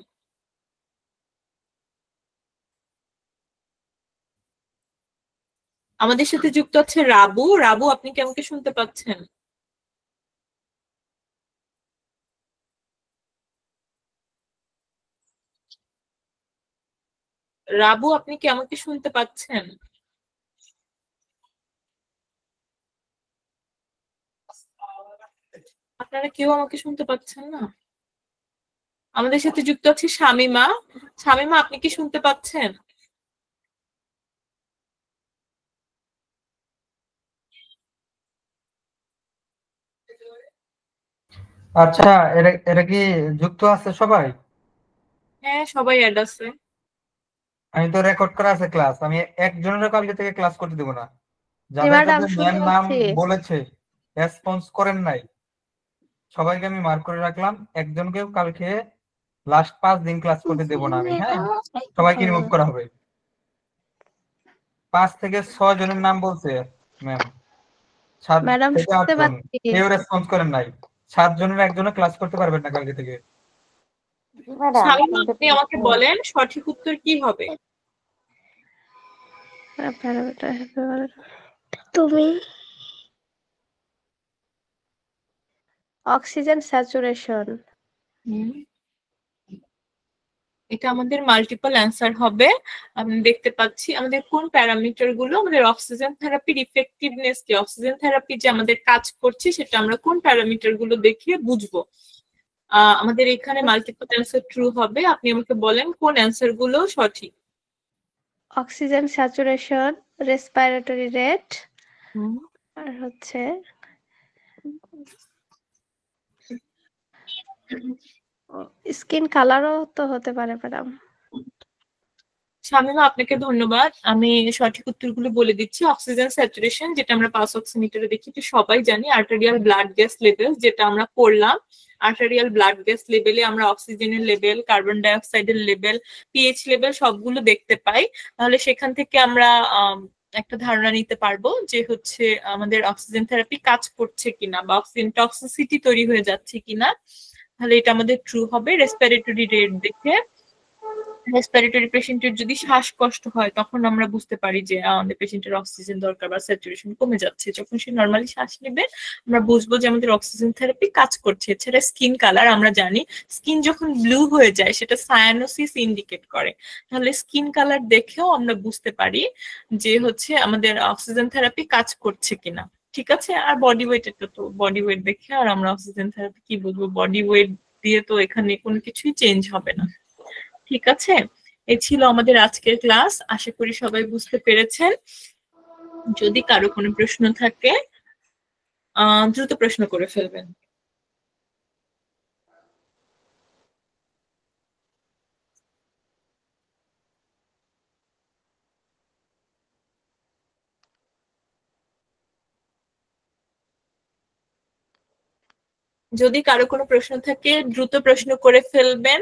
আমাদের সাথে যুক্ত আছে রাবু। রাবু, আপনি কি আমাকে শুনতে পাচ্ছেন? রাবু, আপনি কি আমাকে শুনতে পাচ্ছেন? আপনারা কেউ আমাকে শুনতে পাচ্ছেন না? আমাদের সাথে যুক্ত আছে শামিমা। শামিমা, আপনি কি শুনতে পাচ্ছেন? আচ্ছা, এরা এরা কি যুক্ত আছে সবাই? হ্যাঁ, সবাই অ্যাড আছে। আমি তো রেকর্ড করা আছে ক্লাস, আমি একজনের কালকে থেকে ক্লাস করতে দেবো না। যাদের ম্যাডাম কাছে শুনতে ম্যাম নাম পাচ্ছি। বলেছে রেসপন্স করেন নাই, সবাইকে আমি মার্ক করে রাখলাম। একজনকেও কালকে লাস্ট 5 দিন ক্লাস করতে দেবো না আমি, হ্যাঁ? সবাইকে রিমুভ করা হবে। 5 থেকে 6 জনের নাম বলছে ম্যাম, 7 ম্যাডাম থেকে 8 শুনতে জন, পাচ্ছি। কেউ রেসপন্স করেন নাই। 7 জনের একজনও ক্লাস করতে পারবেন না কালকে থেকে। ম্যাডাম শামিমা, শুনতে আপনি আমাকে পাচ্ছি। বলেন সঠিক উত্তর কি হবে? তুমি অক্সিজেন স্যাচুরেশন। এটা আমাদের মাল্টিপল অ্যান্সার হবে। আমি দেখতে পাচ্ছি আমাদের কোন প্যারামিটার গুলো আমাদের অক্সিজেন থেরাপির ইফেক্টিভনেস কি, অক্সিজেন থেরাপি যে আমাদের কাজ করছে সেটা আমরা কোন প্যারামিটার গুলো দেখিয়ে বুঝবো। আমাদের এখানে মাল্টিপল অ্যান্সার ট্রু হবে। আপনি আমাকে বলেন কোন অ্যান্সার গুলো সঠিক। অক্সিজেন স্যাচুরেশন, রেসপিরেটরি রেট, আর হচ্ছে স্কিন কালারও তো হতে পারে ম্যাডাম। শামিমা, আপনাকে ধন্যবাদ। আমি সঠিক উত্তরগুলো বলে দিচ্ছি। অক্সিজেন স্যাচুরেশন, যেটা আমরা পালস অক্সিমিটারে দেখি, তো সবাই জানি। আর্টেরিয়াল ব্লাড গ্যাস লেভেল, যেটা আমরা পড়লাম। আর্টেরিয়াল ব্লাড গ্যাস লেভেলে আমরা অক্সিজেনের লেভেল, কার্বন ডাই অক্সাইডের লেভেল, পিএইচ লেভেল সবগুলো দেখতে পাই। তাহলে সেখান থেকে আমরা একটা ধারণা নিতে পারবো যে হচ্ছে আমাদের অক্সিজেন থেরাপি কাজ করছে কিনা বা অক্সিজেন টক্সিসিটি তৈরি হয়ে যাচ্ছে কিনা। তাহলে এটা আমাদের ট্রু হবে। রেসপিরেটরি রেট দেখে, রেসপিরেটরি পেশেন্টের যদি শ্বাসকষ্ট হয় তখন আমরা বুঝতে পারি যে আমাদের পেশেন্টের অক্সিজেন দরকার বা স্যাচুরেশন কমে যাচ্ছে। যখন সে নর্মালি শ্বাস নেবে আমরা বুঝবো যে আমাদের অক্সিজেন থেরাপি কাজ করছে। এছাড়া স্কিন কালার, আমরা জানি স্কিন যখন ব্লু হয়ে যায় সেটা সায়ানোসিস ইন্ডিকেট করে। তাহলে স্কিন কালার দেখেও আমরা বুঝতে পারি যে হচ্ছে আমাদের অক্সিজেন থেরাপি কাজ করছে কিনা। ঠিক আছে। আর বডি ওয়েট, এটা তো বডি ওয়েট দেখে আর আমরা অক্সিজেন থেরাপি কি বুঝবো? বডি ওয়েট দিয়ে তো এখানে কোনো কিছুই চেঞ্জ হবে না। ঠিক আছে, এই ছিল আমাদের আজকের ক্লাস। আশা করি সবাই বুঝতে পেরেছেন। যদি কারো কোনো প্রশ্ন থাকে দ্রুত প্রশ্ন করে ফেলবেন। যদি কারো কোনো প্রশ্ন থাকে দ্রুত প্রশ্ন করে ফেলবেন।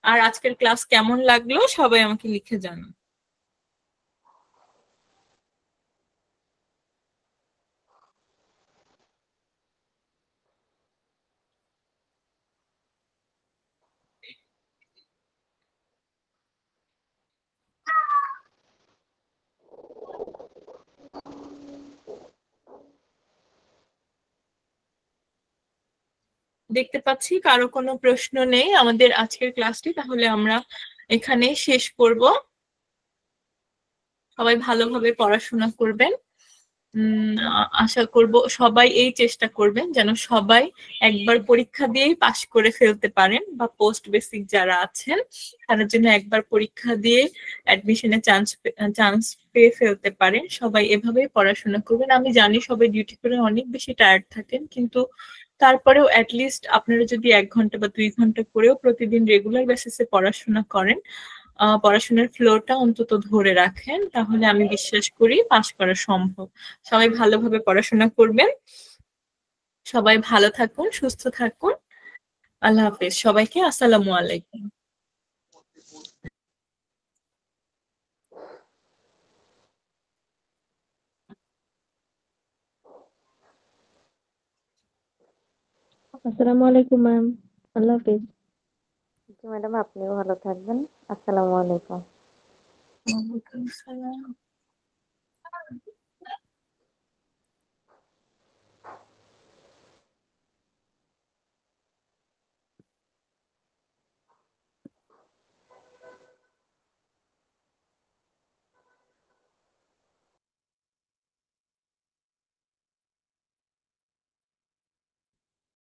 আর আজকের ক্লাস কেমন লাগলো সবাই আমাকে লিখে জানান। দেখতে পাচ্ছি কারো কোনো প্রশ্ন নেই আমাদের আজকের ক্লাসটি, তাহলে আমরা এখানে শেষ করব। সবাই ভালোভাবে পড়াশোনা করবেন। আশা করব সবাই এই চেষ্টা করবেন যেন সবাই একবার পরীক্ষা দিয়েই পাশ করে ফেলতে পারেন, বা পোস্ট বেসিক যারা আছেন তাদের জন্য একবার পরীক্ষা দিয়ে অ্যাডমিশনে চান্স পেয়ে ফেলতে পারেন। সবাই এভাবেই পড়াশোনা করবেন। আমি জানি সবাই ডিউটি করে অনেক বেশি টায়ার্ড থাকেন, কিন্তু তারপরেও অ্যাটলিস্ট আপনারা যদি 1 ঘন্টা বা 2 ঘন্টা করেও প্রতিদিন রেগুলার বেসিসে পড়াশোনা করেন, পড়াশোনার ফ্লোটা অন্তত ধরে রাখেন, তাহলে আমি বিশ্বাস করি পাস করা সম্ভব। সবাই ভালোভাবে পড়াশোনা করবেন। সবাই ভালো থাকুন, সুস্থ থাকুন। আল্লাহ হাফেজ সবাইকে। আসসালামু আলাইকুম। আসসালামু আলাইকুম ম্যাম। আল্লাহ হাফিজ। জি ম্যাডাম, আপনিও ভালো থাকবেন। আসসালামু আলাইকুম। ওয়ালাইকুম আসসালাম।